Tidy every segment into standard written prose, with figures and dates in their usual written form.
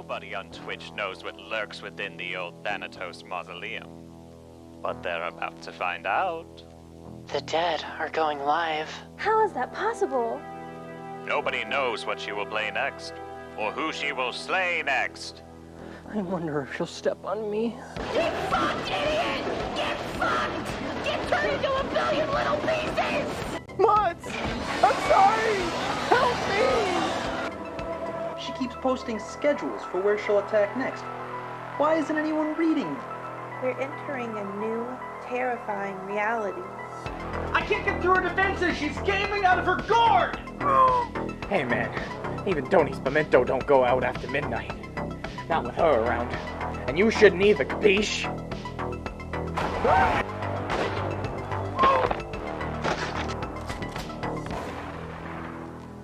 Nobody on Twitch knows what lurks within the old Thanatos mausoleum. But they're about to find out. The dead are going live. How is that possible? Nobody knows what she will play next, or who she will slay next. I wonder if she'll step on me. Get fucked, idiot! Get fucked! Get turned into a billion little pieces! Mutz! I'm sorry! Help me! She keeps posting schedules for where she'll attack next. Why isn't anyone reading them? We're entering a new, terrifying reality. I can't get through her defenses! She's gaming out of her gourd! Hey man, even Tony's pimento don't go out after midnight. Not with her around. And you shouldn't either, capiche?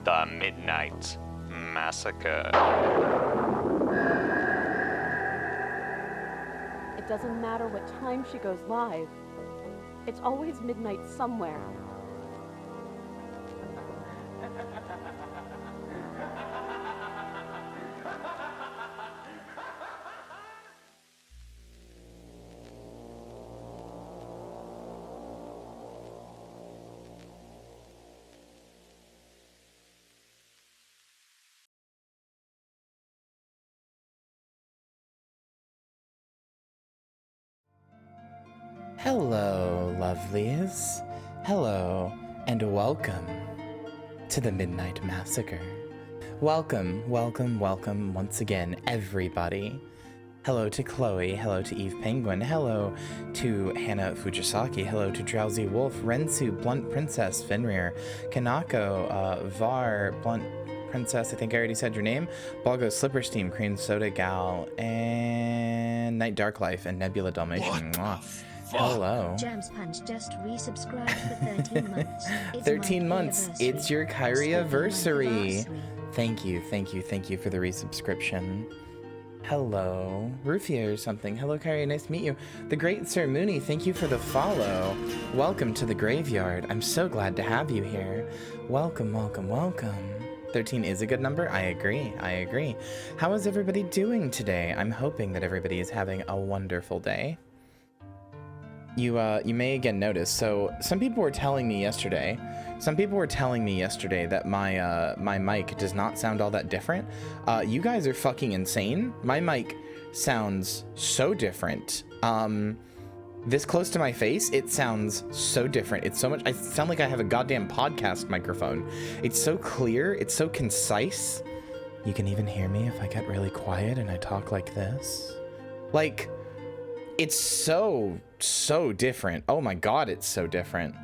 The Midnight Massacre. It doesn't matter what time she goes live. It's always midnight somewhere. Hello, lovelies. Hello, and welcome to the Midnight Massacre. Welcome, welcome, welcome once again, everybody. Hello to Chloe, hello to Eve Penguin, hello to Hannah Fujisaki, hello to Drowsy Wolf, Rensu, Blunt Princess, Fenrir, Kanako, Var, Blunt Princess, I think I already said your name, Balgo Slippersteam, Cream Soda Gal, and Night Dark Life, and Nebula Dalmatian. Hello. Jams Punch just resubscribed for 13 months. 13 months. It's your Kyria-versary. Thank you for the resubscription. Hello. Rufia or something. Hello, Kyria. Nice to meet you. The Great Sir Mooney, thank you for the follow. Welcome to the graveyard. I'm so glad to have you here. Welcome, welcome, welcome. 13 is a good number. I agree. How is everybody doing today? I'm hoping that everybody is having a wonderful day. You may again notice, so some people were telling me yesterday that my mic does not sound all that different. You guys are fucking insane. My mic sounds so different. This close to my face, it sounds so different. It's so much, I sound like I have a goddamn podcast microphone. It's so clear, it's so concise. You can even hear me if I get really quiet and I talk like this. Like, it's so different. Oh my god, it's so different.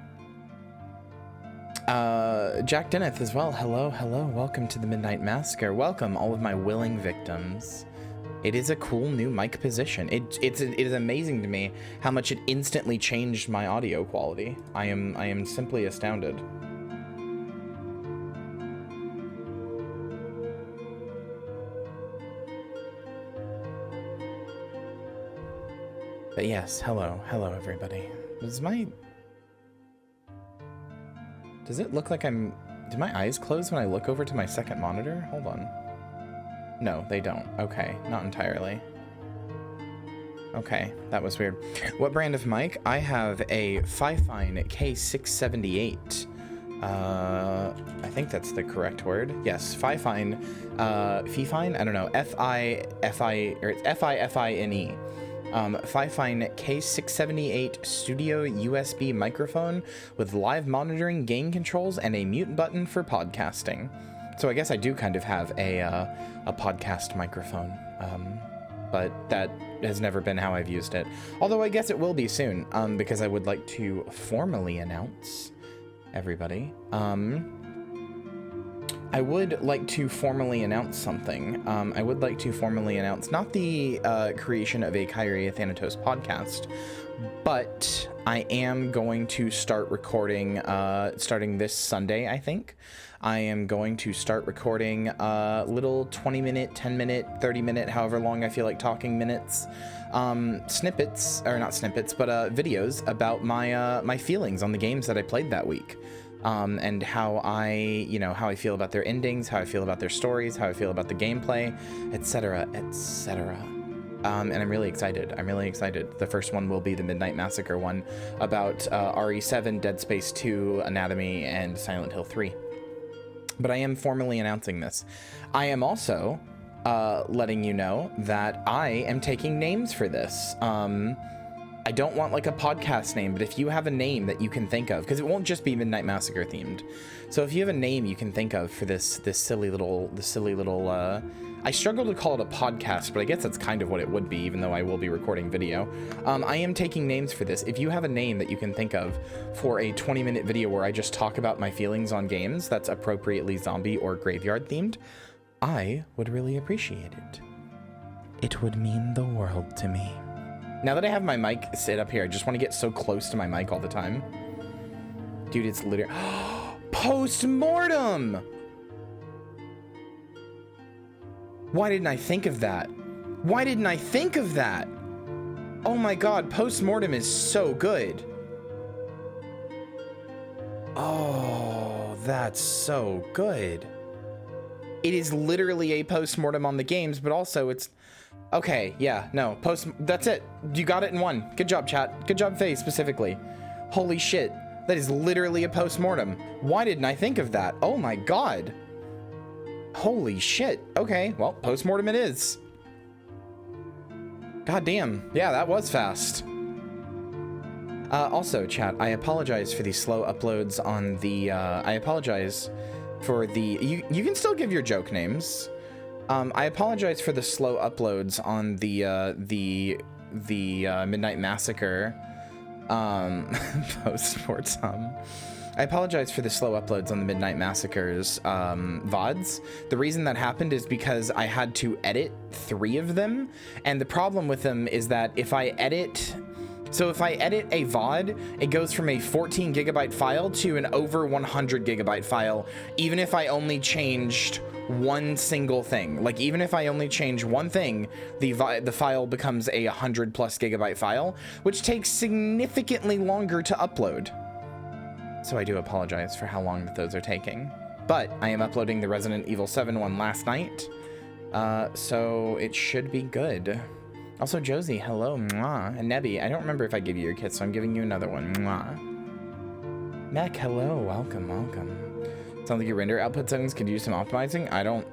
Jack Denneth as well. Hello, welcome to the Midnight Massacre. Welcome all of my willing victims. It is a cool new mic position. It is amazing to me how much it instantly changed my audio quality. I am simply astounded. But yes, hello everybody. Does it look like do my eyes close when I look over to my second monitor? Hold on. No, they don't. Okay, not entirely. Okay, that was weird. What brand of mic? I have a Fifine K678. I think that's the correct word. Yes, Fifine. Fifine? I don't know. F-I-F-I, or it's F-I-F-I-N-E. Fifine K678 Studio USB microphone with live monitoring, gain controls, and a mute button for podcasting. So I guess I do kind of have a podcast microphone, but that has never been how I've used it. Although I guess it will be soon, because I would like to formally announce everybody. I would like to formally announce something. I would like to formally announce not the creation of a Kyria Thanatos podcast, but I am going to start recording, starting this Sunday, I think. I am going to start recording little 20-minute, 10-minute, 30-minute, however long I feel like talking minutes, snippets, or not snippets, but videos about my feelings on the games that I played that week. and how I feel about their endings, how I feel about their stories, how I feel about the gameplay, etc., etc. And I'm really excited. I'm really excited. The first one will be the Midnight Massacre one about RE7, Dead Space 2, Anatomy, and Silent Hill 3. But I am formally announcing this. I am also letting you know that I am taking names for this. I don't want like a podcast name, but if you have a name that you can think of, because it won't just be Midnight Massacre themed. So if you have a name you can think of for this silly little, I struggle to call it a podcast, but I guess that's kind of what it would be, even though I will be recording video. I am taking names for this. If you have a name that you can think of for a 20-minute video where I just talk about my feelings on games that's appropriately zombie or graveyard themed, I would really appreciate it. It would mean the world to me. Now that I have my mic sit up here, I just want to get so close to my mic all the time. Dude, it's literally... Post-mortem! Why didn't I think of that? Why didn't I think of that? Oh my god, post-mortem is so good. Oh, that's so good. It is literally a post-mortem on the games, but also it's... Okay, yeah, no, that's it. You got it in one. Good job, chat. Good job, Faye, specifically. Holy shit, that is literally a post-mortem. Why didn't I think of that? Oh my god. Holy shit. Okay, well, post-mortem it is. God damn. Yeah, that was fast. Also, chat, I apologize for the slow uploads on the, I apologize for the, you can still give your joke names. I apologize for the slow uploads on the Midnight Massacre, post-mortem. I apologize for the slow uploads on the Midnight Massacre's VODs. The reason that happened is because I had to edit 3 of them, and the problem with them is that if I edit a VOD, it goes from a 14 gigabyte file to an over 100 gigabyte file, even if I only changed one single thing. Like, even if I only change one thing, the file becomes a 100 plus gigabyte file, which takes significantly longer to upload. So I do apologize for how long that those are taking. But I am uploading the Resident Evil 7 one last night, so it should be good. Also, Josie, hello, mwah. And Nebby, I don't remember if I gave you your kiss, so I'm giving you another one, mwah. Mac, hello, welcome, welcome. Sounds like your render output settings could use some optimizing? I don't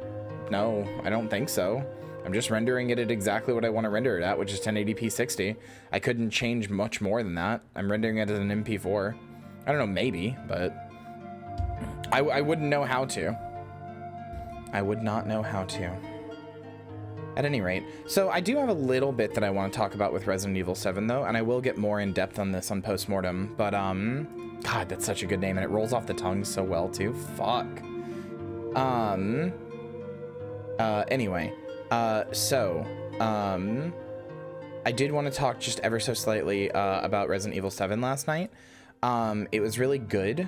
know, I don't think so. I'm just rendering it at exactly what I want to render it at, which is 1080p 60. I couldn't change much more than that. I'm rendering it as an MP4. I don't know, maybe, but I wouldn't know how to. I would not know how to. At any rate, so I do have a little bit that I want to talk about with Resident Evil 7, though, and I will get more in depth on this on Postmortem, but, God, that's such a good name, and it rolls off the tongue so well, too. Fuck. Anyway, I did want to talk just ever so slightly, about Resident Evil 7 last night. It was really good.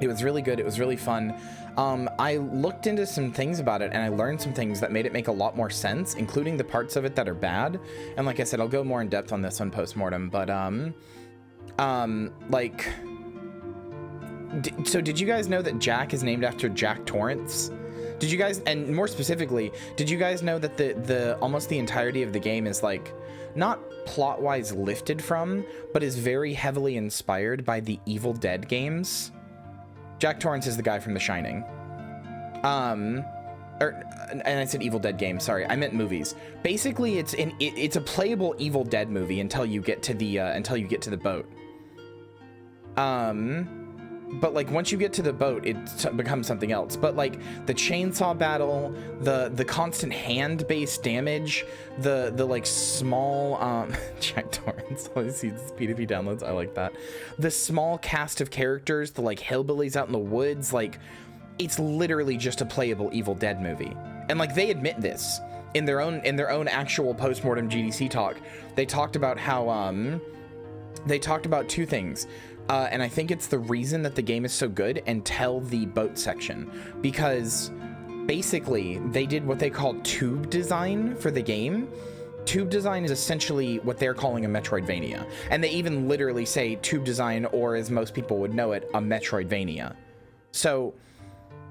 It was really good. It was really fun. I looked into some things about it and I learned some things that made it make a lot more sense, including the parts of it that are bad. And like I said, I'll go more in depth on this on Postmortem, but, so did you guys know that Jack is named after Jack Torrance? Did you guys, and more specifically, did you guys know that the almost the entirety of the game is like, not plot-wise lifted from, but is very heavily inspired by the Evil Dead games? Jack Torrance is the guy from The Shining. And I said Evil Dead game, sorry, I meant movies. Basically, it's a playable Evil Dead movie until you get to the boat. But like once you get to the boat, it becomes something else. But like the chainsaw battle, the constant hand-based damage, the like small Jack Torrance, all I see is P2P downloads, I like that. The small cast of characters, the like hillbillies out in the woods, like it's literally just a playable Evil Dead movie. And like they admit this in their own actual postmortem GDC talk. They talked about how they talked about 2 things. And I think it's the reason that the game is so good until the boat section, because basically they did what they call tube design for the game. tube design is essentially what they're calling a Metroidvania. And they even literally say tube design, or as most people would know it, a Metroidvania. So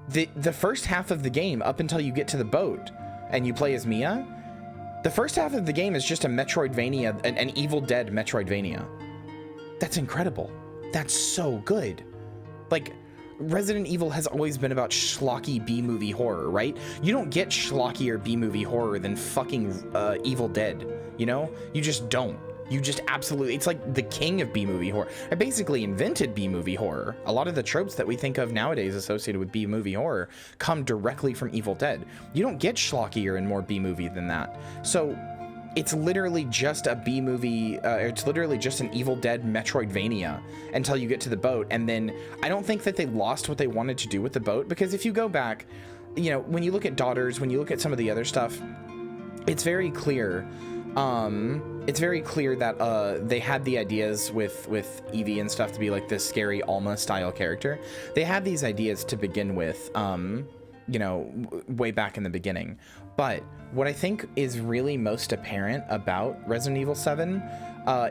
the first half of the game, up until you get to the boat and you play as Mia, the first half of the game is just a Metroidvania, an Evil Dead Metroidvania. That's incredible. That's so good. Like, Resident Evil has always been about schlocky B-movie horror, right? You don't get schlockier B-movie horror than fucking Evil Dead, you know? You just don't. You just absolutely, it's like the king of B-movie horror. I basically invented B-movie horror. A lot of the tropes that we think of nowadays associated with B-movie horror come directly from Evil Dead. You don't get schlockier and more B-movie than that. So it's literally just a B-movie, it's literally just an Evil Dead Metroidvania until you get to the boat. And then I don't think that they lost what they wanted to do with the boat, because if you go back, you know, when you look at Daughters, when you look at some of the other stuff, it's very clear. It's very clear that they had the ideas with Evie and stuff to be like this scary Alma style character. They had these ideas to begin with, you know, way back in the beginning. But what I think is really most apparent about Resident Evil 7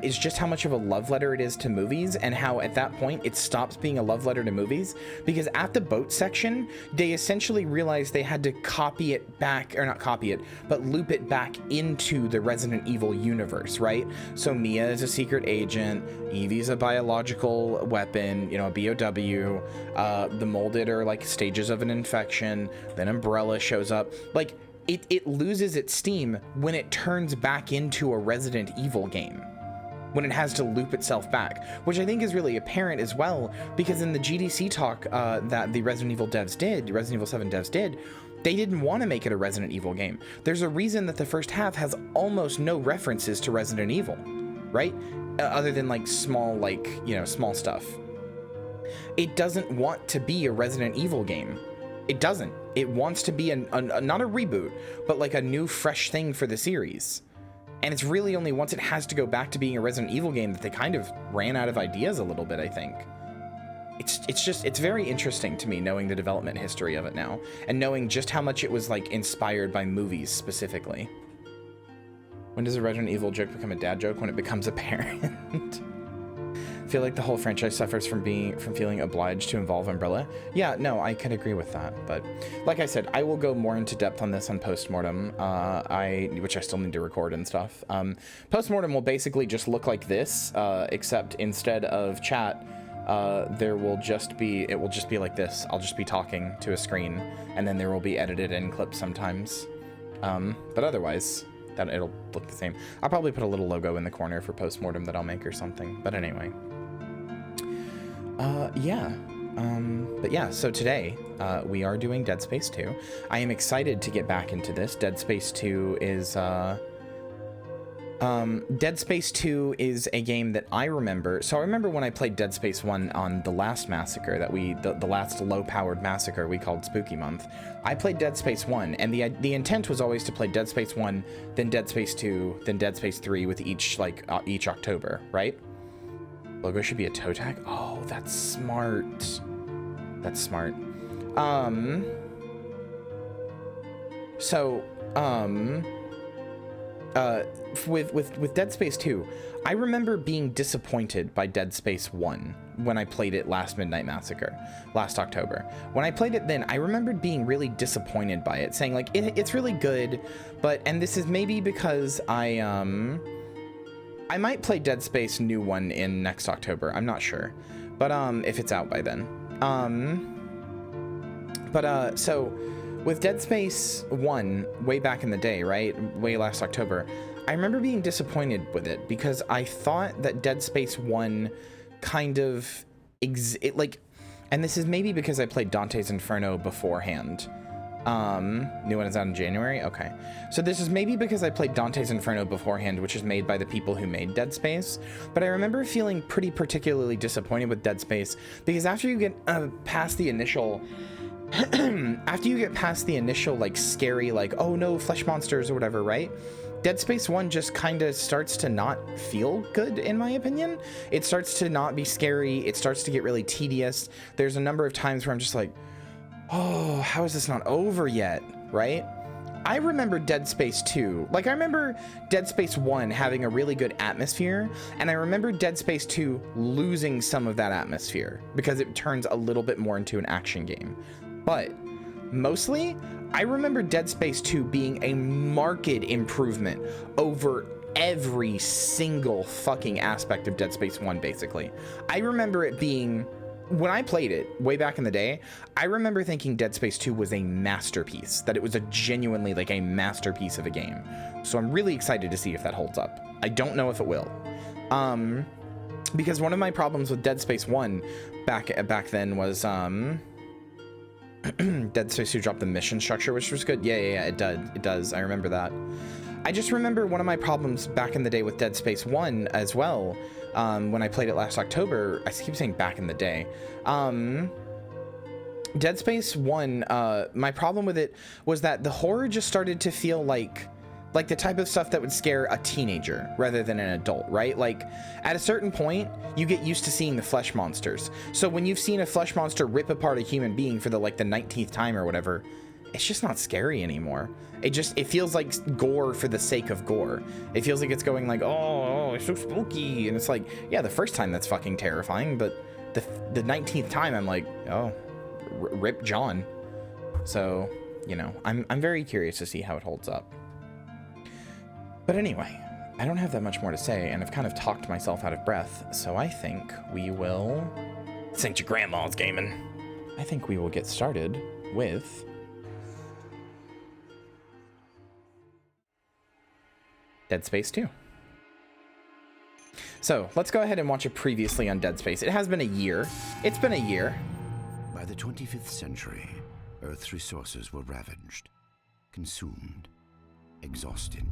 is just how much of a love letter it is to movies, and how at that point it stops being a love letter to movies, because at the boat section, they essentially realized they had to copy it back, or not copy it, but loop it back into the Resident Evil universe, right? So Mia is a secret agent, Evie's a biological weapon, you know, a BOW, the molded are like stages of an infection, then Umbrella shows up. Like, it loses its steam when it turns back into a Resident Evil game, when it has to loop itself back, which I think is really apparent as well, because in the GDC talk that the Resident Evil 7 devs did, they didn't want to make it a Resident Evil game. There's a reason that the first half has almost no references to Resident Evil, right? Other than like small, like, you know, small stuff. It doesn't want to be a Resident Evil game. It doesn't. It wants to be not a reboot, but like a new fresh thing for the series. And it's really only once it has to go back to being a Resident Evil game that they kind of ran out of ideas a little bit, I think. It's very interesting to me, knowing the development history of it now, and knowing just how much it was like inspired by movies specifically. When does a Resident Evil joke become a dad joke? When it becomes apparent. I feel like the whole franchise suffers from feeling obliged to involve Umbrella. Yeah, no, I can agree with that. But like I said, I will go more into depth on this on Postmortem, which I still need to record and stuff. Postmortem will basically just look like this, except instead of chat, it will just be like this. I'll just be talking to a screen, and then there will be edited in clips sometimes. But otherwise, it'll look the same. I'll probably put a little logo in the corner for Postmortem that I'll make or something. But anyway. Yeah. But yeah, so today, we are doing Dead Space 2. I am excited to get back into this. Dead Space 2 is, Dead Space 2 is a game that I remember. So I remember when I played Dead Space 1 on the last massacre the last low-powered massacre we called Spooky Month. I played Dead Space 1, and the intent was always to play Dead Space 1, then Dead Space 2, then Dead Space 3 with each October, right? Logo should be a toe tag? Oh, that's smart. That's smart. With Dead Space 2, I remember being disappointed by Dead Space 1 when I played it last Midnight Massacre, last October. When I played it then, I remembered being really disappointed by it, saying like, it's really good, and this is maybe because I might play Dead Space New One in next October, I'm not sure, but if it's out by then. So with Dead Space 1, way back in the day, right, way last October, I remember being disappointed with it because I thought that Dead Space 1 kind of, and this is maybe because I played Dante's Inferno beforehand. New one is out in January? Okay. So this is maybe because I played Dante's Inferno beforehand, which is made by the people who made Dead Space, but I remember feeling pretty particularly disappointed with Dead Space because after you get past the initial like scary, like, oh no, flesh monsters or whatever, right? Dead Space 1 just kind of starts to not feel good, in my opinion. It starts to not be scary. It starts to get really tedious. There's a number of times where I'm just like, oh, how is this not over yet, right? I remember Dead Space 2. Like, I remember Dead Space 1 having a really good atmosphere, and I remember Dead Space 2 losing some of that atmosphere because it turns a little bit more into an action game. But mostly, I remember Dead Space 2 being a marked improvement over every single fucking aspect of Dead Space 1, basically. I remember it being... When I played it way back in the day, I remember thinking Dead Space 2 was a masterpiece, that it was a genuinely like a masterpiece of a game. So I'm really excited to see if that holds up. I don't know if it will. Because one of my problems with Dead Space 1 back then was Dead Space 2 dropped the mission structure, which was good. Yeah, it does. I remember that. I just remember one of my problems back in the day with Dead Space 1 as well, when I played it last October. I keep saying back in the day. Dead Space 1, my problem with it was that the horror just started to feel like the type of stuff that would scare a teenager rather than an adult, right? Like, at a certain point, you get used to seeing the flesh monsters. So when you've seen a flesh monster rip apart a human being for the 19th time or whatever, it's just not scary anymore. It feels like gore for the sake of gore. It feels like it's going like, oh, it's so spooky. And it's like, yeah, the first time that's fucking terrifying, but the 19th time I'm like, oh, rip John. So, you know, I'm very curious to see how it holds up. But anyway, I don't have that much more to say, and I've kind of talked myself out of breath, so I think we will... This ain't your grandma's gaming. I think we will get started with... Dead Space 2. So, let's go ahead and watch it previously on Dead Space. It has been a year. It's been a year. By the 25th century, Earth's resources were ravaged, consumed, exhausted.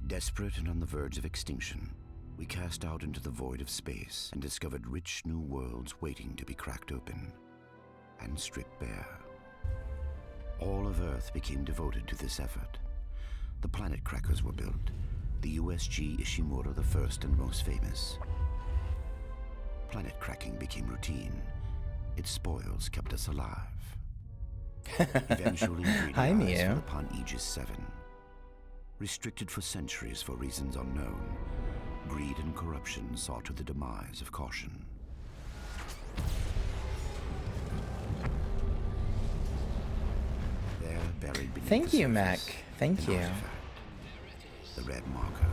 Desperate and on the verge of extinction, we cast out into the void of space and discovered rich new worlds waiting to be cracked open and stripped bare. All of Earth became devoted to this effort. The planet crackers were built, the USG Ishimura the first and most famous. Planet cracking became routine. Its spoils kept us alive. Eventually, Hi, Mia. fell upon Aegis 7. Restricted for centuries for reasons unknown, greed and corruption saw to the demise of caution. There, buried beneath Thank the you, Mac. surface, Thank an you. artifact, the red marker,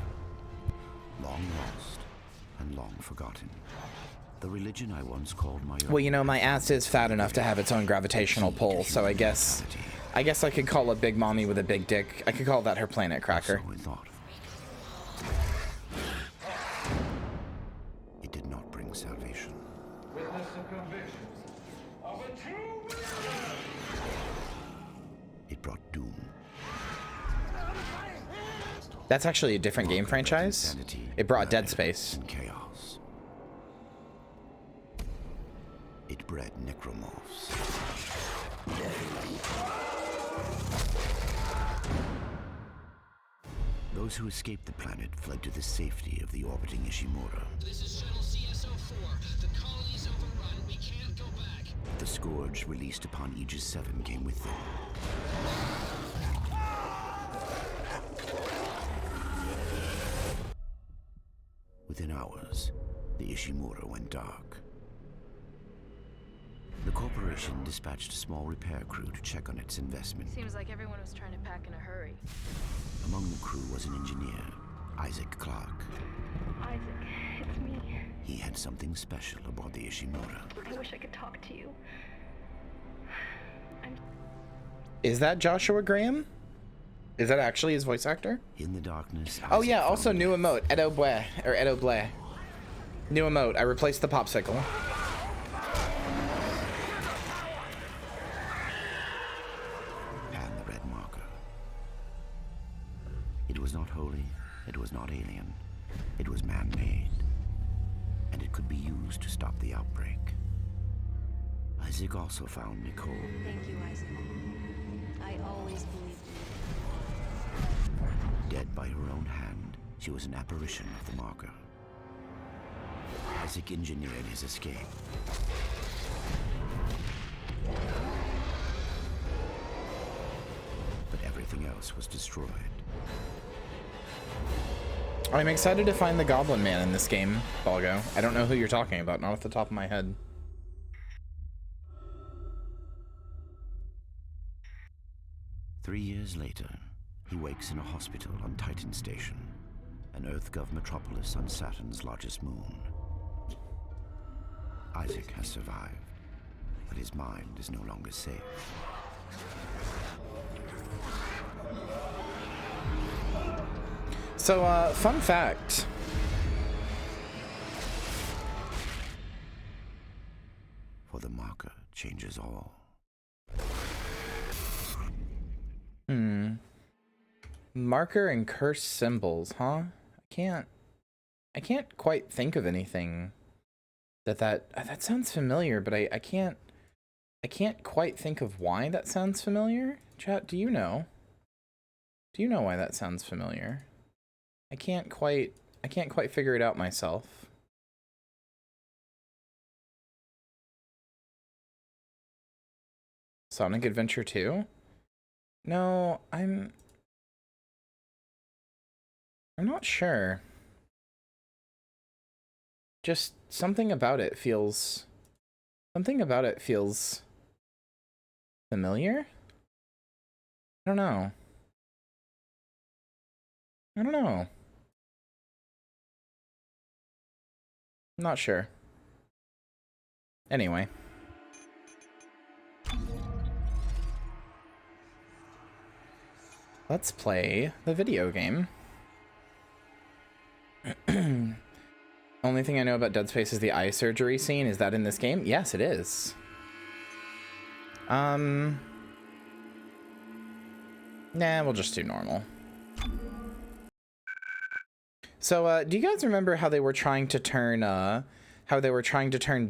long lost and long forgotten. The religion I once called my own. Well, you know, my ass is fat enough to have its own gravitational pull, so I guess I could call a big mommy with a big dick. I could call that her planet cracker. So we thought. It did not bring salvation. Witness and conviction of a true. It brought doom. That's actually a different game franchise. Insanity, It brought Dead murder, Space. and chaos. It bred necromorphs. Those who escaped the planet fled to the safety of the orbiting Ishimura. This is Shuttle CS-04. The colony's overrun. We can't go back. The scourge released upon Aegis 7 came with them. Within hours, the Ishimura went dark. The corporation dispatched a small repair crew to check on its investment. Seems like everyone was trying to pack in a hurry. Among the crew was an engineer, Isaac Clarke. Isaac, it's me. He had something special aboard the Ishimura. I wish I could talk to you. Is that Joshua Graham? Is that actually his voice actor? In the darkness. Oh yeah, also new emote, Edo Bleh, or Edo Bleh. New emote, I replaced the popsicle. And the red marker. It was not holy, it was not alien, it was man-made. And it could be used to stop the outbreak. Isaac also found Nicole. Thank you, Isaac. I always believed in Dead by her own hand, she was an apparition of the marker. Isaac engineered his escape. everything else was destroyed. I'm excited to find the Goblin Man in this game, Balgo. I don't know who you're talking about, not off the top of my head. Three years later, he wakes in a hospital on Titan Station, an EarthGov metropolis on Saturn's largest moon. Isaac has survived, but his mind is no longer safe. So, fun fact. For the marker changes all. Marker and curse symbols, huh? I can't quite think of anything that sounds familiar, but I can't quite think of why that sounds familiar. Chat, do you know? Do you know why that sounds familiar? I can't quite figure it out myself. Sonic Adventure 2? No, I'm not sure. Just something about it feels familiar? I don't know. I'm not sure. Anyway. Let's play the video game. Only thing I know about Dead Space is the eye surgery scene. Is that in this game? Yes, it is. Nah, we'll just do normal. So, do you guys remember how they were trying to turn,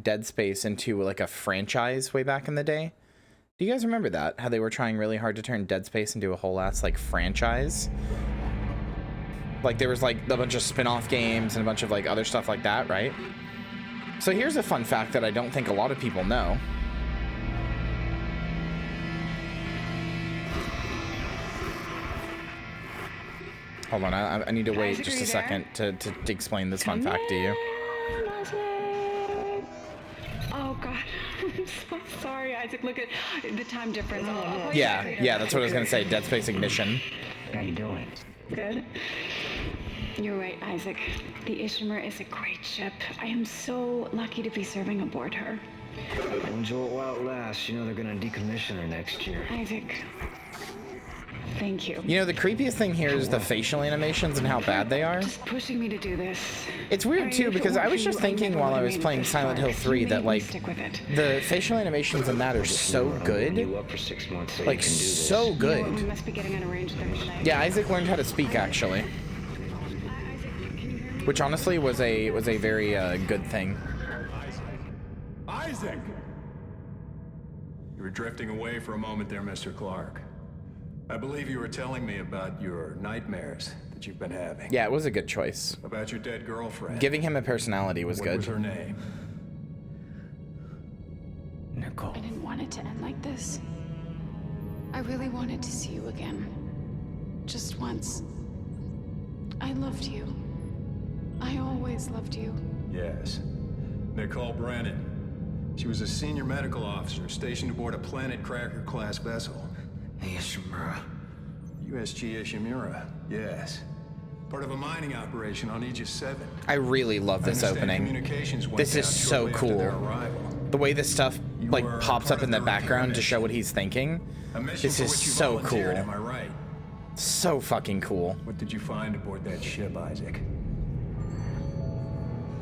Dead Space into, like, a franchise way back in the day? Do you guys remember that? How they were trying really hard to turn Dead Space into a whole ass, like, franchise? Like, there was, like, a bunch of spin-off games and a bunch of, like, other stuff like that, right? So here's a fun fact that I don't think a lot of people know. Hold on, I need to wait just a second to explain this fun fact to you. Oh god, I'm so sorry, Isaac. Look at the time difference. Yeah, that's what I was gonna say. Dead Space Ignition. How you doing? Good. You're right, Isaac. The Ishimar is a great ship. I am so lucky to be serving aboard her. Enjoy it while it lasts. You know they're gonna decommission her next year. Isaac. Thank you. You know, the creepiest thing here is the facial animations and how bad they are. Just pushing me to do this. It's weird too, because I was just thinking while I was playing Silent Hill 3 that, like, the facial animations in that are so good. Like, so good. We must be getting on a range Thursday. Yeah, Isaac learned how to speak, actually. Which honestly was a very good thing. Isaac! You were drifting away for a moment there, Mr. Clark. I believe you were telling me about your nightmares that you've been having. Yeah, it was a good choice. About your dead girlfriend. Giving him a personality was good. What was her name? Nicole. I didn't want it to end like this. I really wanted to see you again. Just once. I loved you. I always loved you. Yes. Nicole Brennan. She was a senior medical officer stationed aboard a Planet Cracker-class vessel. Ishimura. USG Ishimura, yes. Part of a mining operation on Aegis 7. I really love this opening. This is so cool. The way this stuff, like, pops up in the background to show what he's thinking. This is so cool. Am I right? So fucking cool. What did you find aboard that ship, Isaac?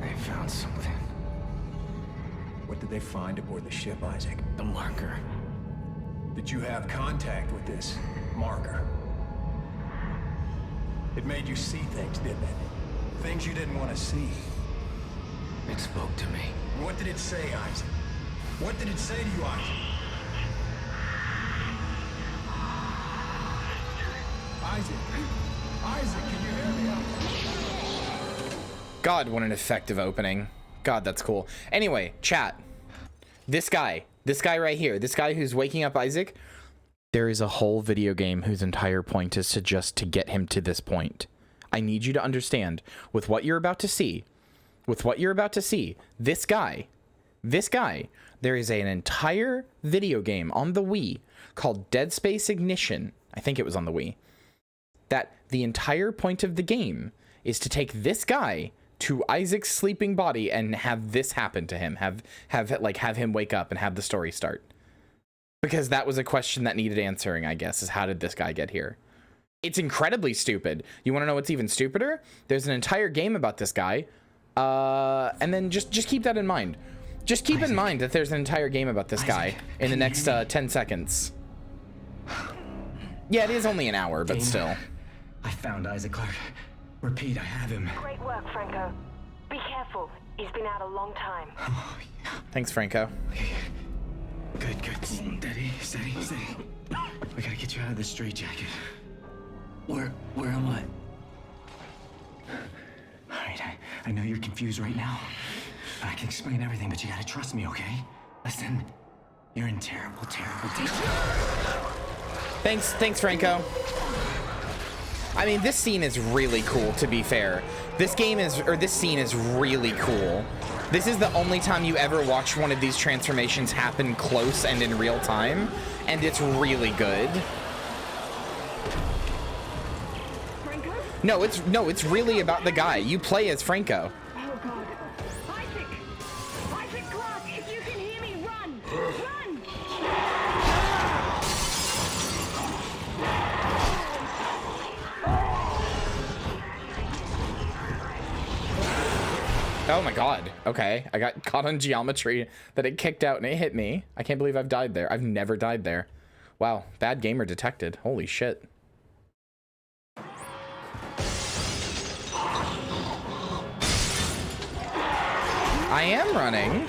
They found something. What did they find aboard the ship, Isaac? The marker. Did you have contact with this marker? It made you see things, didn't it? Things you didn't want to see. It spoke to me. What did it say, Isaac? What did it say to you, Isaac? Isaac, can you hear me? God, what an effective opening. God, that's cool. Anyway, chat. This guy right here, this guy who's waking up Isaac, There is a whole video game whose entire point is to get him to this point. I need you to understand, with what you're about to see, this guy, there is an entire video game on the Wii called Dead Space Ignition. I think it was on the Wii. That the entire point of the game is to take this guy to Isaac's sleeping body and have this happen to him. Have him wake up and have the story start. Because that was a question that needed answering, I guess, is how did this guy get here? It's incredibly stupid. You want to know what's even stupider? There's an entire game about this guy. And then just keep that in mind. Just keep in mind that there's an entire game about this guy in the next 10 seconds. Yeah, it is only an hour, but still. I found Isaac Clarke. Repeat, I have him. Great work, Franco. Be careful. He's been out a long time. Thanks, Franco. Good. Steady. We gotta get you out of this straitjacket. Where am I? Alright, I know you're confused right now. I can explain everything, but you gotta trust me, okay? Listen, you're in terrible danger. Thanks, Franco. I mean, this scene is really cool, to be fair. This scene is really cool. This is the only time you ever watch one of these transformations happen close and in real time, and it's really good. Franco? No, it's really about the guy. You play as Franco. Oh God. Isaac Clarke, if you can hear me, run! Run! Oh my god. Okay. I got caught on geometry that it kicked out and it hit me. I can't believe I've died there. I've never died there. Wow. Bad gamer detected. Holy shit. I am running.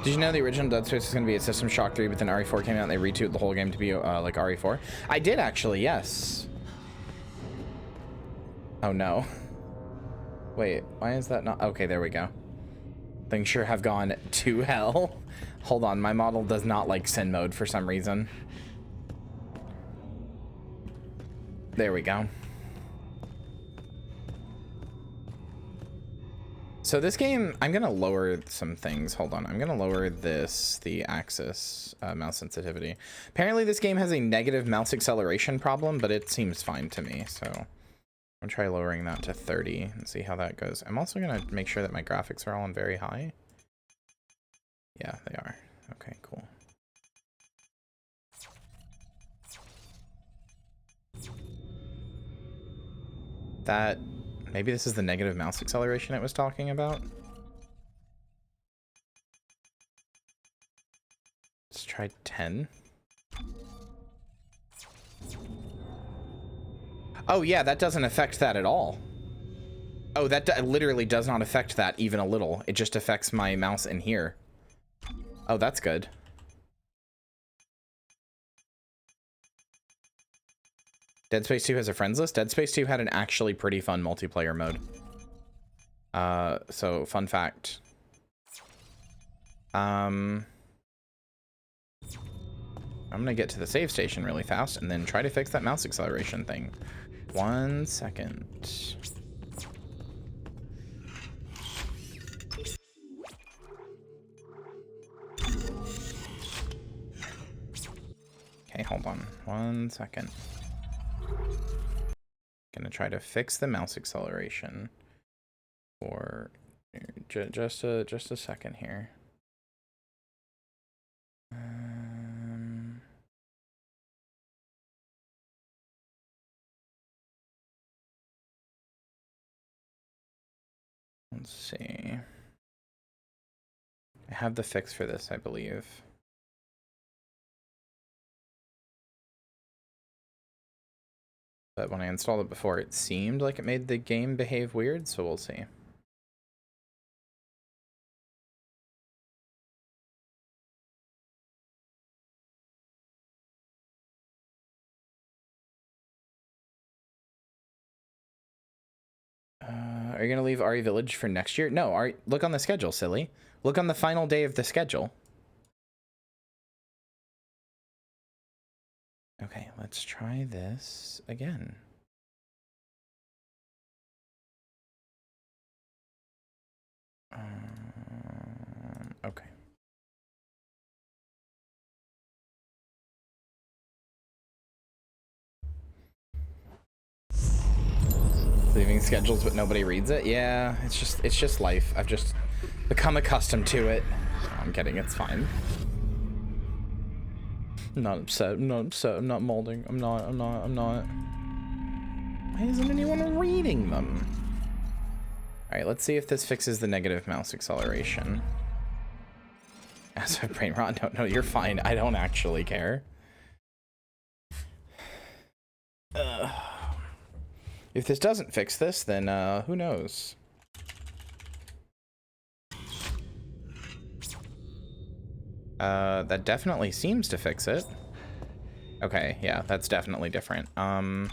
Did you know the original Dead Space is going to be a System Shock 3, but then RE4 came out and they retooted the whole game to be like RE4? I did actually, yes. Oh no. Wait, why is that not? Okay, there we go. Things sure have gone to hell. Hold on, my model does not like Sin mode for some reason. There we go. So this game, I'm gonna lower some things. Hold on, I'm gonna lower the axis mouse sensitivity. Apparently this game has a negative mouse acceleration problem, but it seems fine to me. So I'm gonna try lowering that to 30 and see how that goes. I'm also gonna make sure that my graphics are all on very high. Yeah, they are. Okay, cool. That, maybe this is the negative mouse acceleration it was talking about. Let's try 10. Oh yeah, that doesn't affect that at all. Oh, that literally does not affect that even a little. It just affects my mouse in here. Oh, that's good. Dead Space 2 has a friends list. Dead Space 2 had an actually pretty fun multiplayer mode. So fun fact. I'm gonna get to the save station really fast and then try to fix that mouse acceleration thing. 1 second. Okay, hold on 1 second. Gonna try to fix the mouse acceleration for just a second here. Let's see. I have the fix for this, I believe. But when I installed it before, it seemed like it made the game behave weird, so we'll see. Are you going to leave RE Village for next year? No, look on the schedule, silly. Look on the final day of the schedule. Okay, let's try this again. Okay. Leaving schedules but nobody reads it. Yeah, it's just life. I've just become accustomed to it. I'm kidding, it's fine. I'm not upset, I'm not molding. I'm not. Why isn't anyone reading them? Alright, let's see if this fixes the negative mouse acceleration. As a brain rot, no, you're fine. I don't actually care. If this doesn't fix this, then who knows? That definitely seems to fix it. Okay, yeah, that's definitely different. Now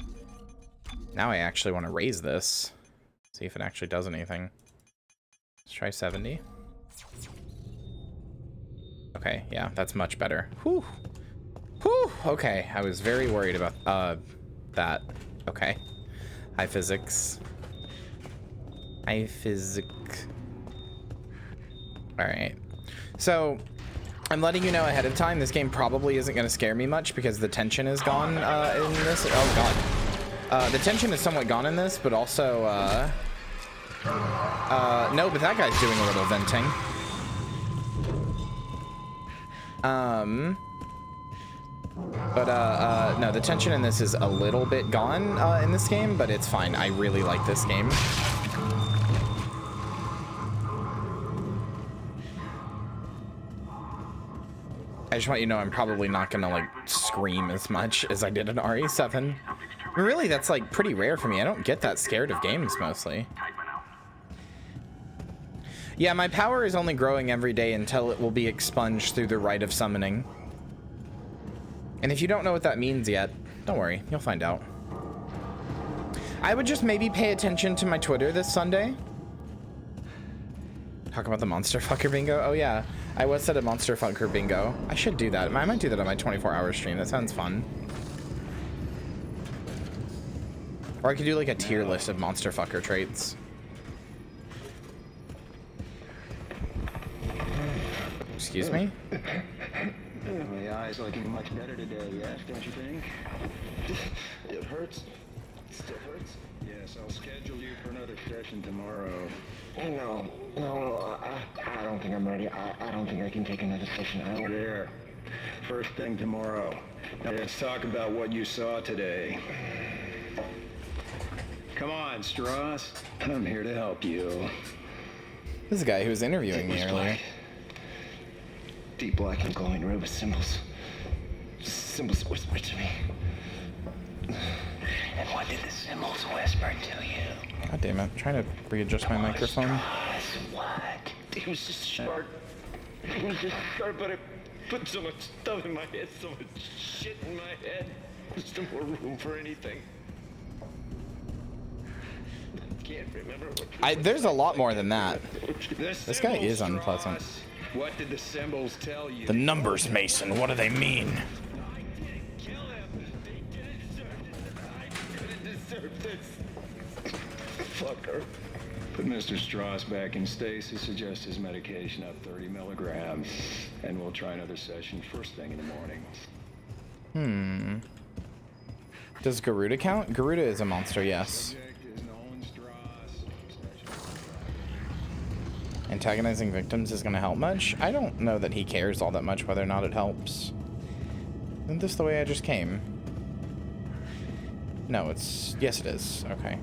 I actually want to raise this. See if it actually does anything. Let's try 70. Okay, yeah, that's much better. Whew. Whew. Okay, I was very worried about that. Okay. Hi, physics. Hi, physics. Alright. So, I'm letting you know ahead of time, this game probably isn't going to scare me much because the tension is gone in this. Oh, God. The tension is somewhat gone in this, but also, no, but that guy's doing a little venting. No, the tension in this is a little bit gone in this game, but it's fine. I really like this game. I just want you to know I'm probably not gonna like scream as much as I did in RE7. I mean, really, that's like pretty rare for me. I don't get that scared of games mostly. Yeah, my power is only growing every day until it will be expunged through the rite of summoning. And if you don't know what that means yet, don't worry, you'll find out. I would just maybe pay attention to my Twitter this Sunday. Talk about the Monster Fucker bingo. Oh yeah, I was at a Monster Fucker bingo. I should do that. I might do that on my 24-hour stream. That sounds fun. Or I could do like a tier list of Monster Fucker traits. Excuse me? My eye's looking much better today, yes, don't you think? It hurts. It still hurts? Yes, I'll schedule you for another session tomorrow. No, I don't think I'm ready. I don't think I can take another session. There. First thing tomorrow. Now let's talk about what you saw today. Come on, Strauss. I'm here to help you. This is a guy who was interviewing me earlier. Deep black and glowing rubus symbols. Symbols whisper to me. And what did the symbols whisper to you? God damn it, I'm trying to readjust my microphone. What? It was just sharp. It was just sharp, but I put so much stuff in my head, so much shit in my head. There's no more room for anything. I can't remember what. There's a lot more than that. This guy is unpleasant. What did the symbols tell you? The numbers, Mason, what do they mean? Fucker. Put Mr. Strauss back in stasis, suggest his medication up 30 milligrams, and we'll try another session first thing in the morning. Does Garuda count? Garuda is a monster, yes. Antagonizing victims is going to help much? I don't know that he cares all that much whether or not it helps. Isn't this the way I just came? No, it's... Yes, it is. Okay.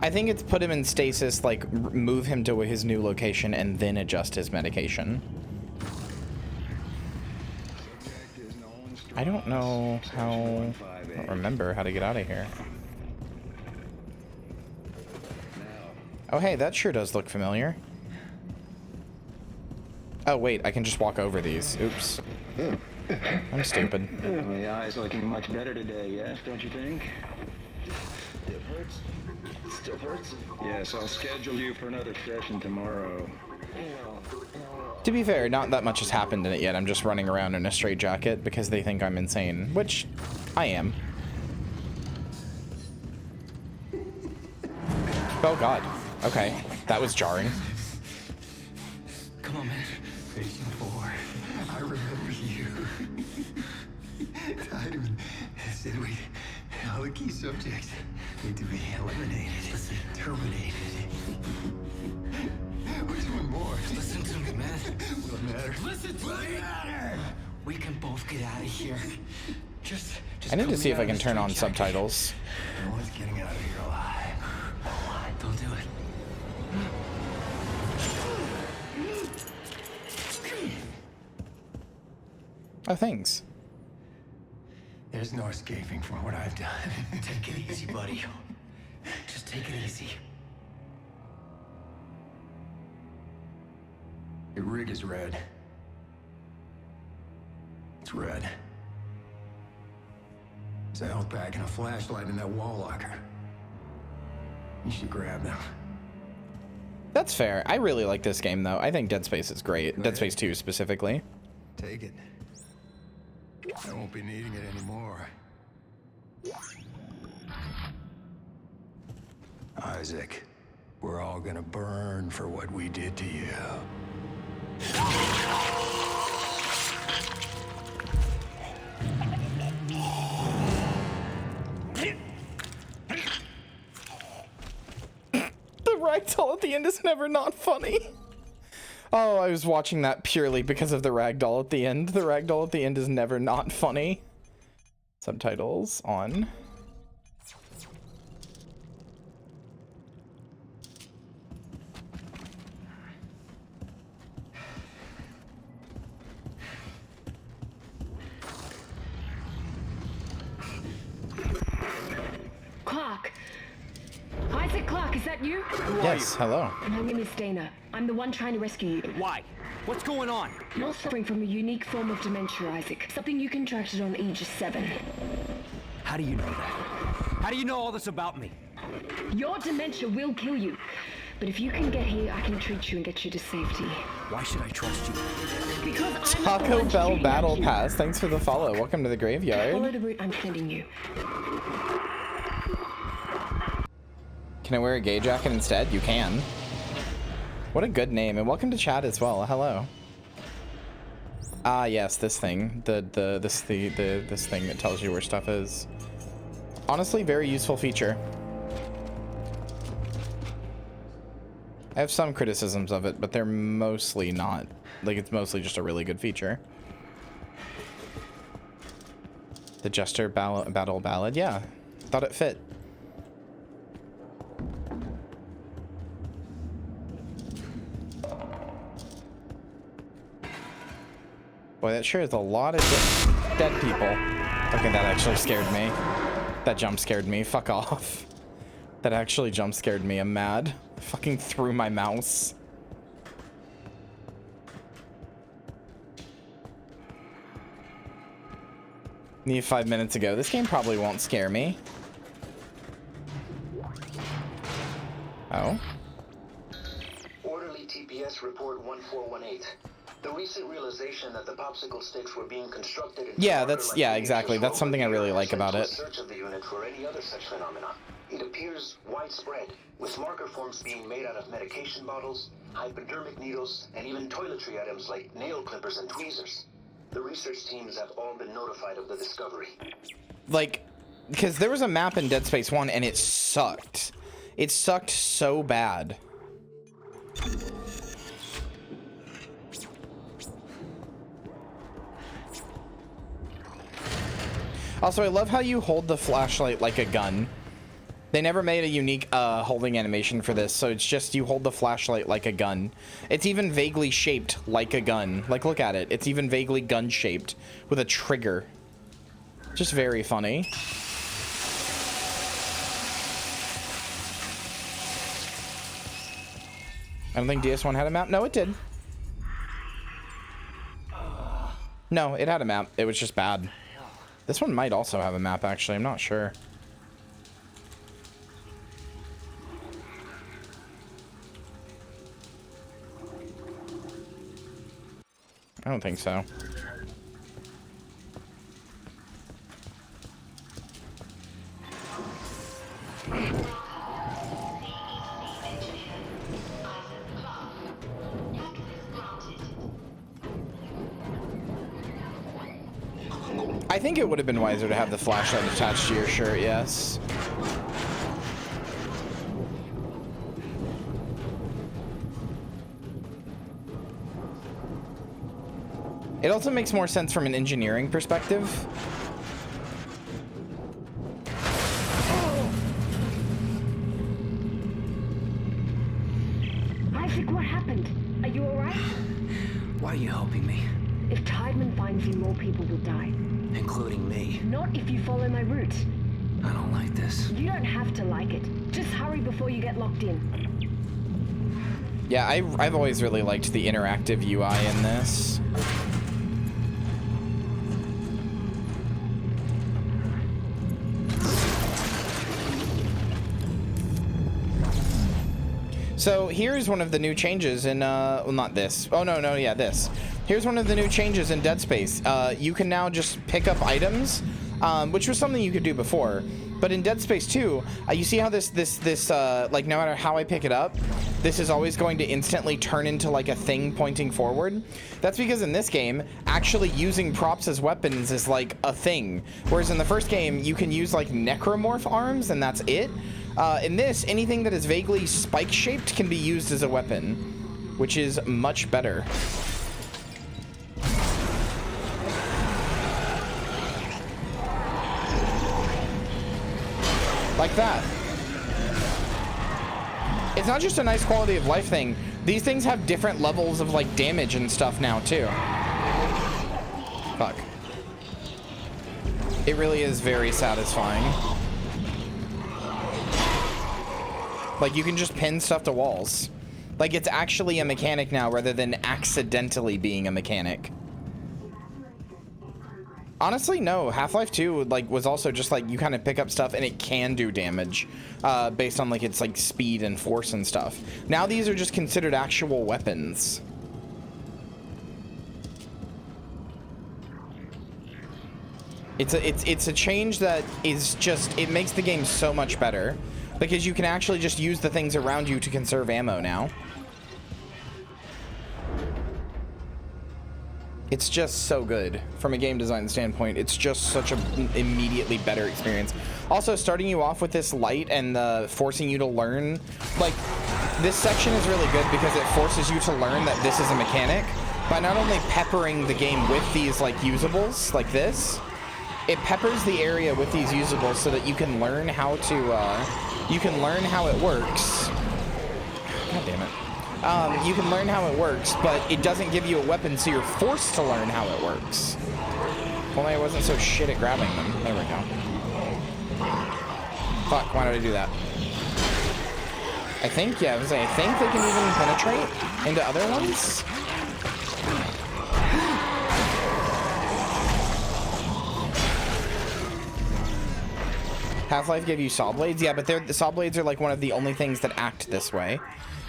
I think it's put him in stasis, like move him to his new location and then adjust his medication. I don't know how, I don't remember how to get out of here. Oh hey, that sure does look familiar. Oh wait, I can just walk over these. Oops. I'm stupid. My eye's looking much better today, yes, don't you think? It hurts. It still hurts. Yes, I'll schedule you for another session tomorrow. To be fair, not that much has happened in it yet. I'm just running around in a straitjacket because they think I'm insane, which I am. Oh god. Okay, that was jarring. Come on, man. Station 4. I remember you. Tideman said all the key subjects need to be eliminated, terminated. Which one more? Listen to me, man. What matters? Listen to me. We can both get out of here. Just I need to see if I can turn on subtitles. No one's getting out of here alive. Don't do it. Oh, thanks. There's no escaping from what I've done. Take it easy, buddy. Just take it easy. Your rig is red. It's red. There's a health pack and a flashlight in that wall locker. You should grab them. That's fair. I really like this game, though. I think Dead Space is great. Dead Space 2 specifically. Take it. I won't be needing it anymore. Isaac, we're all gonna burn for what we did to you. The ragdoll at the end is never not funny. Oh, I was watching that purely because of the ragdoll at the end. The ragdoll at the end is never not funny. Subtitles on. Clark. Isaac Clark, is that you? Yes, hello. My name is Dana. I'm the one trying to rescue you. Why? What's going on? You're suffering from a unique form of dementia, Isaac. Something you contracted on age 7. How do you know that? How do you know all this about me? Your dementia will kill you. But if you can get here, I can treat you and get you to safety. Why should I trust you? Because I'm Taco Bell Battle Pass. Thanks for the follow. Welcome to the graveyard. Follow the route I'm sending you. Can I wear a gay jacket instead? You can. What a good name, and welcome to chat as well. Hello. Ah, yes, this thing, this thing that tells you where stuff is. Honestly, very useful feature. I have some criticisms of it, but they're mostly not. Like, it's mostly just a really good feature. The Jester Battle Ballad, yeah, thought it fit. Boy, that sure is a lot of dead people. Okay, that actually scared me. That jump scared me. Fuck off. That actually jump scared me. I'm mad. I fucking threw my mouse. Need 5 minutes ago. This game probably won't scare me. Oh. Orderly TPS report 1418. The recent realization that the popsicle sticks were being constructed in Yeah, exactly. That's something I really like about it. Search of the unit for any other such phenomena. It appears widespread, with marker forms being made out of medication bottles, hypodermic needles, and even toiletry items like nail clippers and tweezers. The research teams have all been notified of the discovery. Like, because there was a map in Dead Space 1 and it sucked. It sucked so bad. Also, I love how you hold the flashlight like a gun. They never made a unique holding animation for this, so it's just you hold the flashlight like a gun. It's even vaguely shaped like a gun. Like, look at it. It's even vaguely gun-shaped with a trigger. Just very funny. I don't think DS1 had a map. No, it did. No, it had a map. It was just bad. This one might also have a map, actually. I'm not sure. I don't think so. I think it would have been wiser to have the flashlight attached to your shirt, yes. It also makes more sense from an engineering perspective. Isaac, what happened? Are you alright? Why are you helping me? If Tideman finds you, more people will die. Including me. Not if you follow my route. I don't like this. You don't have to like it. Just hurry before you get locked in. Yeah, I've always really liked the interactive UI in this. So here's one of the new changes in, well, not this. Oh, no, yeah, this. Here's one of the new changes in Dead Space. You can now just pick up items, which was something you could do before. But in Dead Space 2, you see how this, like, no matter how I pick it up, this is always going to instantly turn into, like, a thing pointing forward? That's because in this game, actually using props as weapons is, like, a thing. Whereas in the first game, you can use, like, necromorph arms, and that's it. In this, anything that is vaguely spike-shaped can be used as a weapon, which is much better. Like that. It's not just a nice quality of life thing. These things have different levels of, like, damage and stuff now, too. Fuck. It really is very satisfying. Like, you can just pin stuff to walls. Like, it's actually a mechanic now rather than accidentally being a mechanic. Honestly, no. Half-Life 2, like, was also just, like, you kind of pick up stuff and it can do damage based on, like, its, like, speed and force and stuff. Now these are just considered actual weapons. It's a change that is just, it makes the game so much better. Because you can actually just use the things around you to conserve ammo now. It's just so good from a game design standpoint. It's just such an immediately better experience. Also, starting you off with this light and forcing you to learn, like, this section is really good because it forces you to learn that this is a mechanic by not only peppering the game with these, like, usables like this, it peppers the area with these usables so that you can learn how to, you can learn how it works. God damn it. You can learn how it works, but it doesn't give you a weapon, so you're forced to learn how it works. If only I wasn't so shit at grabbing them. There we go. Fuck, why did I do that? I think, yeah, I was saying, I think they can even penetrate into other ones. Half-Life gave you saw blades? Yeah, but the saw blades are like one of the only things that act this way.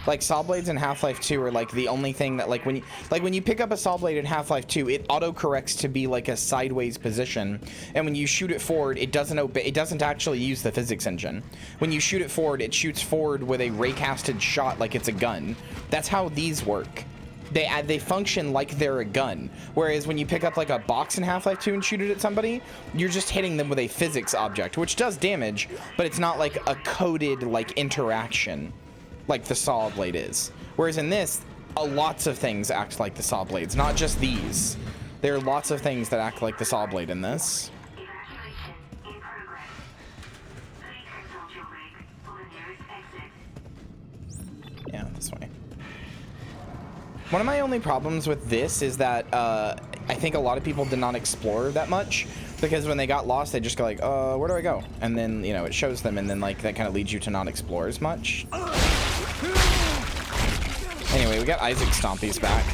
Like, saw blades in Half-Life 2 are like the only thing that, like, when you pick up a saw blade in Half-Life 2, it auto-corrects to be like a sideways position, and when you shoot it forward, it doesn't actually use the physics engine. When you shoot it forward, it shoots forward with a raycasted shot like it's a gun. That's how these work. They function like they're a gun. Whereas when you pick up like a box in Half-Life 2 and shoot it at somebody, you're just hitting them with a physics object, which does damage, but it's not like a coded like interaction like the saw blade is. Whereas in this, lots of things act like the saw blades, not just these. There are lots of things that act like the saw blade in this. This way. One of my only problems with this is that I think a lot of people did not explore that much, because when they got lost, they just go like, where do I go? And then, you know, it shows them, and then like that kind of leads you to not explore as much. Anyway, we got Isaac Stompies back.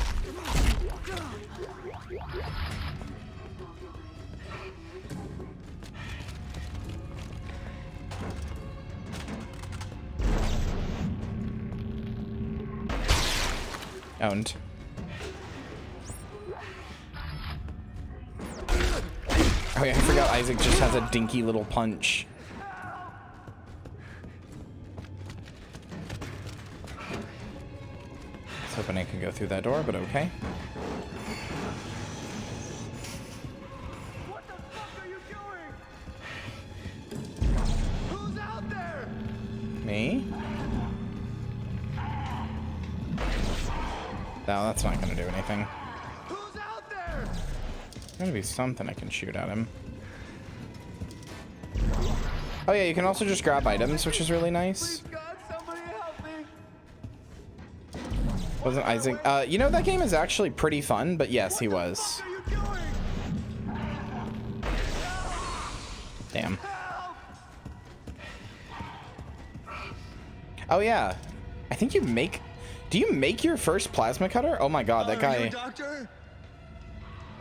Owned. Oh yeah, I forgot Isaac just has a dinky little punch. I was hoping I could go through that door, but okay. What the fuck are you doing? Who's out there? Me? No, that's not gonna do anything. Who's out there? There's gonna be something I can shoot at him. Oh yeah, you can also just grab items, which is really nice. Wasn't Isaac? You know, that game is actually pretty fun, but yes, he was. Damn. Oh yeah, I think you make. Do you make your first plasma cutter? Oh my god, that guy.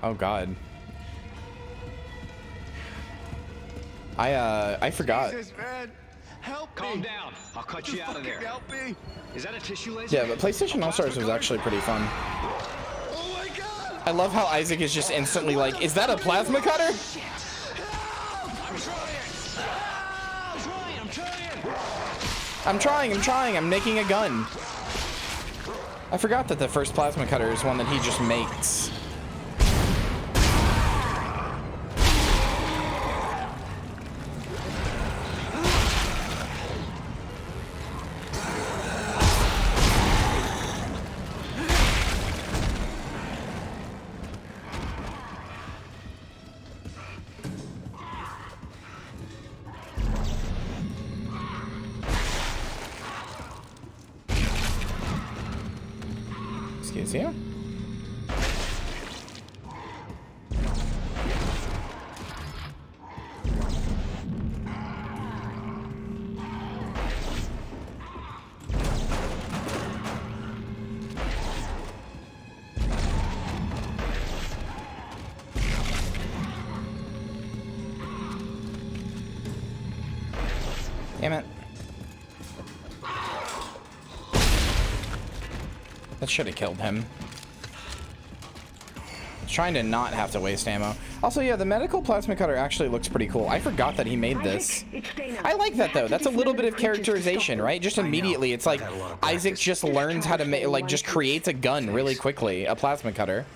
Oh god. I forgot. Jesus, man. Help Calm down. I'll cut you out of there. Help me. Is that a tissue laser? Yeah, but PlayStation All-Stars was actually pretty fun. Oh my god. I love how Isaac is just instantly like, is that a plasma cutter? I'm trying. I'm making a gun. I forgot that the first plasma cutter is one that he just makes. Excuse you. Damn it. That should have killed him. Trying to not have to waste ammo. Also, yeah, the medical plasma cutter actually looks pretty cool. I forgot that he made this. I like that though. That's a little bit of characterization, right? Just immediately, it's like Isaac just learns how to make, like, just creates a gun really quickly, a plasma cutter,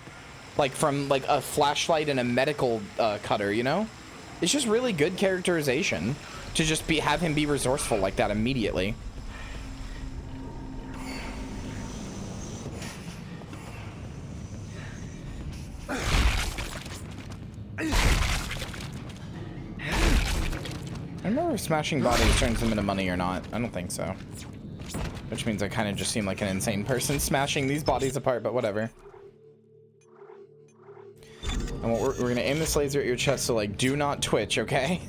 like from like a flashlight and a medical cutter. You know, it's just really good characterization to just have him be resourceful like that immediately. I remember if smashing bodies turns them into money or not. I don't think so. Which means I kind of just seem like an insane person smashing these bodies apart, but whatever. And we're gonna aim this laser at your chest, so like, do not twitch, okay?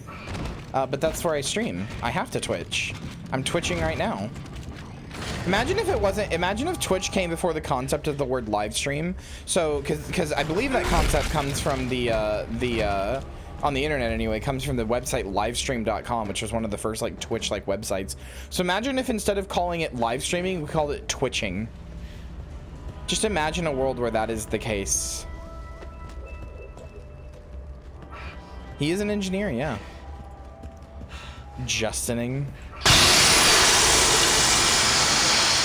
But that's where I stream. I have to twitch. I'm twitching right now. Imagine if it wasn't, imagine if Twitch came before the concept of the word live stream. So, cause I believe that concept comes from on the internet anyway, comes from the website livestream.com, which was one of the first like Twitch-like websites. So imagine if instead of calling it live streaming, we called it twitching. Just imagine a world where that is the case. He is an engineer, yeah. Justining.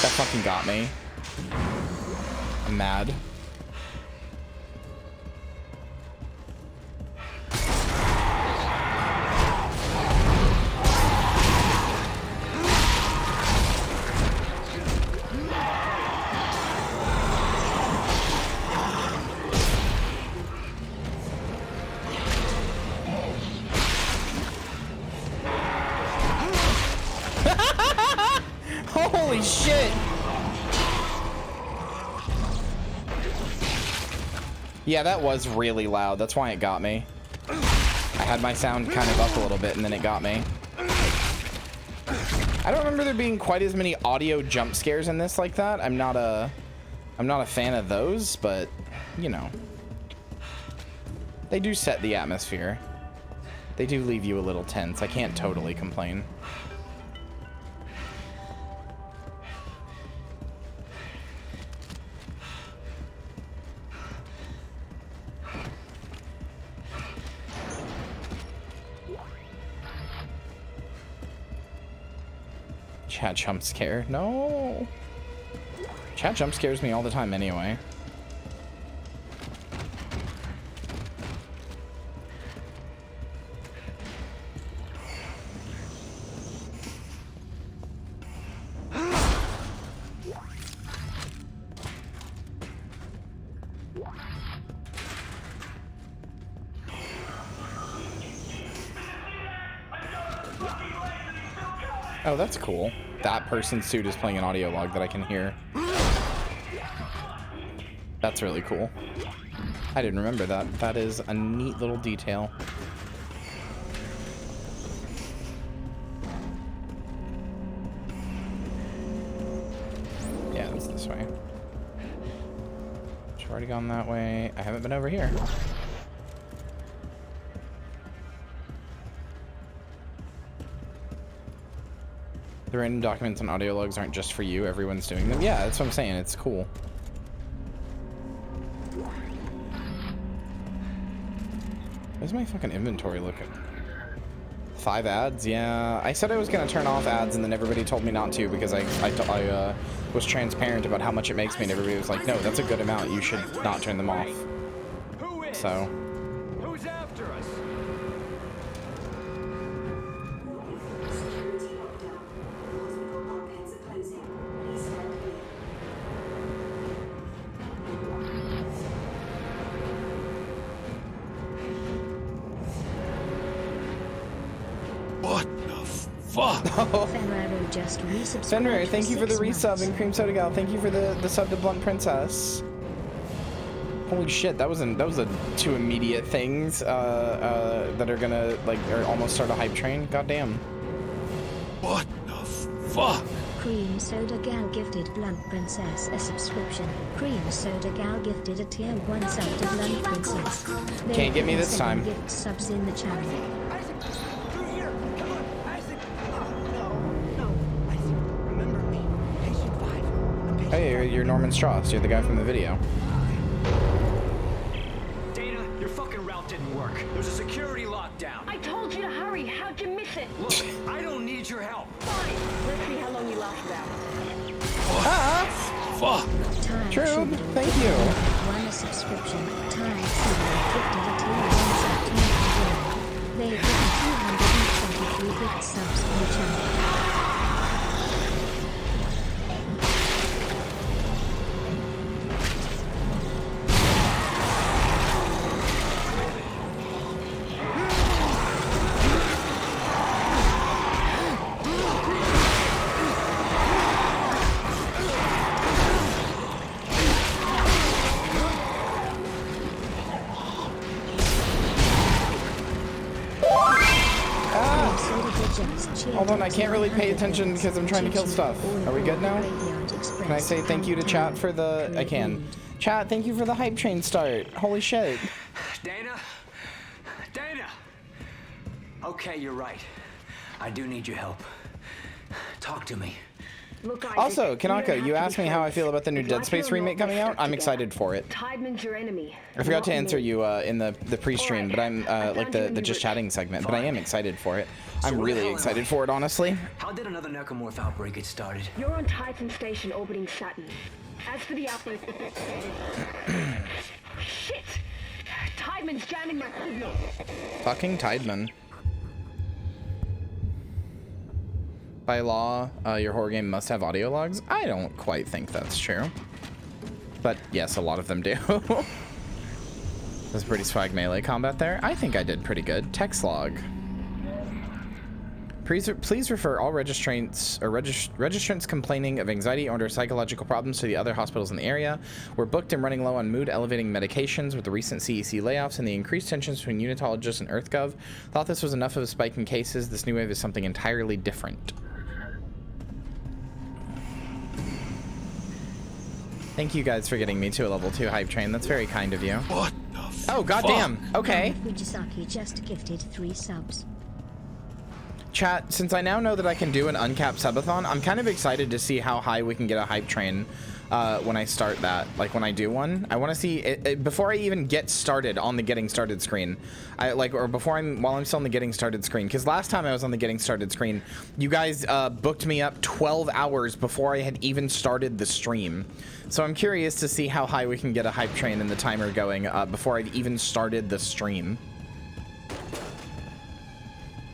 That fucking got me. I'm mad. Holy shit! Yeah, that was really loud. That's why it got me. I had my sound kind of up a little bit and then it got me. I don't remember there being quite as many audio jump scares in this like that. I'm not a fan of those, but you know. They do set the atmosphere. They do leave you a little tense. I can't totally complain. Chat jump scare. No. Chat jump scares me all the time anyway. Oh, that's cool. That person's suit is playing an audio log that I can hear. That's really cool. I didn't remember that. That is a neat little detail. Yeah, it's this way. I've already gone that way. I haven't been over here. The random documents and audio logs aren't just for you. Everyone's doing them. Yeah, that's what I'm saying. It's cool. Where's my fucking inventory looking? 5 ads? Yeah. I said I was going to turn off ads, and then everybody told me not to because I was transparent about how much it makes me, and everybody was like, no, that's a good amount. You should not turn them off. So... Who's after us? Fenrir just resubscribed. Fenrir, thank you for the resub, and Cream Soda Gal, thank you for the sub to Blunt Princess. Holy shit, that was a 2 immediate things that are gonna or almost start a hype train. Goddamn. What the fuck? Cream Soda Gal gifted Blunt Princess a subscription. Cream Soda Gal gifted a tier 1 sub to Blunt Princess. Can't get me this time. Gift subs in the channel. Hey, you're Norman Strauss. You're the guy from the video. Dana, your fucking route didn't work. There's a security lockdown. I told you to hurry. How'd you miss it? Look, I don't need your help. Fine. Let's see how long you last about. Fuck. True. Thank you. One subscription. Time gifted a tier 1 sub to Nick. They given 223 gift subs in the channel. Hold on, I can't really pay attention because I'm trying to kill stuff. Are we good now? Can I say thank you to chat for the... I can. Chat, thank you for the hype train start. Holy shit. Dana? Dana! Okay, you're right. I do need your help. Talk to me. Look, Also, Kanako, you asked me how I feel about the new Dead Space remake coming out. I'm excited for it. Tideman's your enemy. I forgot to answer you in the pre-stream, but I'm like the just chatting segment, but I am excited for it. I'm really excited for it, honestly. How did another necromorph outbreak get started? You're on Titan Station orbiting Saturn. As for the outbreak... Shit! Tideman's jamming my signal. Fucking Tideman. By law, your horror game must have audio logs? I don't quite think that's true. But yes, a lot of them do. That's pretty swag melee combat there. I think I did pretty good. Text log. Please refer all registrants complaining of anxiety or psychological problems to the other hospitals in the area. We're booked and running low on mood-elevating medications with the recent CEC layoffs and the increased tensions between unitologists and EarthGov. Thought this was enough of a spike in cases. This new wave is something entirely different. Thank you guys for getting me to a level 2 hype train. That's very kind of you. What the Oh, goddamn. Okay. Fujisaki just gifted 3 subs. Chat, since I now know that I can do an uncapped subathon, I'm kind of excited to see how high we can get a hype train when I start that. Like when I do one, I want to see it before I even get started on the getting started screen. While I'm still on the getting started screen. Because last time I was on the getting started screen, you guys booked me up 12 hours before I had even started the stream. So I'm curious to see how high we can get a hype train and the timer going before I'd even started the stream.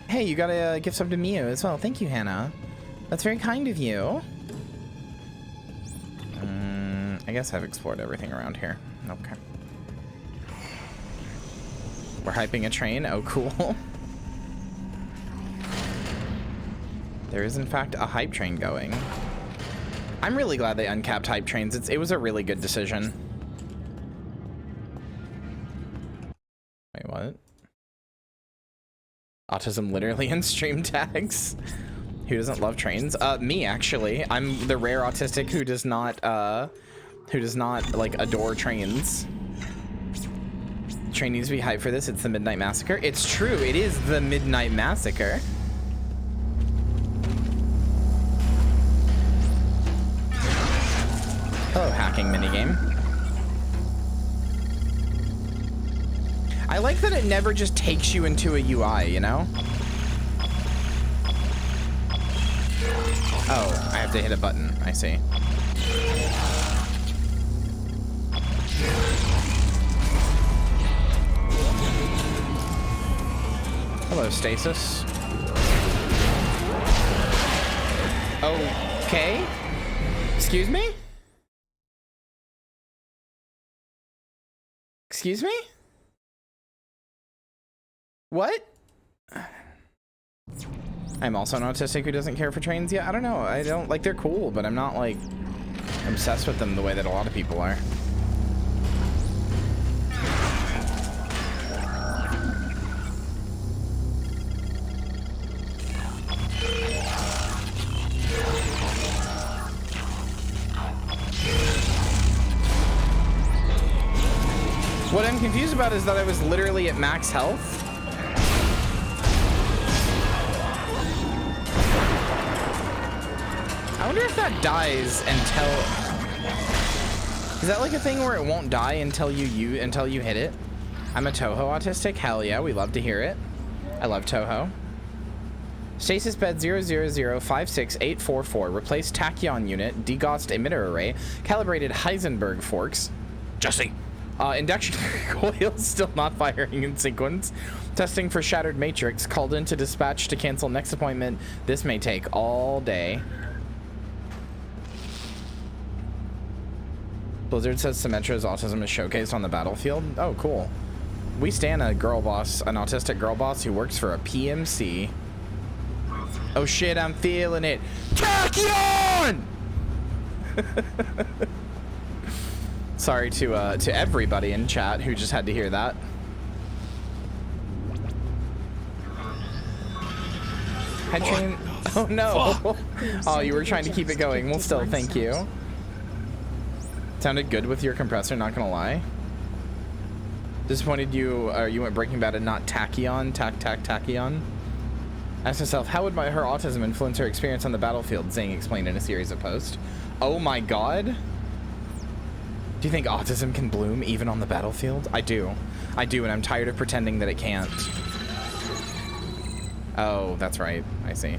Hey, you got a gift sub to Mio as well. Thank you, Hannah. That's very kind of you. I guess I've explored everything around here. Okay. We're hyping a train. Oh, cool. There is, in fact, a hype train going. I'm really glad they uncapped hype trains. It was a really good decision. Wait, what? Autism literally in stream tags. Who doesn't love trains? Me, actually. I'm the rare autistic who does not like adore trains. Train needs to be hyped for this. It's the Midnight Massacre. It's true. It is the Midnight Massacre. Hello, hacking minigame. I like that it never just takes you into a UI, you know? Oh, I have to hit a button. I see. Hello, Stasis. Okay. Excuse me? Excuse me? What? I'm also an autistic who doesn't care for trains. Yeah, I don't know. I don't like, they're cool, but I'm not like obsessed with them the way that a lot of people are. What I'm confused about is that I was literally at max health. I wonder if that dies until... Is that like a thing where it won't die until you hit it? I'm a Toho autistic. Hell yeah, we love to hear it. I love Toho. Stasis bed 000-56844. Replace tachyon unit. Degaussed emitter array. Calibrated Heisenberg forks. Jesse. Induction coil still not firing in sequence. Testing for shattered matrix. Called in to dispatch to cancel next appointment. This may take all day. Blizzard says Symmetra's autism is showcased on the battlefield. Oh, cool. We stand a girl boss, an autistic girl boss who works for a PMC. Oh shit, I'm feeling it. Tachyon! Sorry to everybody in chat who just had to hear that. Head train. Oh no. Oh, you were trying to keep it going. Well, still, thank you. Sounded good with your compressor, not gonna lie. Disappointed you went Breaking Bad and not Tachyon, Tachyon. Ask myself, how would her autism influence her experience on the battlefield? Zing explained in a series of posts. Oh my god. Do you think autism can bloom even on the battlefield? I do, and I'm tired of pretending that it can't. Oh, that's right. I see.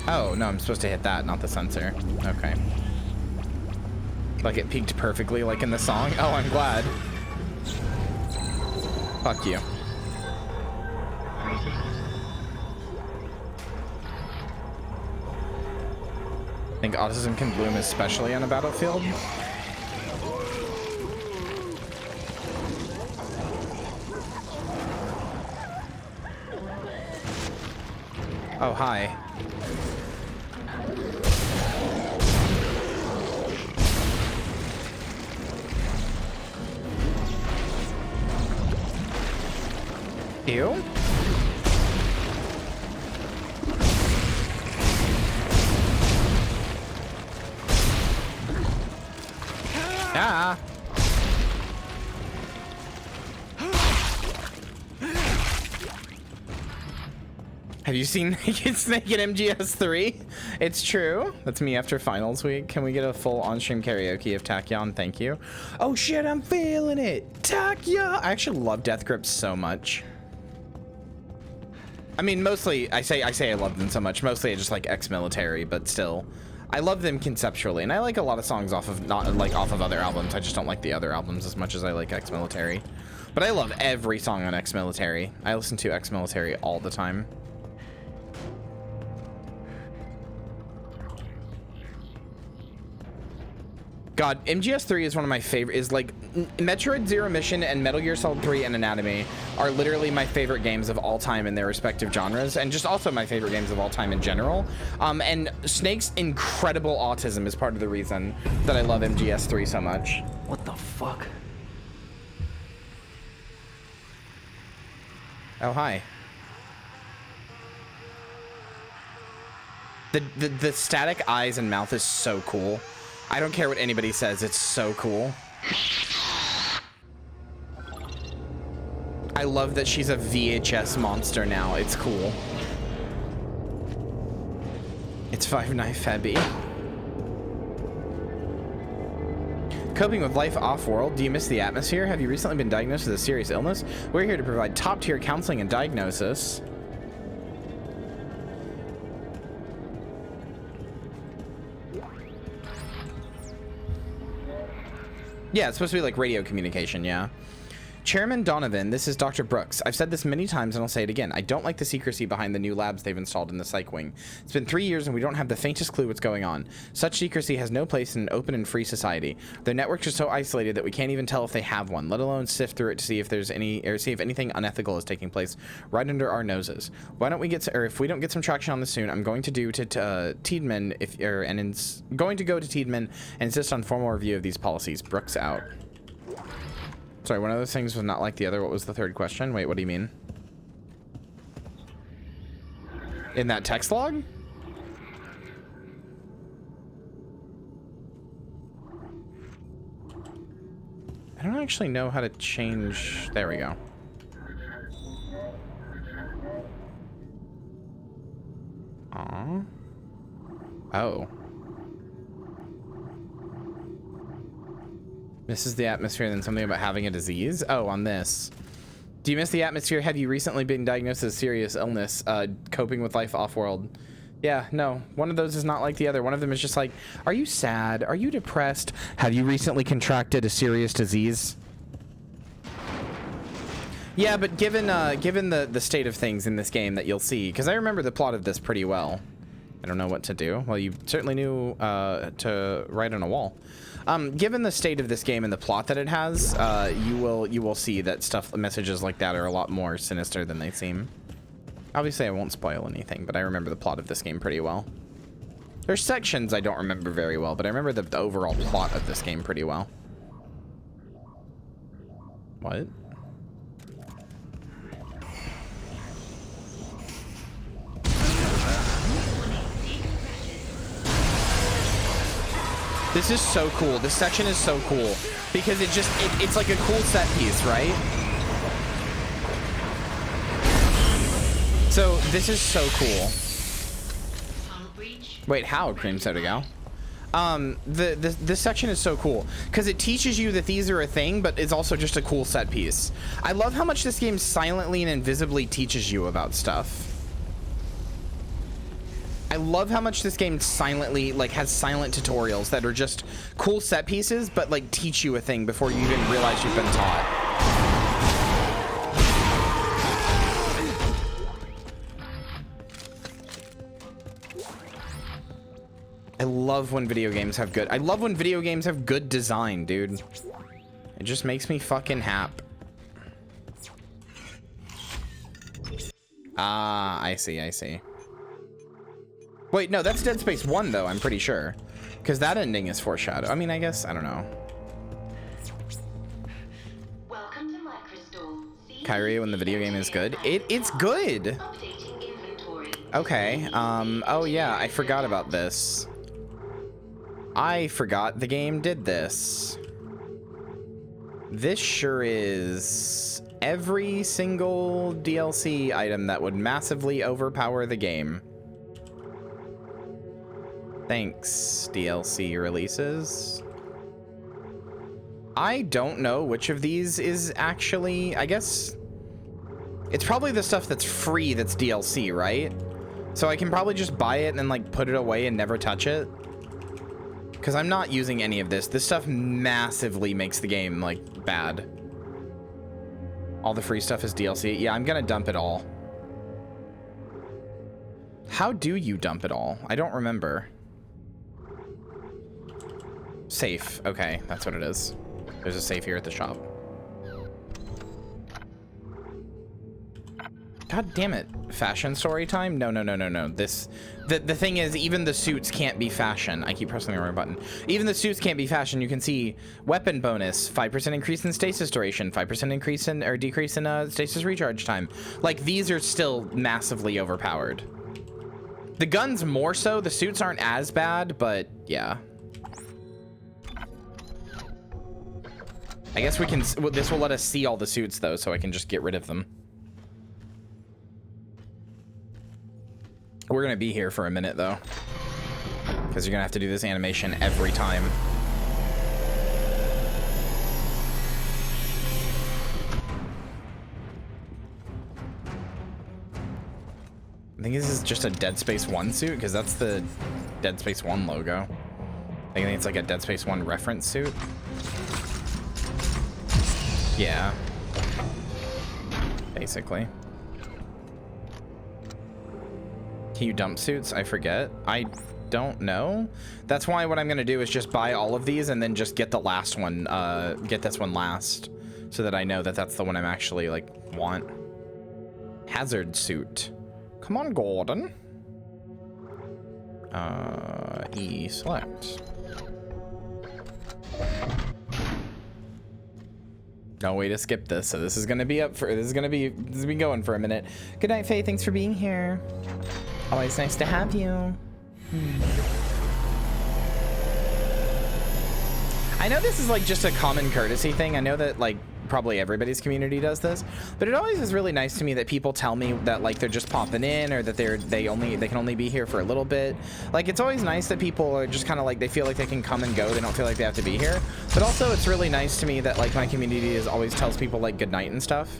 Oh, no, I'm supposed to hit that, not the sensor. Okay. Like it peaked perfectly, like in the song? Oh, I'm glad. Fuck you. Think autism can bloom especially on a battlefield? Oh, hi. Ew. Ah. Have you seen Naked Snake in MGS3? It's true. That's me after finals week. Can we get a full on-stream karaoke of Tachyon? Thank you. Oh shit, I'm feeling it. Tachyon. I actually love Death Grip so much. I mean, mostly I say I love them so much. Mostly I just like ex-military, but still, I love them conceptually, and I like a lot of songs off of off of other albums. I just don't like the other albums as much as I like ex-military. But I love every song on ex-military. I listen to ex-military all the time. God, MGS3 is one of my favorite. Is like Metroid Zero Mission and Metal Gear Solid 3 and Anatomy are literally my favorite games of all time in their respective genres, and just also my favorite games of all time in general. And Snake's incredible autism is part of the reason that I love MGS3 so much. What the fuck? Oh, hi. The static eyes and mouth is so cool. I don't care what anybody says, it's so cool. I love that she's a VHS monster now. It's cool. It's Five Knife Febby. Coping with life off-world. Do you miss the atmosphere? Have you recently been diagnosed with a serious illness? We're here to provide top-tier counseling and diagnosis. Yeah, it's supposed to be like radio communication, yeah. Chairman Donovan, this is Dr. Brooks. I've said this many times and I'll say it again. I don't like the secrecy behind the new labs they've installed in the psych wing. It's been 3 years and we don't have the faintest clue what's going on. Such secrecy has no place in an open and free society. Their networks are so isolated that we can't even tell if they have one, let alone sift through it to see if there's any, or see if anything unethical is taking place right under our noses. Why don't we get, if we don't get some traction on this soon, I'm going to do to Tiedemann, going to go to Tiedemann and insist on formal review of these policies. Brooks out. Sorry, one of those things was not like the other. What was the third question? Wait, what do you mean? In that text log? I don't actually know how to change. There we go. Aw. Oh. Misses the atmosphere, then something about having a disease. Oh, on this. Do you miss the atmosphere? Have you recently been diagnosed with a serious illness? Coping with life off-world. Yeah, no. One of those is not like the other. One of them is just like, are you sad? Are you depressed? Have you recently contracted a serious disease? Yeah, but given the state of things in this game that you'll see, because I remember the plot of this pretty well. I don't know what to do. Well, you certainly knew to write on a wall. Given the state of this game and the plot that it has, you will see that messages like that are a lot more sinister than they seem. Obviously, I won't spoil anything, but I remember the plot of this game pretty well. There's sections I don't remember very well, but I remember the overall plot of this game pretty well. What? This is so cool. This section is so cool because it's like a cool set piece, right? So this is so cool. Wait, how, Cream Soda Gal? This section is so cool because it teaches you that these are a thing, but it's also just a cool set piece. I love how much this game silently and invisibly teaches you about stuff. I love how much this game silently, like, has silent tutorials that are just cool set pieces, but, like, teach you a thing before you even realize you've been taught. I love when video games have good... I love when video games have good design, dude. It just makes me fucking hap. Ah, I see, I see. Wait, no, that's Dead Space 1 though, I'm pretty sure. Because that ending is foreshadowed. I mean, I guess, I don't know. Kyria when the video game is good. It's good. Okay. Oh yeah, I forgot about this. I forgot the game did this. This sure is every single DLC item that would massively overpower the game. Thanks, DLC releases. I don't know which of these is actually, I guess it's probably the stuff that's free that's DLC, right? So I can probably just buy it and then like put it away and never touch it. Because I'm not using any of this. This stuff massively makes the game like bad. All the free stuff is DLC. Yeah, I'm gonna dump it all. How do you dump it all? I don't remember. Safe. Okay, that's what it is. There's a safe here at the shop. God damn it. Fashion story time? No. The thing is, even the suits can't be fashion. I keep pressing the wrong button. Even the suits can't be fashion. You can see weapon bonus, 5% increase in stasis duration, 5% increase in, or decrease in stasis recharge time. Like, these are still massively overpowered. The guns more so. The suits aren't as bad, but yeah. I guess we can, this will let us see all the suits though, so I can just get rid of them. We're gonna be here for a minute though, because you're gonna have to do this animation every time. I think this is just a Dead Space 1 suit, because that's the Dead Space 1 logo. I think it's like a Dead Space 1 reference suit. Yeah. Basically. Can you dump suits? I forget. I don't know. That's why what I'm gonna do is just buy all of these and then just get the last one, get this one last, so that I know that that's the one I'm actually like want. Hazard suit. Come on, Gordon. E select. No way to skip this, so this is gonna be this is gonna be going for a minute. Good night, Faye. Thanks for being here. Always nice to have you. I know this is like just a common courtesy thing. I know that like probably everybody's community does this, but it always is really nice to me that people tell me that like they're just popping in, or that they can only be here for a little bit. Like, it's always nice that people are just kind of like, they feel like they can come and go. They don't feel like they have to be here. But also it's really nice to me that like my community always tells people like good night and stuff.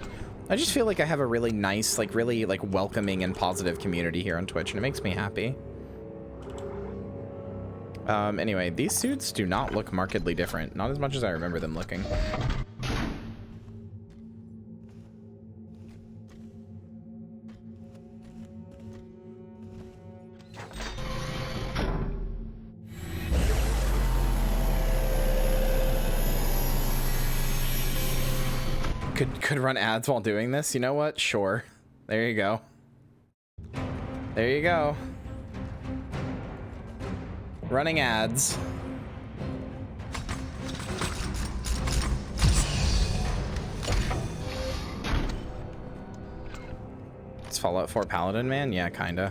I just feel like I have a really nice, like really like welcoming and positive community here on Twitch, and it makes me happy. Anyway, these suits do not look markedly different. Not as much as I remember them looking. Could run ads while doing this? You know what? Sure. There you go. There you go. Running ads. It's Fallout 4 Paladin, man? Yeah, kinda.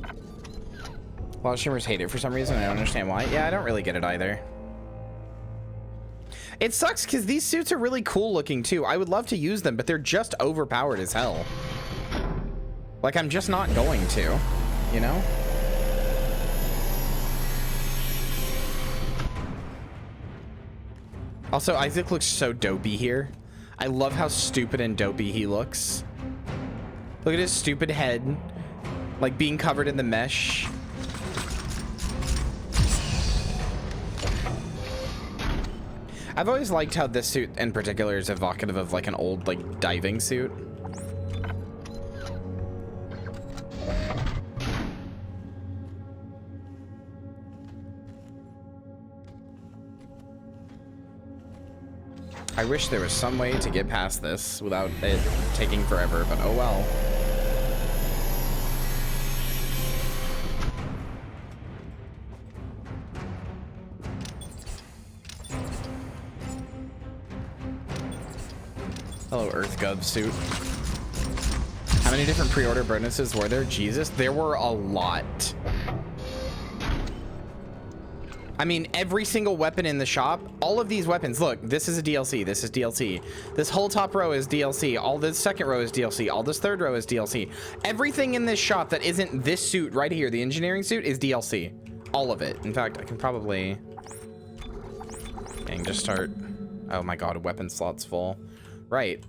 A lot of streamers hate it for some reason. I don't understand why. Yeah, I don't really get it either. It sucks because these suits are really cool looking too. I would love to use them, but they're just overpowered as hell. Like, I'm just not going to, you know? Also, Isaac looks so dopey here. I love how stupid and dopey he looks. Look at his stupid head, like being covered in the mesh. I've always liked how this suit in particular is evocative of like an old like diving suit. I wish there was some way to get past this without it taking forever, but oh well. EarthGov suit. How many different pre-order bonuses were there? Jesus, there were a lot. I mean, every single weapon in the shop, all of these weapons, look, this is a DLC, this is DLC. This whole top row is DLC, all this second row is DLC, all this third row is DLC. Everything in this shop that isn't this suit right here, the engineering suit, is DLC. All of it. In fact, I can probably... Dang, just start... Oh my god, weapon slot's full. Right.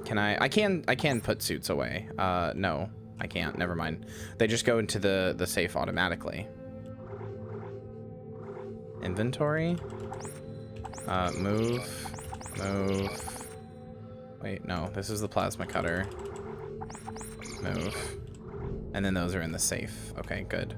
Can I can put suits away. No, I can't, never mind. They just go into the safe automatically. Inventory. Move. Wait, no, this is the plasma cutter. Move. And then those are in the safe. Okay, good.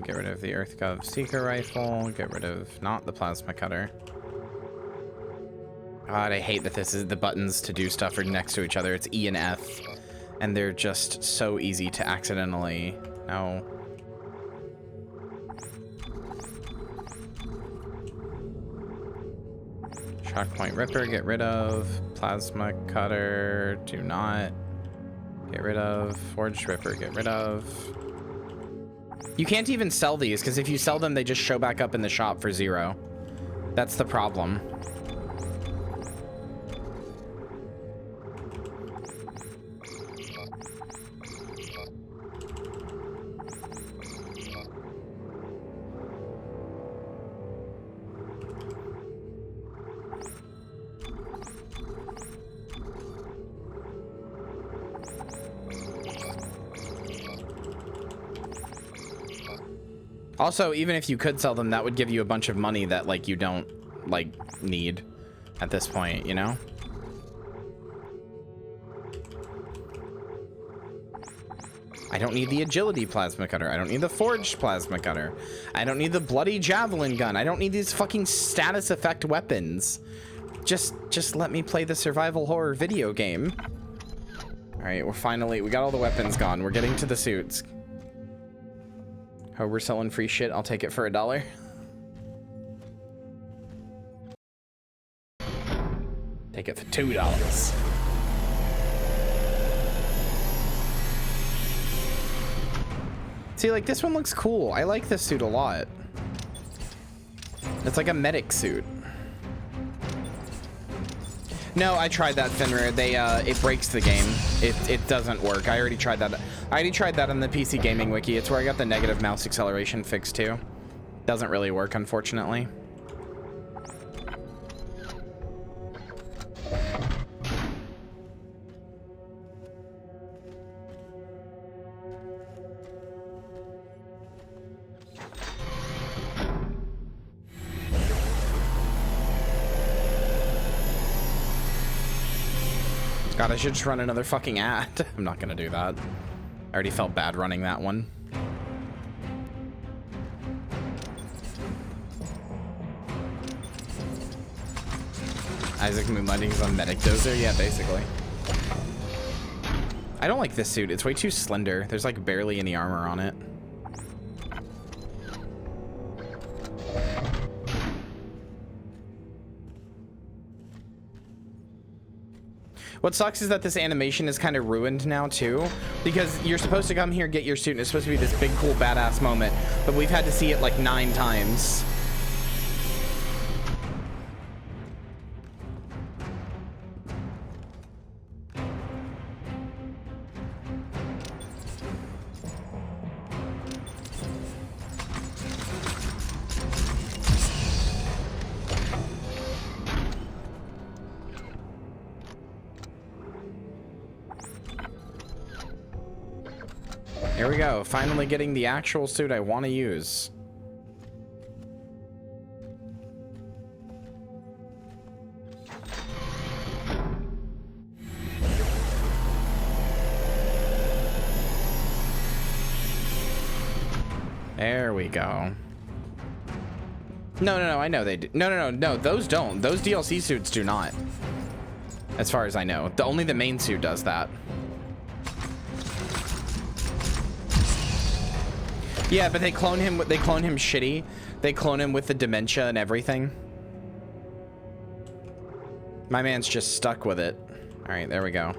Get rid of the EarthGov Seeker Rifle. Get rid of not the plasma cutter. God, I hate that this is the buttons to do stuff are next to each other. It's E and F, and they're just so easy to accidentally. No. Shockpoint Ripper, get rid of. Plasma cutter, do not. Get rid of. Forged Ripper, get rid of. You can't even sell these, because if you sell them, they just show back up in the shop for 0. That's the problem. Also, even if you could sell them, that would give you a bunch of money that, like, you don't, like, need at this point, you know? I don't need the agility plasma cutter. I don't need the forged plasma cutter. I don't need the bloody javelin gun. I don't need these fucking status effect weapons. Just let me play the survival horror video game. All right, we got all the weapons gone. We're getting to the suits. Oh, we're selling free shit. I'll take it for $1. Take it for $2. See, like, this one looks cool. I like this suit a lot. It's like a medic suit. No, I tried that, Fenrir. It breaks the game. It doesn't work. I already tried that. I already tried that on the PC Gaming Wiki. It's where I got the negative mouse acceleration fixed too. Doesn't really work, unfortunately. God, I should just run another fucking ad. I'm not gonna do that. I already felt bad running that one. Isaac Moonlighting's on Medic Dozer? Yeah, basically. I don't like this suit. It's way too slender. There's like barely any armor on it. What sucks is that this animation is kind of ruined now too, because you're supposed to come here, get your suit, and it's supposed to be this big, cool, badass moment, but we've had to see it like 9 times. Here we go, finally getting the actual suit I want to use. There we go. No, I know they do. No, those don't. Those DLC suits do not. As far as I know. Only the main suit does that. Yeah, but they clone him shitty. They clone him with the dementia and everything. My man's just stuck with it. All right, there we go.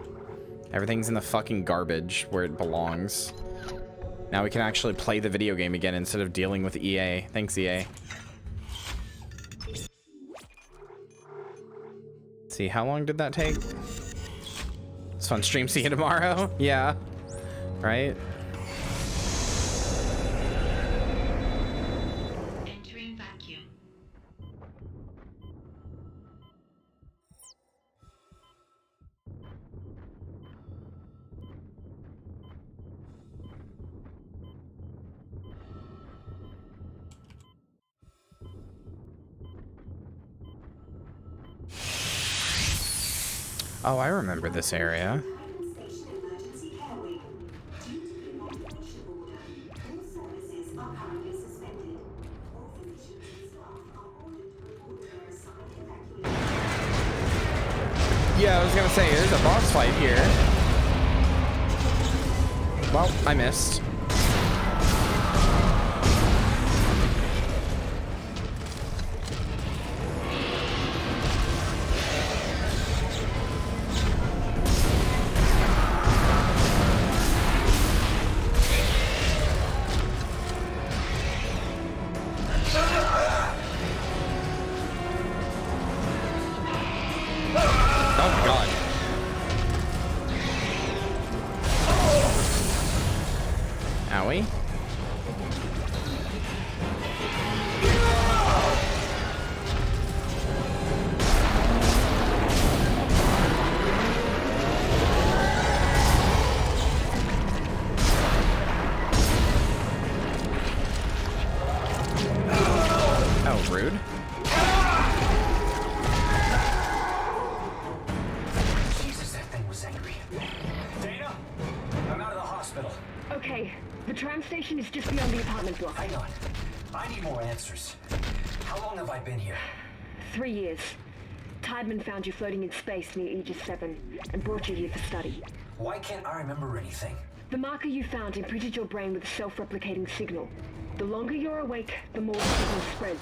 Everything's in the fucking garbage where it belongs. Now we can actually play the video game again instead of dealing with EA. Thanks, EA. Let's see, how long did that take? It's fun stream. See you tomorrow. Yeah. Right? Entering vacuum. Oh, I remember this area. Yeah, I was gonna say, there's a boss fight here. Well, I missed. Found you floating in space near Aegis 7 and brought you here for study. Why can't I remember anything? The marker you found imprinted your brain with a self-replicating signal. The longer you're awake, the more the signal spreads.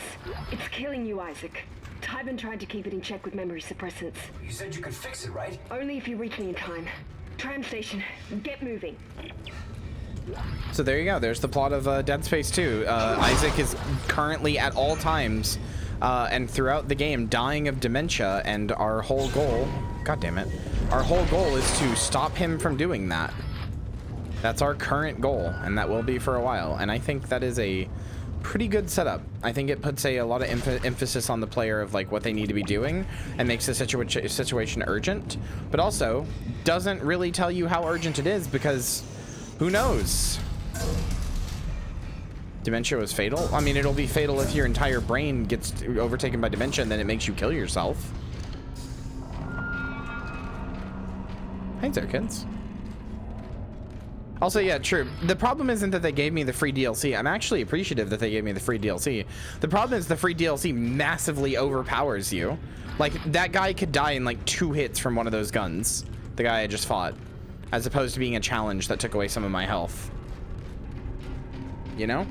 It's killing you, Isaac. Tybin tried to keep it in check with memory suppressants. You said you could fix it, right? Only if you reach me in time. Tram station, get moving. So there you go. There's the plot of Dead Space 2. Isaac is currently at all times and throughout the game dying of dementia, and our whole goal, god damn it, our whole goal is to stop him from doing that. That's our current goal, and that will be for a while. And I think that is a pretty good setup. I think it puts a lot of emphasis on the player of like what they need to be doing and makes the situation urgent, but also doesn't really tell you how urgent it is, because who knows? Dementia was fatal? I mean, it'll be fatal if your entire brain gets overtaken by dementia and then it makes you kill yourself. Hey there, kids. Also, yeah, true. The problem isn't that they gave me the free DLC. I'm actually appreciative that they gave me the free DLC. The problem is the free DLC massively overpowers you. Like, that guy could die in like 2 hits from one of those guns. The guy I just fought. As opposed to being a challenge that took away some of my health. You know?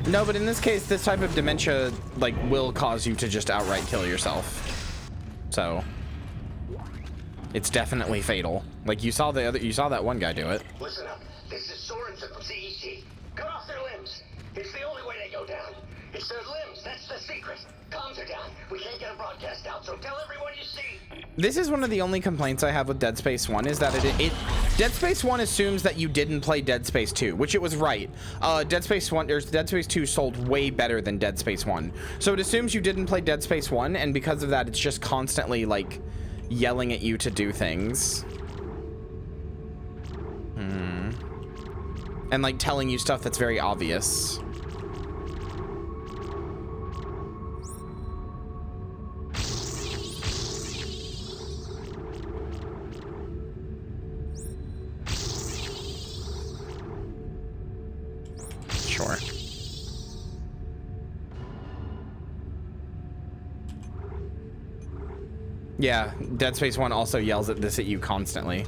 No, but in this case, this type of dementia, like, will cause you to just outright kill yourself. So, it's definitely fatal. Like, you saw that one guy do it. Listen up. This is Sorensen from CEC. Cut off their limbs. It's the only way they go down. It's their limbs. That's the secret. Comms are down. We can't get a broadcast out, so tell everyone you see. This is one of the only complaints I have with Dead Space 1 is that Dead Space 1 assumes that you didn't play Dead Space 2, which it was right. Dead Space 2 sold way better than Dead Space 1. So it assumes you didn't play Dead Space 1, and because of that, it's just constantly like yelling at you to do things. And like telling you stuff that's very obvious. Sure. Yeah, Dead Space 1 also yells at this at you constantly.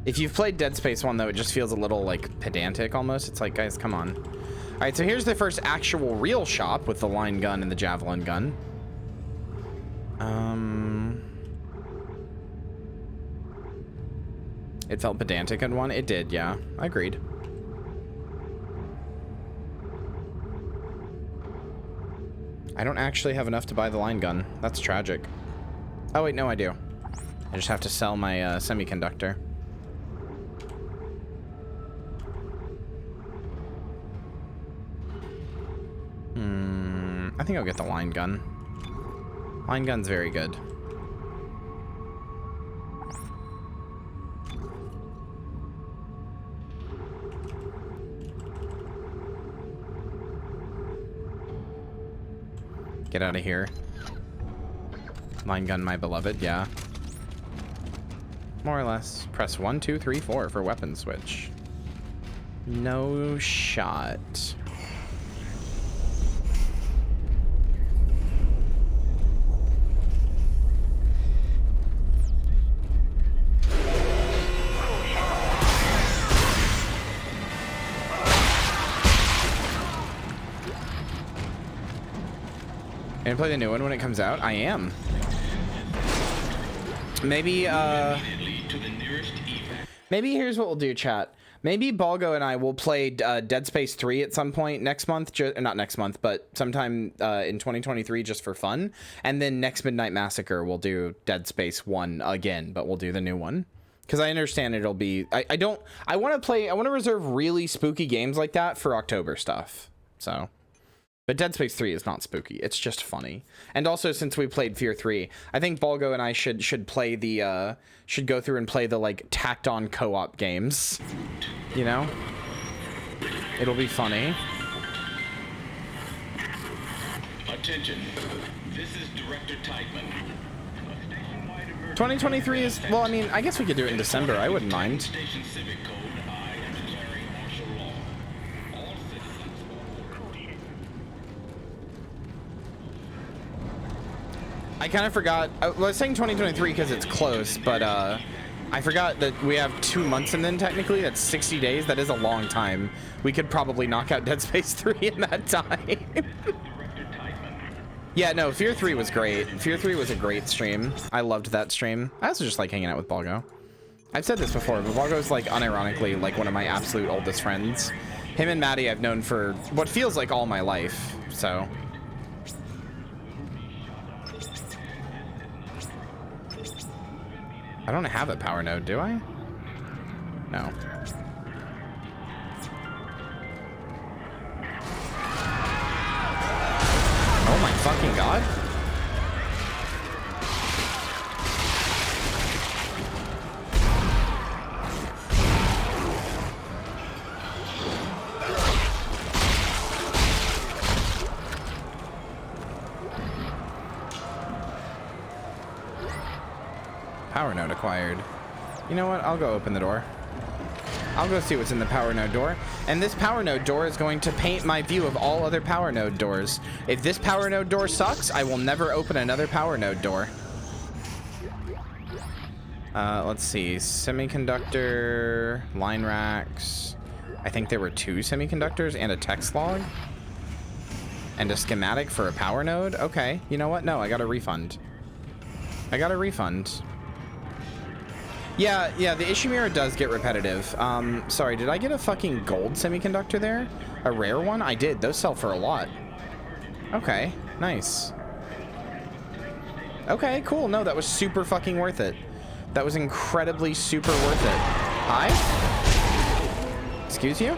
If you've played Dead Space 1 though, it just feels a little like pedantic almost. It's like, guys, come on. All right, so here's the first actual real shop with the line gun and the javelin gun. It felt pedantic in one. It did, yeah. I agreed. I don't actually have enough to buy the line gun. That's tragic. Oh wait, no, I do. I just have to sell my semiconductor. I think I'll get the line gun. Line gun's very good. Get out of here. Line gun, my beloved, yeah. More or less. Press 1, 2, 3, 4 for weapon switch. No shot. Gonna play the new one when it comes out? I am. Maybe here's what we'll do, chat. Maybe Balgo and I will play Dead Space 3 at some point next month. Not next month, but sometime in 2023 just for fun. And then next Midnight Massacre, we'll do Dead Space 1 again, but we'll do the new one. Because I understand it'll be... I want to reserve really spooky games like that for October stuff. So... But Dead Space 3 is not spooky. It's just funny. And also, since we played Fear 3, I think Balgo and I should play the should go through and play the like tacked on co-op games. You know? It'll be funny. Attention. This is Director Teichman. 2023 is, well, I mean, I guess we could do it in December. I wouldn't mind. I kind of forgot. I was saying 2023 because it's close, but I forgot that we have 2 months and then technically that's 60 days. That is a long time. We could probably knock out Dead Space 3 in that time. Yeah, no, Fear 3 was great. Fear 3 was a great stream. I loved that stream. I also just like hanging out with Balgo. I've said this before, but Balgo's like unironically like one of my absolute oldest friends. Him and Maddie I've known for what feels like all my life, so... I don't have a power node, do I? No. Oh my fucking god. Power node acquired. You know what? I'll go open the door. I'll go see what's in the power node door. And this power node door is going to paint my view of all other power node doors. If this power node door sucks, I will never open another power node door. Let's see. Semiconductor, line racks. I think there were 2 semiconductors and a text log. And a schematic for a power node. Okay. You know what? No, I got a refund. I got a refund. Yeah, the Ishimura does get repetitive. Sorry, did I get a fucking gold semiconductor there? A rare one? I did. Those sell for a lot. Okay, nice. Okay, cool. No, that was super fucking worth it. That was incredibly super worth it. Hi? Excuse you?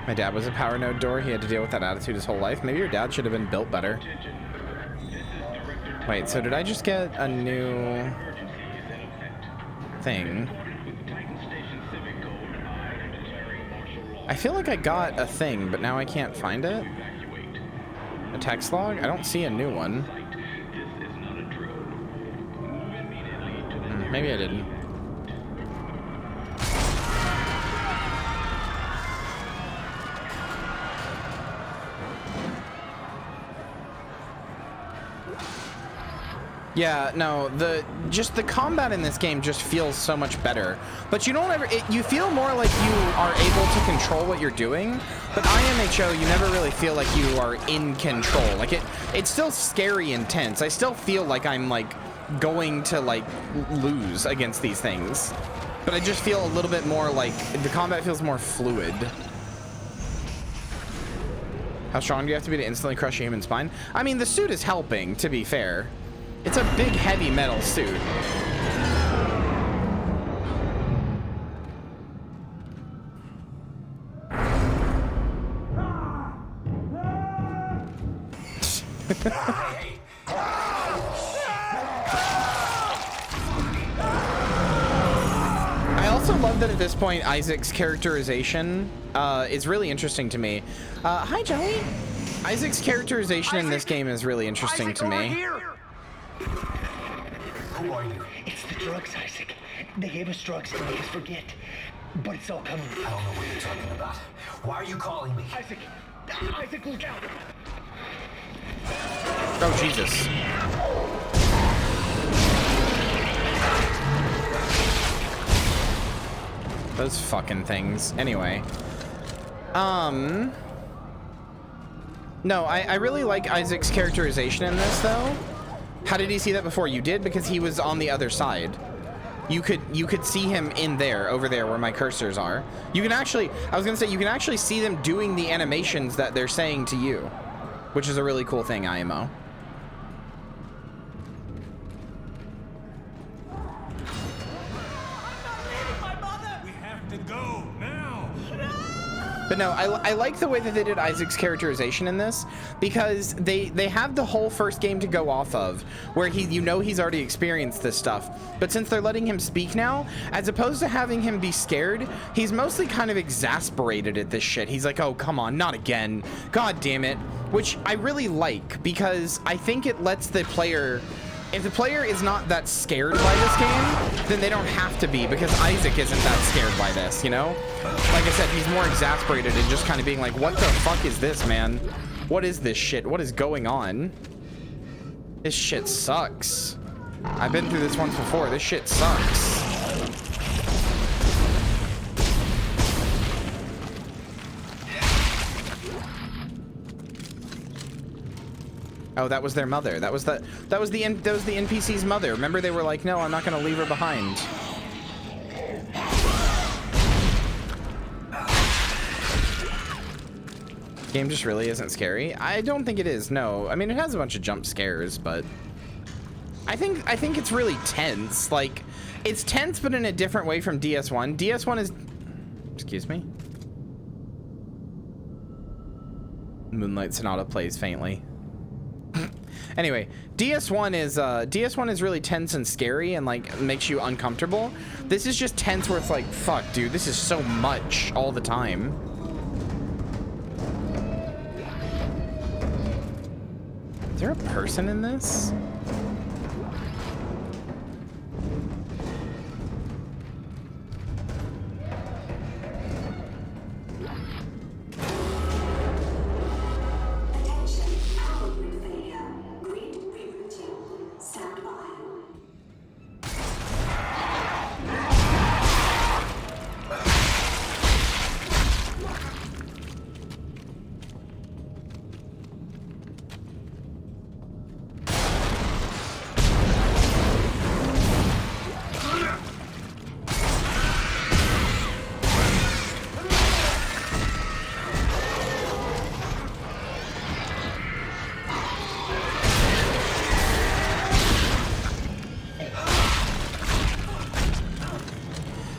My dad was a power node door. He had to deal with that attitude his whole life. Maybe your dad should have been built better. Wait, so did I just get a new thing? I feel like I got a thing, but now I can't find it. A text log? I don't see a new one. Maybe I didn't. Yeah, no, the combat in this game just feels so much better. But you don't ever, you feel more like you are able to control what you're doing. But IMHO, you never really feel like you are in control. Like it's still scary and tense. I still feel like I'm like going to like lose against these things. But I just feel a little bit more like the combat feels more fluid. How strong do you have to be to instantly crush a human spine? I mean, the suit is helping, to be fair. It's a big, heavy metal suit. I also love that at this point, Isaac's characterization is really interesting to me. Hi, Joey. Isaac's characterization in this game is really interesting to me. Who are you? It's the drugs, Isaac. They gave us drugs to make us forget. But it's all coming. I don't know what you're talking about. Why are you calling me? Isaac! Isaac, look out! Oh, Jesus. Those fucking things. Anyway. No, I really like Isaac's characterization in this, though. How did he see that before? You did, because he was on the other side. You could see him in there, over there where my cursors are. You can actually, I was gonna say, you can actually see them doing the animations that they're saying to you, which is a really cool thing, IMO. But no, I like the way that they did Isaac's characterization in this, because they have the whole first game to go off of, where he's already experienced this stuff. But since they're letting him speak now, as opposed to having him be scared, he's mostly kind of exasperated at this shit. He's like, oh, come on, not again. God damn it. Which I really like, because I think it lets the player... If the player is not that scared by this game, then they don't have to be, because Isaac isn't that scared by this, you know? Like I said, he's more exasperated and just kind of being like, what the fuck is this, man? What is this shit? What is going on? This shit sucks. I've been through this once before. This shit sucks. Oh, that was their mother. That was the NPC's mother. Remember, they were like, "No, I'm not going to leave her behind." Game just really isn't scary. I don't think it is. No, I mean it has a bunch of jump scares, but I think it's really tense. Like, it's tense, but in a different way from DS1. DS1 is, excuse me. Moonlight Sonata plays faintly. Anyway, DS1 is really tense and scary and like makes you uncomfortable. This is just tense where it's like, fuck, dude, this is so much all the time. Is there a person in this?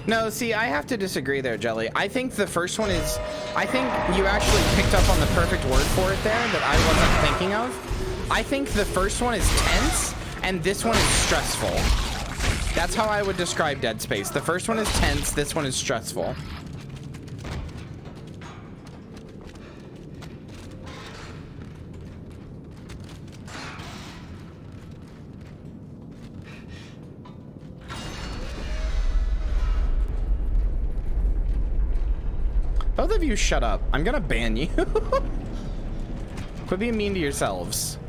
No, see, I have to disagree there, Jelly. I think the first one is... I think you actually picked up on the perfect word for it there that I wasn't thinking of. I think the first one is tense, and this one is stressful. That's how I would describe Dead Space. The first one is tense, this one is stressful. Both of you shut up. I'm gonna ban you. Quit being mean to yourselves.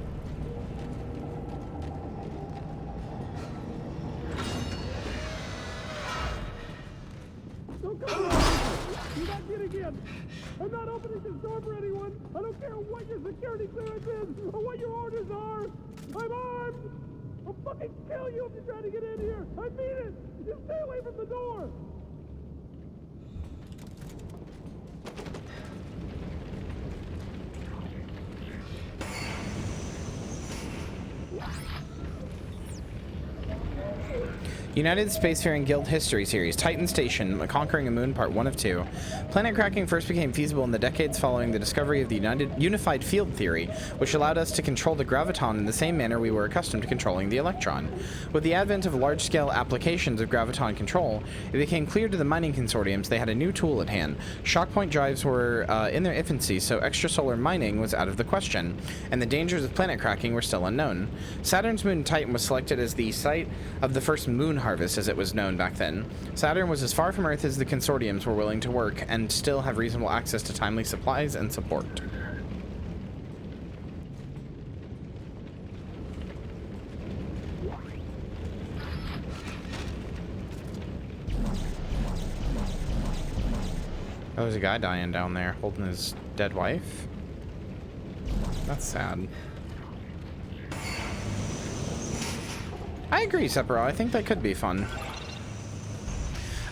Don't come on. You're not getting in. I'm not opening this door for anyone. I don't care what your security clearance is or what your orders are. I'm armed. I'll fucking kill you if you try to get in here. I mean it. You stay away from the door. United Spacefaring Guild History Series, Titan Station, Conquering a Moon, Part 1 of 2. Planet cracking first became feasible in the decades following the discovery of the Unified Field Theory, which allowed us to control the graviton in the same manner we were accustomed to controlling the electron. With the advent of large-scale applications of graviton control, it became clear to the mining consortiums they had a new tool at hand. Shockpoint drives were in their infancy, so extrasolar mining was out of the question, and the dangers of planet cracking were still unknown. Saturn's moon Titan was selected as the site of the first moon harvest, as it was known back then. Saturn was as far from Earth as the consortiums were willing to work and still have reasonable access to timely supplies and support. Oh, there's a guy dying down there holding his dead wife. That's sad. I agree, Sephiroth. I think that could be fun.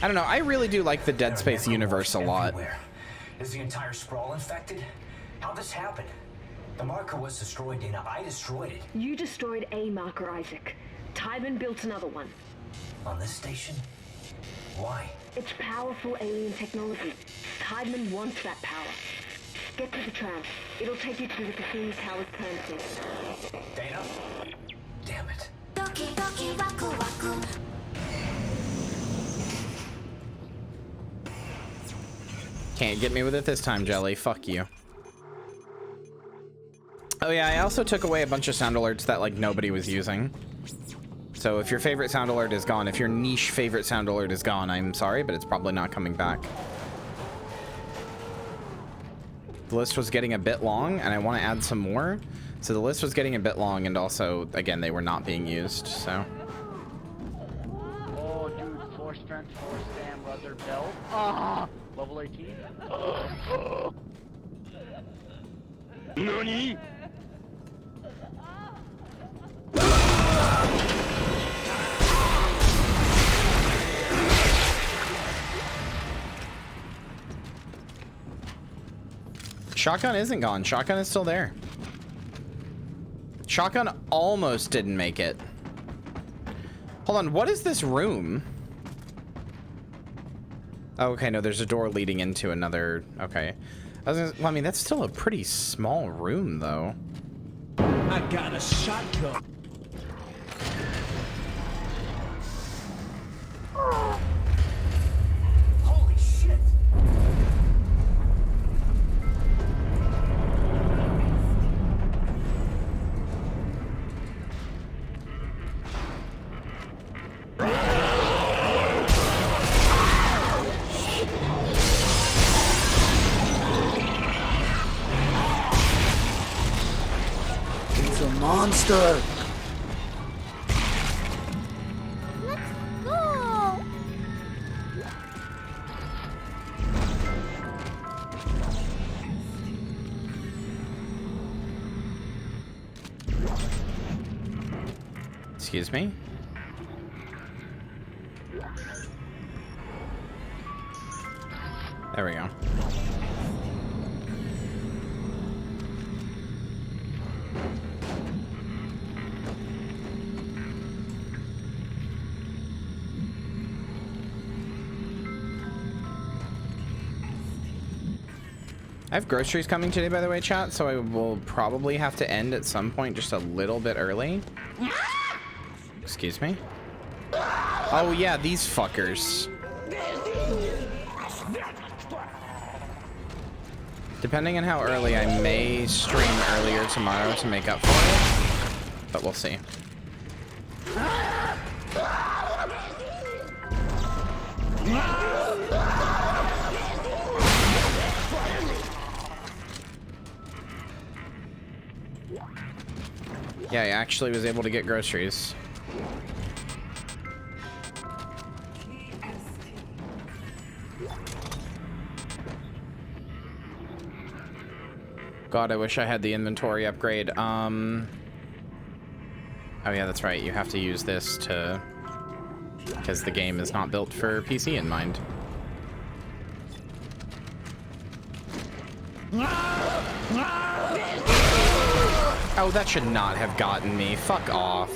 I don't know. I really do like the Dead Space universe a lot. Is the entire sprawl infected? How'd this happen? The marker was destroyed, Dana. I destroyed it. You destroyed a marker, Isaac. Tiedemann built another one. On this station? Why? It's powerful alien technology. Tiedemann wants that power. Get to the tram. It'll take you to the Cassini Tower's transmitter. Dana? Damn it. Can't get me with it this time, Jelly. Fuck you. Oh yeah, I also took away a bunch of sound alerts that like nobody was using. So if your favorite sound alert is gone, if your niche favorite sound alert is gone, I'm sorry, but it's probably not coming back. The list was getting a bit long, and I want to add some more. So the list was getting a bit long, and also, again, they were not being used, so. Oh, dude, 4 strength, 4 stam, leather belt. Ah, level 18. NANI? Shotgun isn't gone. Shotgun is still there. Shotgun almost didn't make it. Hold on, what is this room? Oh, okay, no, there's a door leading into another... Okay. Well, I mean, that's still a pretty small room, though. I got a shotgun. Holy shit! It's a monster. Let's go! Excuse me? There we go. I have groceries coming today, by the way, chat, so I will probably have to end at some point just a little bit early. Excuse me? Oh, yeah, these fuckers. Depending on how early, I may stream earlier tomorrow to make up for it, but we'll see. Yeah, I actually was able to get groceries. God, I wish I had the inventory upgrade. Oh yeah, that's right. You have to use this to... because the game is not built for PC in mind. Oh, that should not have gotten me. Fuck off.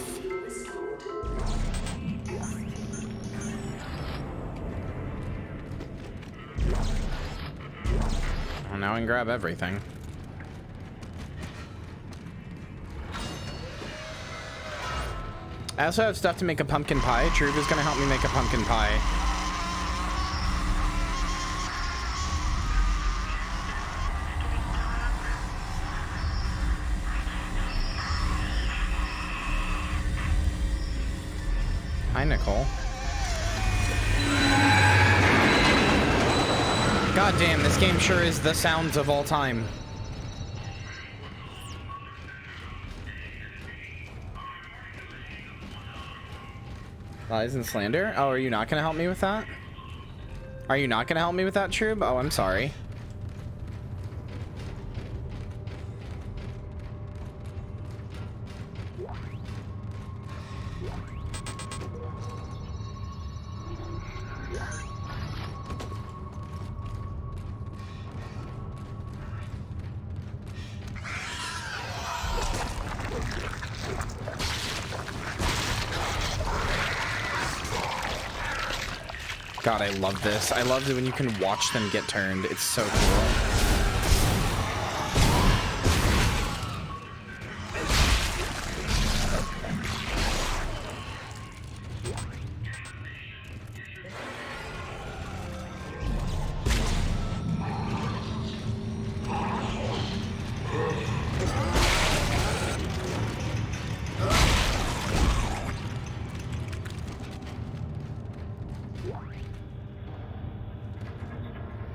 Well, now I can grab everything. I also have stuff to make a pumpkin pie. Trube is gonna help me make a pumpkin pie. Hi, Nicole. God damn, this game sure is the sounds of all time. Lies and slander? Oh, are you not gonna help me with that? Are you not gonna help me with that, Trube? Oh, I'm sorry. God, I love this. I love it when you can watch them get turned. It's so cool.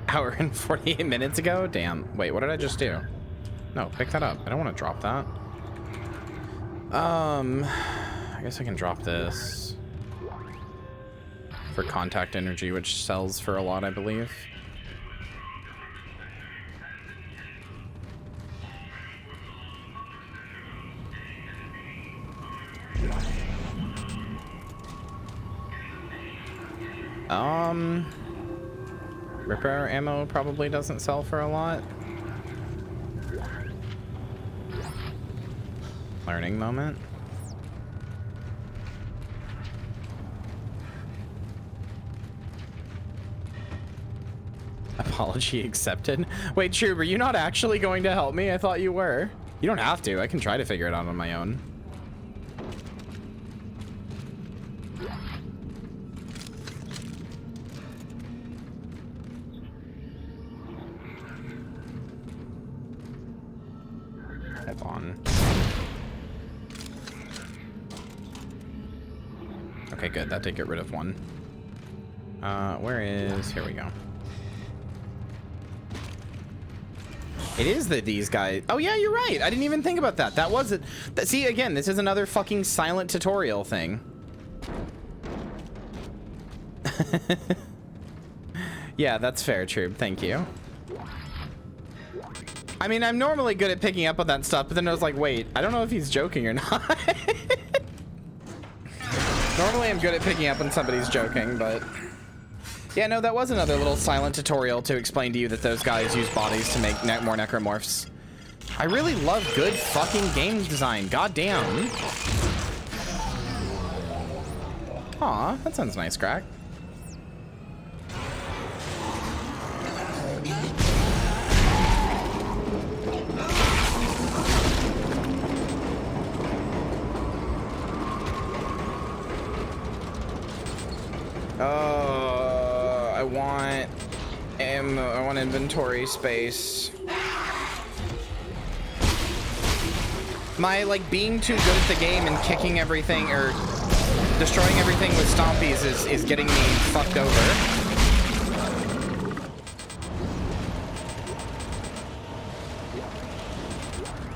Hour and 48 minutes ago? Damn. Wait, what did I just do? No, pick that up. I don't want to drop that. I guess I can drop this. For contact energy, which sells for a lot, I believe. Repair ammo probably doesn't sell for a lot. Learning moment. Apology accepted. Wait, Trube, are you not actually going to help me? I thought you were. You don't have to. I can try to figure it out on my own. Okay, good. That did get rid of one. Where is... Here we go. It is these guys... Oh, yeah, you're right. I didn't even think about that. That was it. See, again, this is another fucking silent tutorial thing. Yeah, that's fair, Trube. Thank you. I mean, I'm normally good at picking up on that stuff, but then I was like, wait, I don't know if he's joking or not. Normally I'm good at picking up when somebody's joking, but... Yeah, no, that was another little silent tutorial to explain to you that those guys use bodies to make more necromorphs. I really love good fucking game design. God damn. Aw, that sounds nice, Crack. I want inventory space. My, like, being too good at the game and kicking everything, or destroying everything with stompies is getting me fucked over.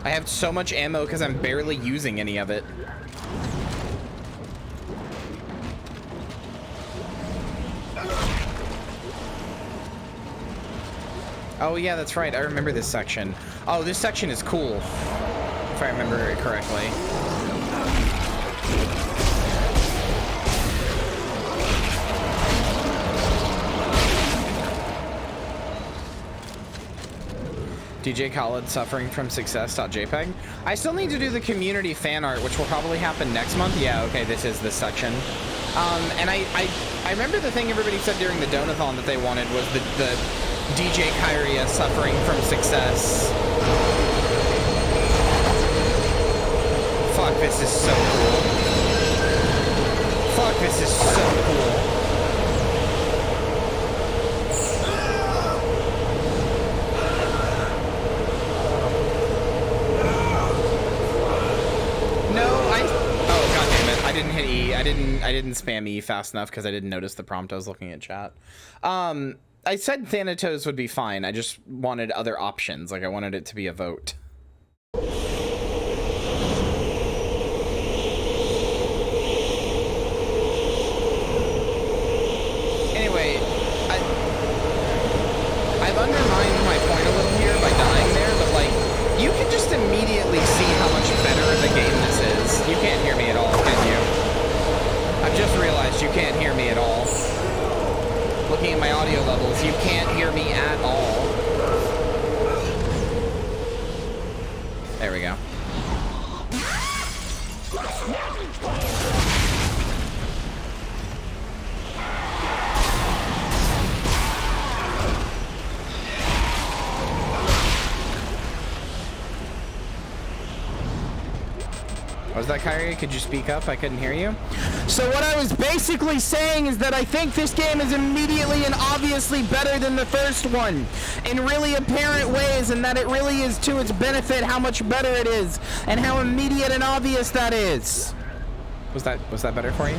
I have so much ammo because I'm barely using any of it. Oh yeah, that's right. I remember this section. Oh, this section is cool, if I remember it correctly. DJ Khaled suffering from success.jpg. I still need to do the community fan art, which will probably happen next month. Yeah, okay, this is this section. And I remember the thing everybody said during the Donathon that they wanted was the DJ Kyria suffering from success. Fuck, this is so cool. Fuck, this is so cool. I didn't hit E. I didn't spam E fast enough because I didn't notice the prompt. I was looking at chat. I said Thanatos would be fine. I just wanted other options. Like, I wanted it to be a vote. Anyway, I've undermined my point a little here by dying there, but, like, you can just immediately see how much better of a game this is. You can't hear me at all, can you? I've just realized you can't hear me at all. Looking at my audio levels, you can't hear me at all. There we go. Was that Kyrie? Could you speak up? I couldn't hear you. So what I was basically saying is that I think this game is immediately and obviously better than the first one in really apparent ways, and that it really is to its benefit how much better it is and how immediate and obvious that is. Was that better for you?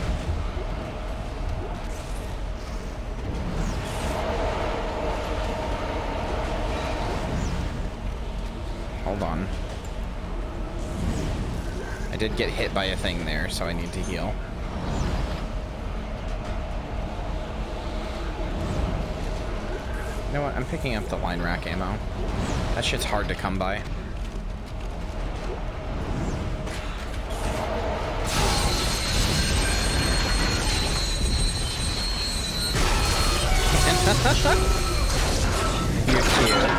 Hold on. I did get hit by a thing there, so I need to heal. You know what? I'm picking up the line rack ammo. That shit's hard to come by. You're cute.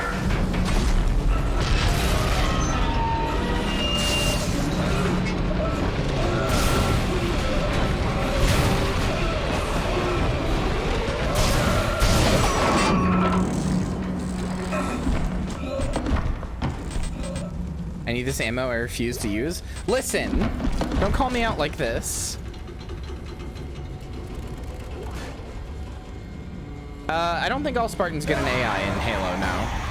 I need this ammo I refuse to use. Listen, don't call me out like this. I don't think all Spartans get an AI in Halo now.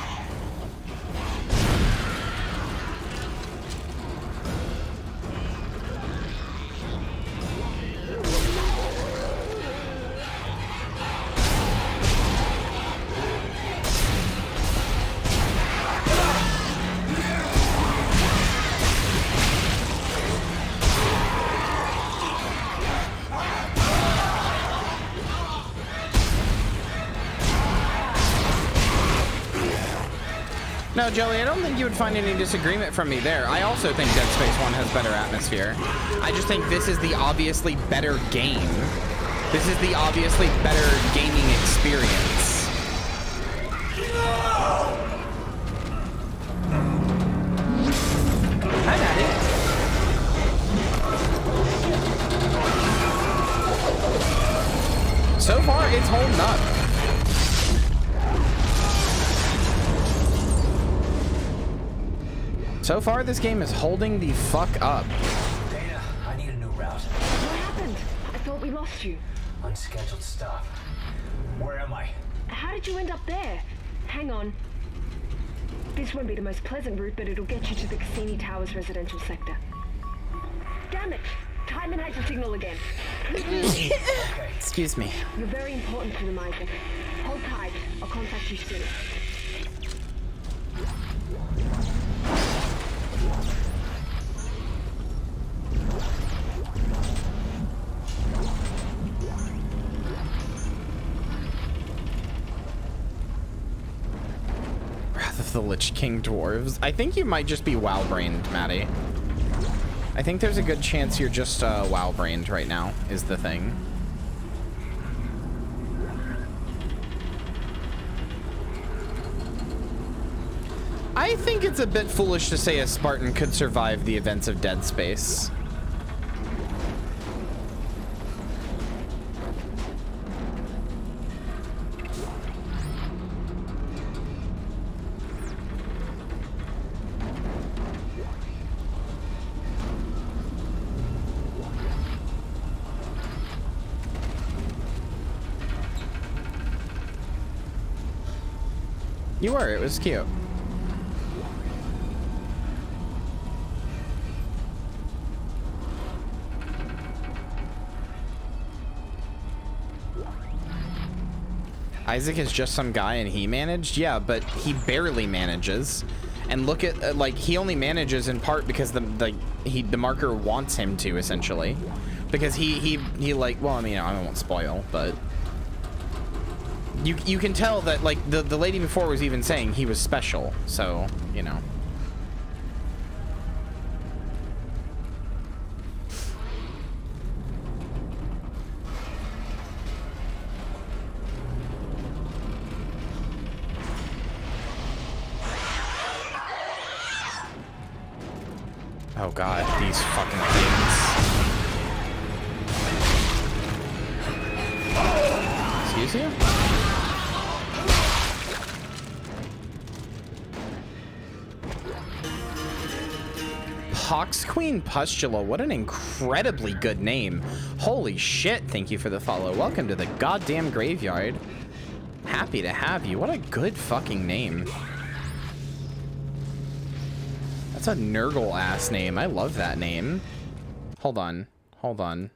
No, Jelly, I don't think you would find any disagreement from me there. I also think Dead Space 1 has better atmosphere. I just think this is the obviously better game. This is the obviously better gaming experience. Hi, Maddie. So far, it's holding up. So far, this game is holding the fuck up. Dana, I need a new route. What happened? I thought we lost you. Unscheduled stop. Where am I? How did you end up there? Hang on. This won't be the most pleasant route, but it'll get you to the Cassini Towers residential sector. Damn it! Timon had your signal again. Excuse me. You're very important to them, Isaac. Hold tight. I'll contact you soon. Wrath of the Lich King dwarves. I think you might just be WoW-brained, Maddie. I think there's a good chance you're just WoW-brained right now, is the thing. I think it's a bit foolish to say a Spartan could survive the events of Dead Space. You were, it was cute. Isaac is just some guy and he managed? Yeah, but he barely manages. And look at, like, he only manages in part because the marker wants him to, essentially. Because he like, well, I mean, I won't spoil, but you can tell that, like, the lady before was even saying he was special, so, you know. Oh god, these fucking things. Excuse you? Pox Queen Pustula, what an incredibly good name. Holy shit, thank you for the follow. Welcome to the goddamn graveyard. Happy to have you. What a good fucking name. That's a Nurgle-ass name. I love that name. Hold on. Hold on.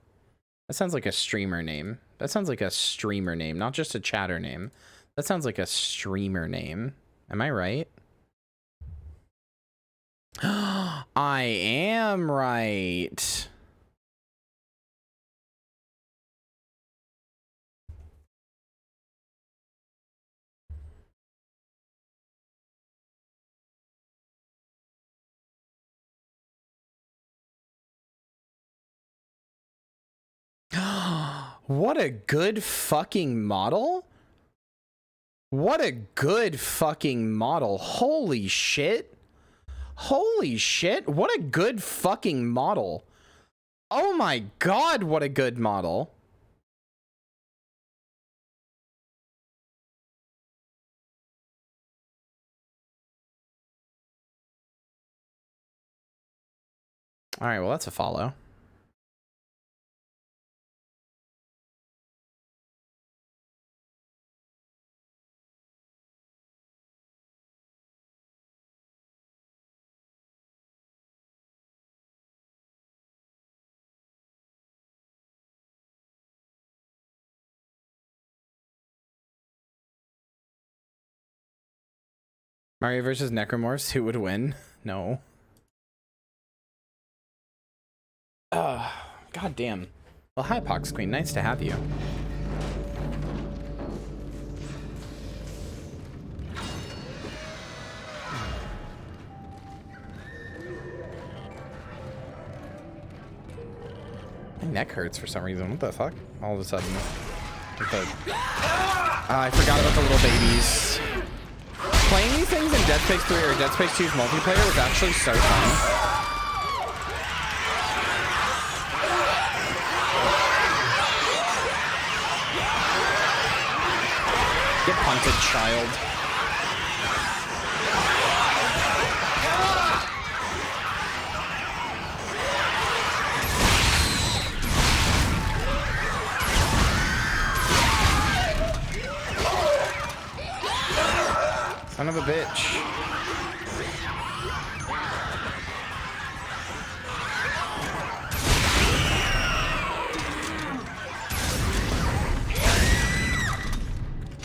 That sounds like a streamer name. That sounds like a streamer name, not just a chatter name. That sounds like a streamer name. Am I right? I am right. What a good fucking model. What a good fucking model. Holy shit. Holy shit. What a good fucking model. Oh my god, what a good model. All right, well, that's a follow. Mario versus Necromorphs, who would win? No. God damn. Well, hi, Pox Queen. Nice to have you. My neck hurts for some reason. What the fuck? All of a sudden. I forgot about the little babies. Playing these things in Dead Space 3 or Dead Space 2's multiplayer was actually so fun. Get punted, child. bitch.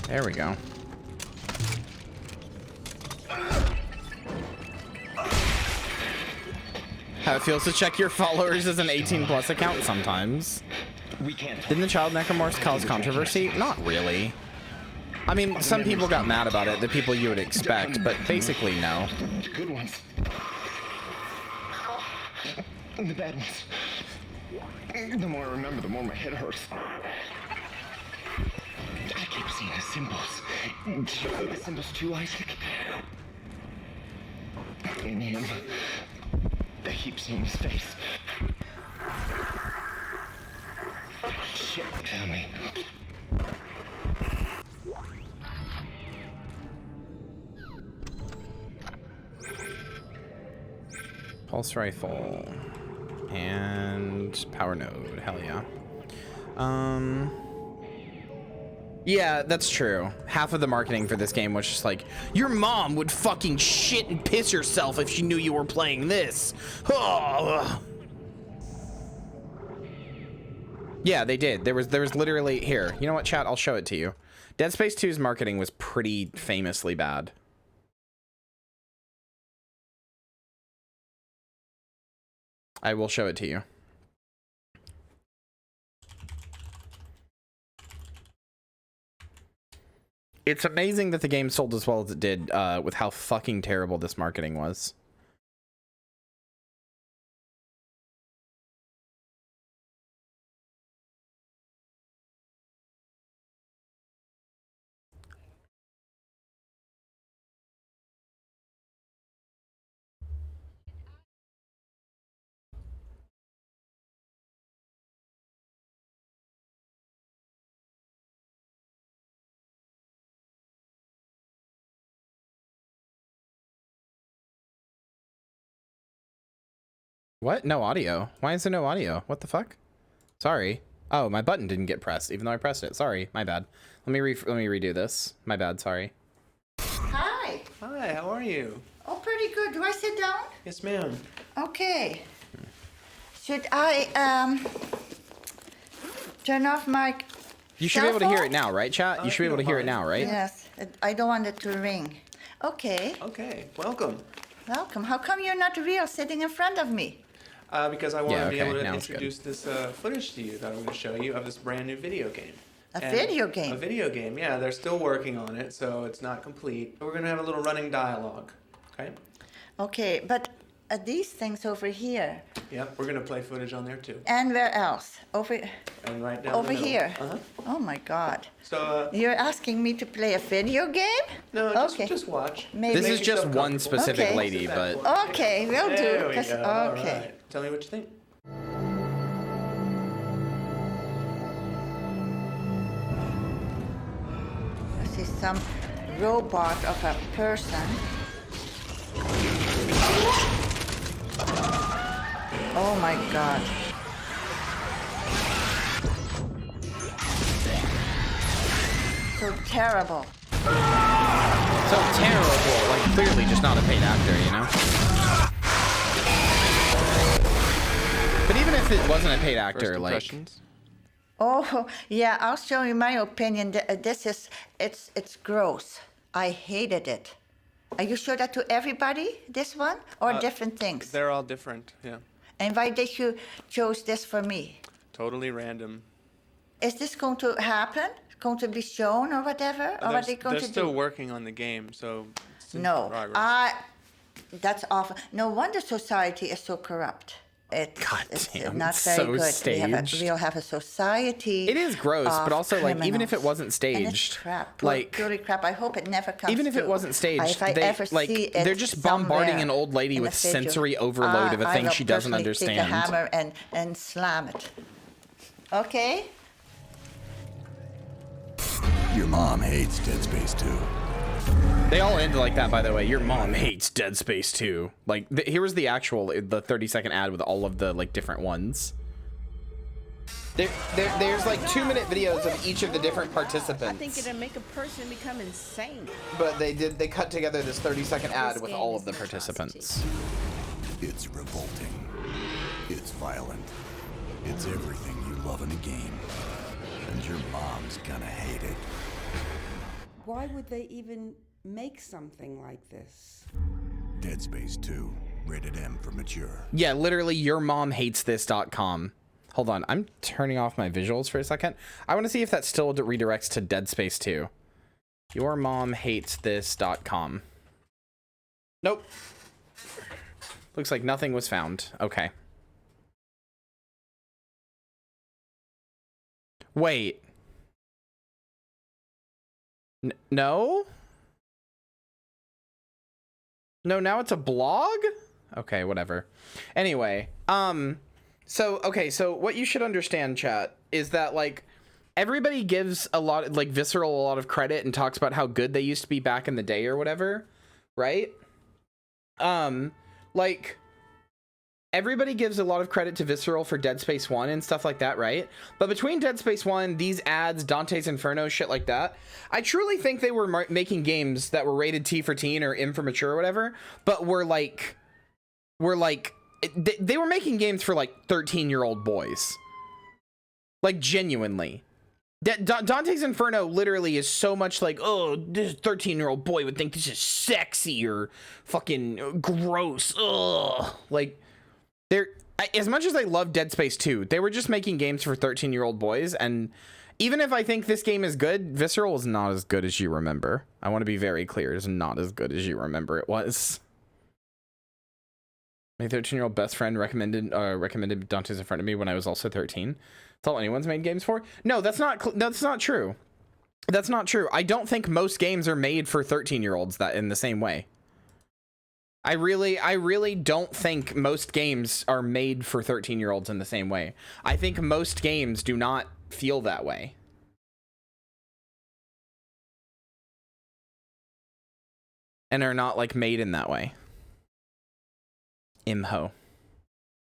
There we go. How it feels to check your followers as an 18+ account sometimes. Didn't the child necromorphs cause controversy? Not really. I mean, some people got mad about it, the people you would expect, but basically no. Good ones. And the bad ones. The more I remember, the more my head hurts. I keep seeing the symbols. The symbols too, Isaac. In him. I keep seeing his face. Shit, family. Pulse rifle and power node. Hell yeah. Yeah, that's true. Half of the marketing for this game was just like, your mom would fucking shit and piss herself if she knew you were playing this. Oh. Yeah, they did. There was literally, here, you know what, chat? I'll show it to you. Dead Space 2's marketing was pretty famously bad. I will show it to you. It's amazing that the game sold as well as it did with how fucking terrible this marketing was. What? No audio? Why is there no audio? What the fuck? Sorry. Oh, my button didn't get pressed, even though I pressed it. Sorry, my bad. Let me redo this. My bad, sorry. Hi. Hi, how are you? Oh, pretty good. Do I sit down? Yes, ma'am. Okay. Should I, turn off my You should be able to hear it now, right, chat? You should be able to hear it now, right? Yes. I don't want it to ring. Okay. Okay, welcome. Welcome. How come you're not real sitting in front of me? Because I want to be able to now it's introduce this footage to you that I'm going to show you of this brand new video game. A video game? A video game, yeah. They're still working on it, so it's not complete. We're going to have a little running dialogue, okay? Okay, but these things over here. Yep, we're going to play footage on there too. And where else? Over. And right down over the middle. here. Uh-huh. Oh my God. So you're asking me to play a video game? No, just watch. Maybe. This is just one specific lady, but Okay, we'll There do. we 'Cause- go. All Okay. right. Tell me what you think. This is some robot of a person. Oh my God. So terrible. so terrible. Like, clearly just not a paid actor, you know? But even if it wasn't a paid actor, like... Oh, yeah, I'll show you my opinion. This is, it's gross. I hated it. Are you sure that to everybody, this one? Or different things? They're all different, yeah. And why did you choose this for me? Totally random. Is this going to happen? Going to be shown or whatever? Or what are they going to do? They're still working on the game, so it's in No, progress. that's awful. No wonder society is so corrupt. It's not it's very so good. staged. We'll have a society. It is gross, but also, like, even if it wasn't And it's staged, crap. like, Purely crap. I hope it never comes even if it through. wasn't staged, If I they, ever like, see it they're just bombarding somewhere an old lady in with a video, sensory overload of a I thing will she doesn't personally take a understand. hammer and slam it. Okay? Your mom hates Dead Space 2. They all end like that, by the way. Your mom hates Dead Space 2. Like, here was the 30-second ad with all of the, like, different ones. There's like 2-minute videos of each of the different participants. I think it'll make a person become insane. But they cut together this 30-second ad with all of the participants. It's revolting. It's violent. It's everything you love in a game. And your mom's gonna hate it. Why would they even make something like this? Dead Space 2, rated M for mature. Yeah, literally, yourmomhatesthis.com. Hold on, I'm turning off my visuals for a second. I want to see if that still redirects to Dead Space 2. Yourmomhatesthis.com. Nope. Looks like nothing was found. Okay. Wait. No? No, now it's a blog? Okay, whatever. Anyway, so what you should understand, chat, is that, like, everybody gives a lot, like, Visceral a lot of credit and talks about how good they used to be back in the day or whatever, right? Like, everybody gives a lot of credit to Visceral for Dead Space 1 and stuff like that, right? But between Dead Space 1, these ads, Dante's Inferno, shit like that, I truly think they were making games that were rated T for teen or M for mature or whatever, but were they were making games for, like, 13-year-old boys. Like, genuinely. Dante's Inferno literally is so much like, oh, this 13-year-old boy would think this is sexy or fucking gross. Ugh. Like, as much as I love Dead Space 2, they were just making games for 13-year-old boys, and even if I think this game is good, Visceral is not as good as you remember. I want to be very clear, it's not as good as you remember it was. My 13-year-old best friend recommended Dante's Inferno to me when I was also 13. That's all anyone's made games for? No, that's not true. That's not true. I don't think most games are made for 13-year-olds that in the same way. I really don't think most games are made for 13-year-olds in the same way. I think most games do not feel that way. And are not, like, made in that way. Imho.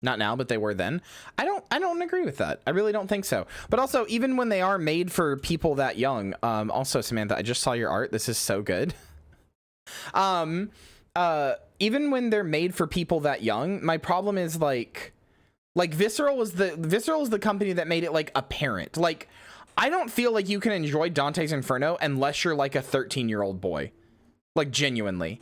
Not now, but they were then. I don't agree with that. I really don't think so. But also, even when they are made for people that young, also, Samantha, I just saw your art. This is so good. Even when they're made for people that young, my problem is like Visceral is the company that made it, like, apparent. Like, I don't feel like you can enjoy Dante's Inferno unless you're like a 13-year-old boy. Like, genuinely.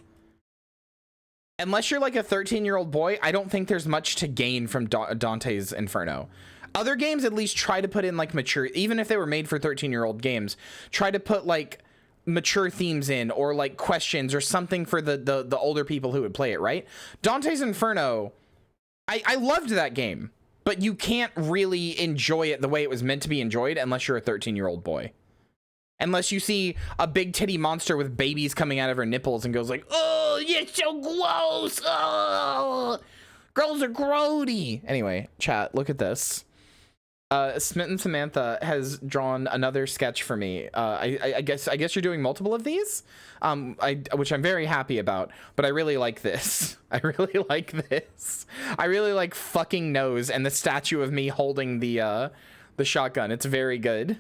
Unless you're like a 13-year-old boy, I don't think there's much to gain from Dante's Inferno. Other games at least try to put in, like, mature, even if they were made for 13-year-old games, try to put, like, mature themes in, or, like, questions or something for the older people who would play it, right? Dante's Inferno, I loved that game, but you can't really enjoy it the way it was meant to be enjoyed unless you're a 13-year-old boy. Unless you see a big titty monster with babies coming out of her nipples and goes like, oh, you're so gross. Oh, girls are grody. Anyway, chat, look at this. Smitten Samantha has drawn another sketch for me. I guess you're doing multiple of these, which I'm very happy about, but I really like this. I really like this. I really like fucking nose and the statue of me holding the shotgun. It's very good.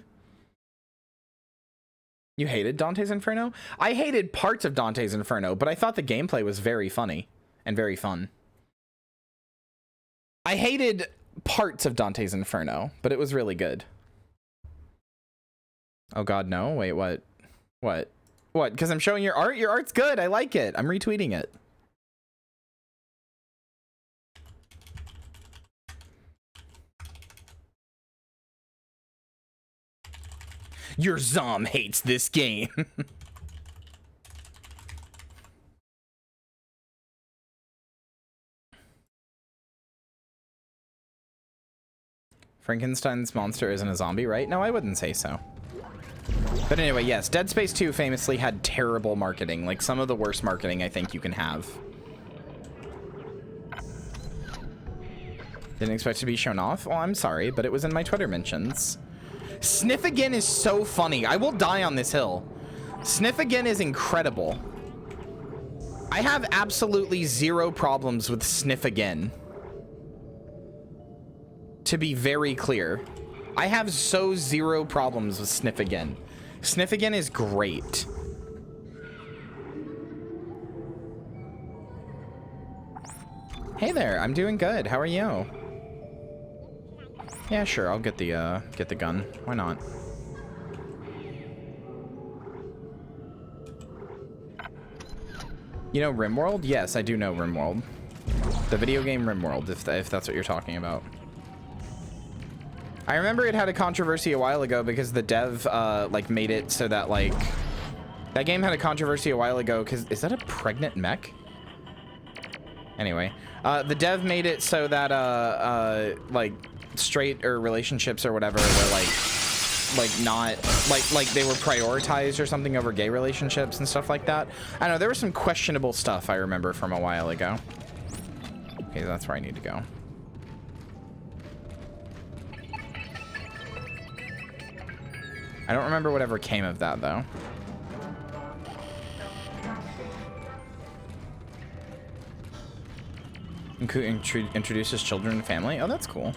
You hated Dante's Inferno? I hated parts of Dante's Inferno, but I thought the gameplay was very funny and very fun. I hated parts of Dante's Inferno, but it was really good. Oh god, no. Wait, what? What? What? Because I'm showing your art? Your art's good. I like it. I'm retweeting it. Your Zom hates this game. Frankenstein's monster isn't a zombie, right? No, I wouldn't say so. But anyway, yes, Dead Space 2 famously had terrible marketing, like some of the worst marketing I think you can have. Didn't expect to be shown off? Well, I'm sorry, but it was in my Twitter mentions. Sniff Again is so funny. I will die on this hill. Sniff Again is incredible. I have absolutely zero problems with Sniff Again. To be very clear. I have so zero problems with Sniff Again. Sniff Again is great. Hey there, I'm doing good. How are you? Yeah, sure. I'll get the gun. Why not? You know RimWorld? Yes, I do know RimWorld. The video game RimWorld, if that's what you're talking about. I remember it had a controversy a while ago because the dev like made it so that like that game had a controversy a while ago because is that a pregnant mech? Anyway, the dev made it so that like straight or relationships or whatever were like not like they were prioritized or something over gay relationships and stuff like that. I don't know, there was some questionable stuff I remember from a while ago. Okay, that's where I need to go. I don't remember whatever came of that though. Introduces children and family. Oh, that's cool.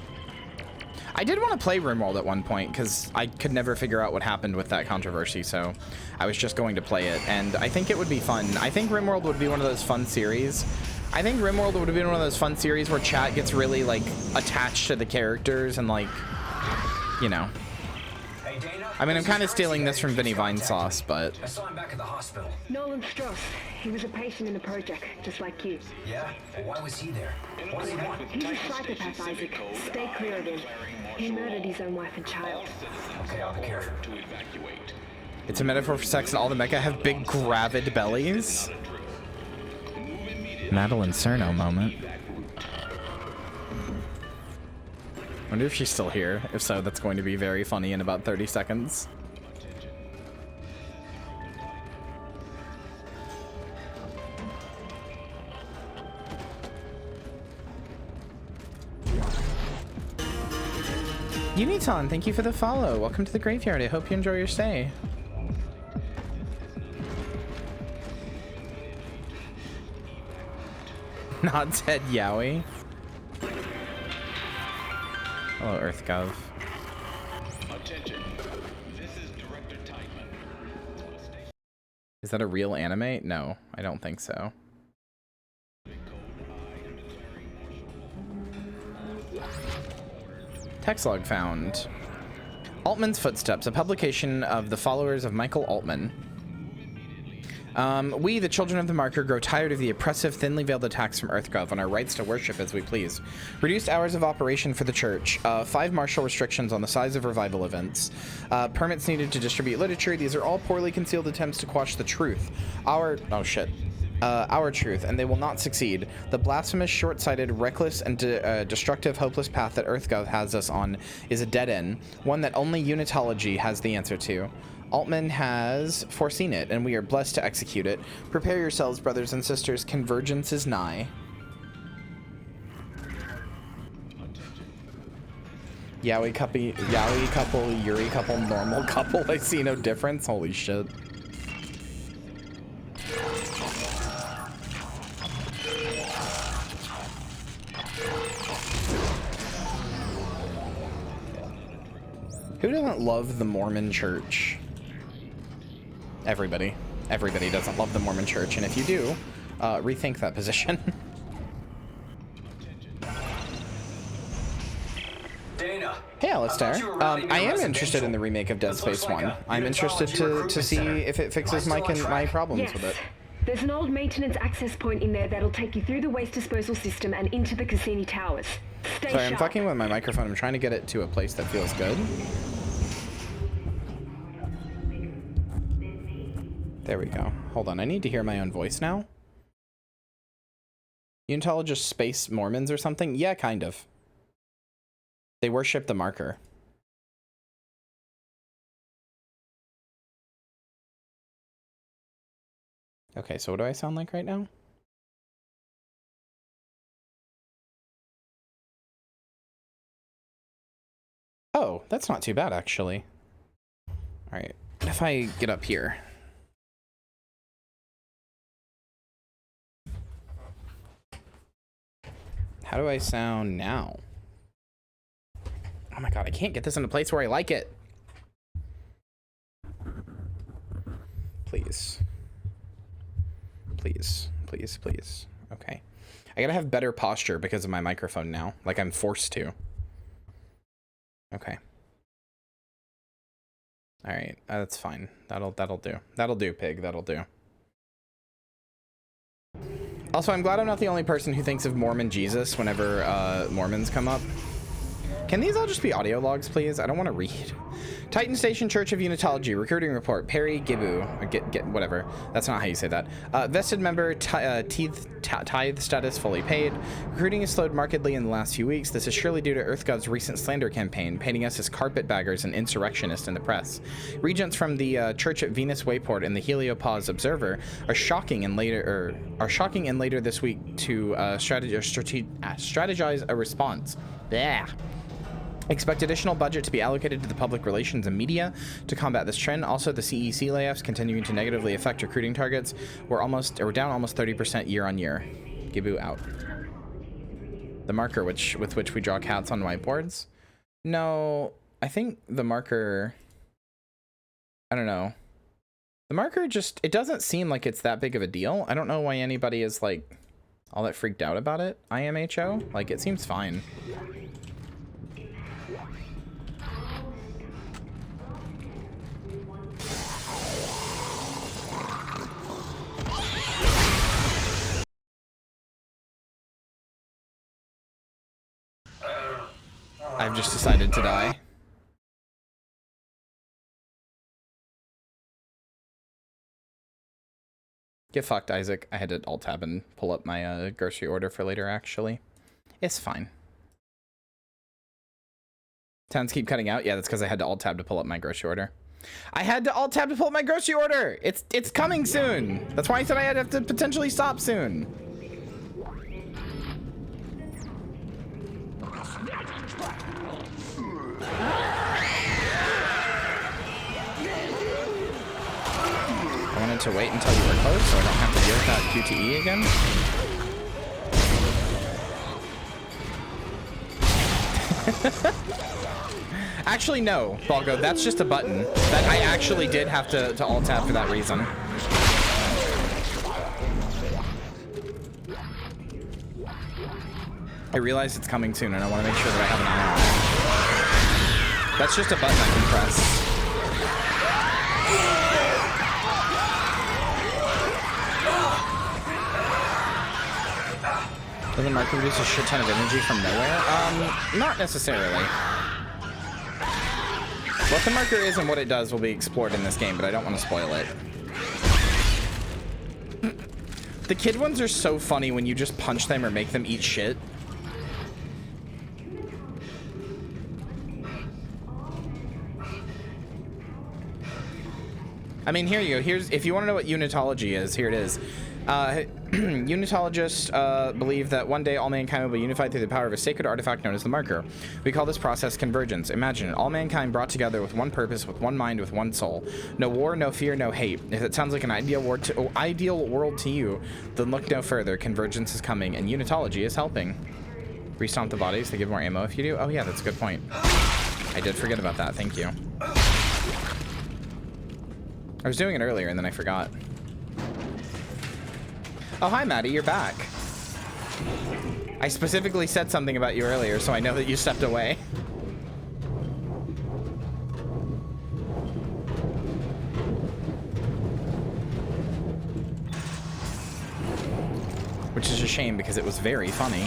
I did want to play RimWorld at one point because I could never figure out what happened with that controversy, so I was just going to play it, and I think it would be fun. I think RimWorld would be one of those fun series. I think RimWorld would have been one of those fun series where chat gets really, like, attached to the characters and, like, you know. I mean, I'm kind of stealing this from Vinny Vinesauce, but... I saw him back at the hospital. Nolan Strauss. He was a patient in the project, just like you. Yeah? Well, why was he there? What does he want? He's a psychopath, Isaac. Stay clear of him. He murdered his own wife and child. Okay, I'll be careful. It's a metaphor for sex and all the mecha have big gravid bellies. Madeline Cerno moment. Wonder if she's still here. If so, that's going to be very funny in about 30 seconds. Uniton, thank you for the follow. Welcome to the graveyard. I hope you enjoy your stay. Not dead Yowie. Hello, EarthGov. Attention. This is Director Teichman. Is that a real anime? No, I don't think so. Text log found. Altman's Footsteps, a publication of the followers of Michael Altman. We, the children of the marker, grow tired of the oppressive, thinly veiled attacks from EarthGov on our rights to worship as we please. Reduced hours of operation for the church. 5 martial restrictions on the size of revival events. Permits needed to distribute literature. These are all poorly concealed attempts to quash the truth. Our truth, and they will not succeed. The blasphemous, short-sighted, reckless, and destructive, hopeless path that EarthGov has us on is a dead end, one that only Unitology has the answer to. Altman has foreseen it, and we are blessed to execute it. Prepare yourselves, brothers and sisters. Convergence is nigh. Yowie couple, Yuri couple, normal couple. I see no difference. Holy shit. Who doesn't love the Mormon Church? Everybody. Everybody doesn't love the Mormon Church, and if you do, rethink that position. Dana. Hey, Alistair. I am interested in the remake of Dead Space 1. I'm interested to see if it fixes my problems with it. There's an old maintenance access point in there that'll take you through the waste disposal system and into the Cassini Towers. Stay Sorry, I'm sharp. fucking with my microphone. I'm trying to get it to a place that feels good. There we go. Hold on, I need to hear my own voice now. Unitologist space Mormons or something? Yeah, kind of. They worship the marker. Okay, so what do I sound like right now? Oh, that's not too bad, actually. All right, if I get up here. How do I sound now? Oh my god, I can't get this in a place where I like it. Please. Please, please, please. Okay. I gotta have better posture because of my microphone now. Like I'm forced to. Okay. All right, that's fine. That'll do. That'll do, pig. That'll do. Also, I'm glad I'm not the only person who thinks of Mormon Jesus whenever Mormons come up. Can these all just be audio logs, please? I don't want to read. Titan Station Church of Unitology recruiting report. Perry Gibu, whatever. That's not how you say that. Vested member, tithe status fully paid. Recruiting has slowed markedly in the last few weeks. This is surely due to EarthGov's recent slander campaign, painting us as carpetbaggers and insurrectionists in the press. Regents from the church at Venus Wayport and the Heliopause Observer are shocking and later this week to strategize a response. Yeah. Expect additional budget to be allocated to the public relations and media to combat this trend. Also, the CEC layoffs continuing to negatively affect recruiting targets. We're down almost 30% year on year. Gibu out. The marker with which we draw cats on whiteboards? No, I think the marker, I don't know. The marker just, it doesn't seem like it's that big of a deal. I don't know why anybody is like all that freaked out about it. IMHO? Like, it seems fine. I've just decided to die. Get fucked, Isaac. I had to alt-tab and pull up my grocery order for later, actually. It's fine. Sounds keep cutting out? Yeah, that's because I had to alt-tab to pull up my grocery order. I had to alt-tab to pull up my grocery order! It's coming soon! That's why I said I had to potentially stop soon. I wanted to wait until you were close so I don't have to deal with that QTE again. Actually, no, Balgo, that's just a button. That I actually did have to alt-tab for that reason. I realize it's coming soon and I want to make sure that I have an eye on it. That's just a button I can press. Does the marker produce a shit ton of energy from nowhere? Not necessarily. What the marker is and what it does will be explored in this game, but I don't want to spoil it. The kid ones are so funny when you just punch them or make them eat shit. I mean, here you go. Here's, if you want to know what unitology is, here it is. Unitologists believe that one day all mankind will be unified through the power of a sacred artifact known as the marker. We call this process convergence. Imagine it, all mankind brought together with one purpose, with one mind, with one soul. No war, no fear, no hate. If it sounds like an ideal world to you, then look no further. Convergence is coming, and unitology is helping. Restomp the bodies, they give more ammo if you do. Oh yeah, that's a good point. I did forget about that, thank you. I was doing it earlier and then I forgot. Oh, hi, Maddie, you're back. I specifically said something about you earlier, so I know that you stepped away. Which is a shame because it was very funny.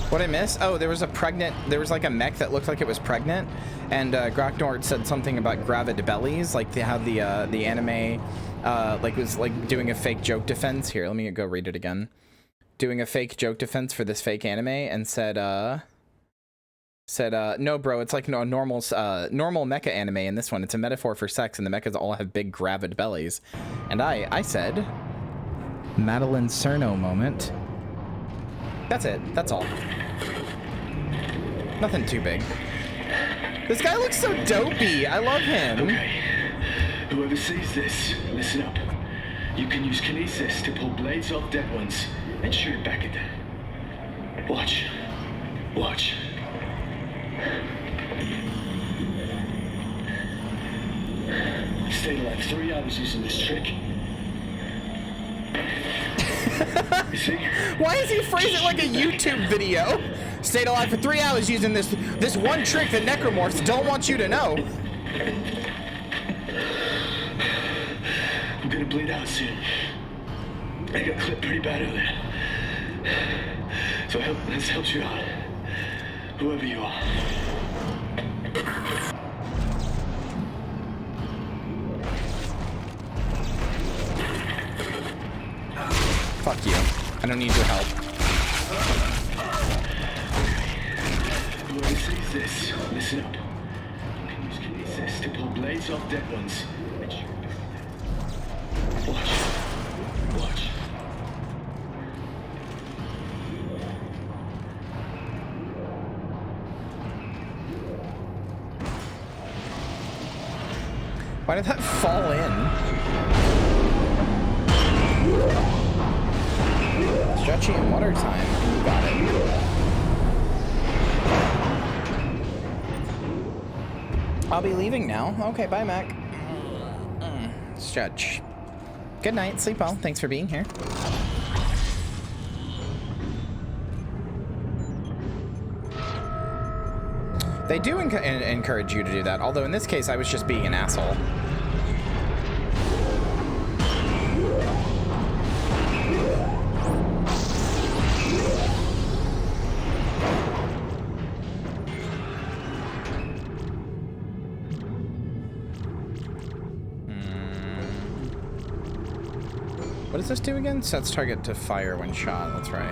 What I missed? Oh, there was like a mech that looked like it was pregnant, and Graknord said something about gravid bellies, like how the anime like was like doing a fake joke defense. Here, let me go read it again. Doing a fake joke defense for this fake anime, and said no, bro, it's like no normal mecha anime. In this one, it's a metaphor for sex, and the mechas all have big gravid bellies. And I said, Madeline Cerno moment. That's it. That's all. Nothing too big. This guy looks so dopey. I love him. Okay. Whoever sees this, listen up. You can use kinesis to pull blades off dead ones and shoot it back at them. Watch. Watch. Stayed alive 3 hours using this trick. You see? Why does he phrase it like a YouTube video? Stayed alive for 3 hours using this one trick that necromorphs don't want you to know. I'm gonna bleed out soon. I got clipped pretty bad earlier. So this helps you out. Whoever you are. Fuck you. I don't need your help. Whoever sees this, listen up. You can use kinesis to pull blades off dead ones and shoot back at them. Watch. Watch. Why did that fall in? Stretchy and water time. Got it. I'll be leaving now. Okay, bye, Mac. Stretch. Good night. Sleep well. Thanks for being here. They do encourage you to do that, although in this case, I was just being an asshole. What does this do again? Sets target to fire when shot. That's right.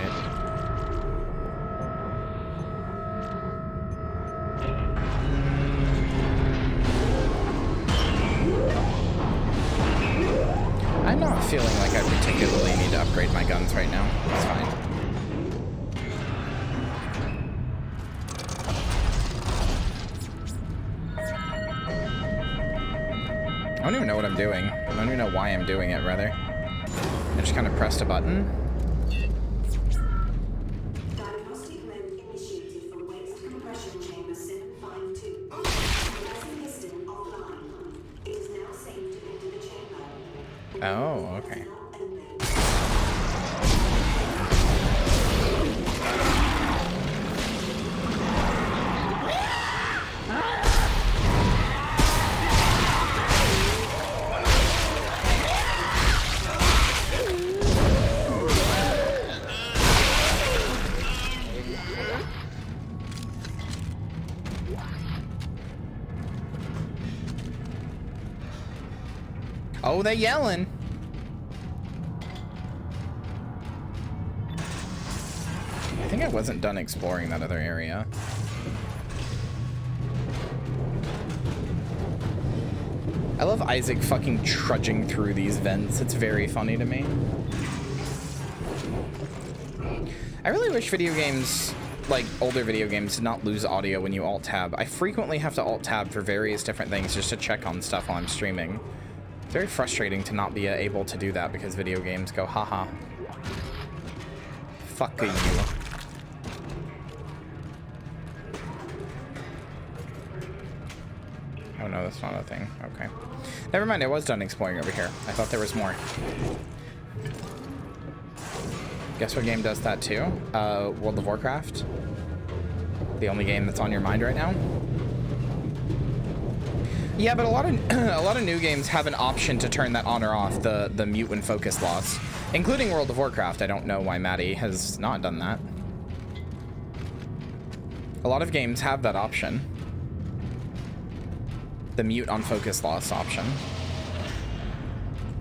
I'm not feeling like I particularly need to upgrade my guns right now. It's fine. I don't even know what I'm doing. I don't even know why I'm doing it, rather. I just kind of pressed a button. Diagnostic mode initiated from waste compression chamber 752. Compressing piston offline. It is now safe to enter the chamber. Oh, okay. Oh, they yelling. I think I wasn't done exploring that other area. I love Isaac fucking trudging through these vents. It's very funny to me. I really wish video games, like older video games, did not lose audio when you alt-tab. I frequently have to alt-tab for various different things just to check on stuff while I'm streaming. It's very frustrating to not be able to do that because video games go, haha. Fuck you. Oh no, that's not a thing. Okay. Never mind, I was done exploring over here. I thought there was more. Guess what game does that too? World of Warcraft. The only game that's on your mind right now. Yeah, but a lot of new games have an option to turn that on or off, the mute when focus loss, including World of Warcraft. I don't know why Maddie has not done that. A lot of games have that option. The mute on focus loss option.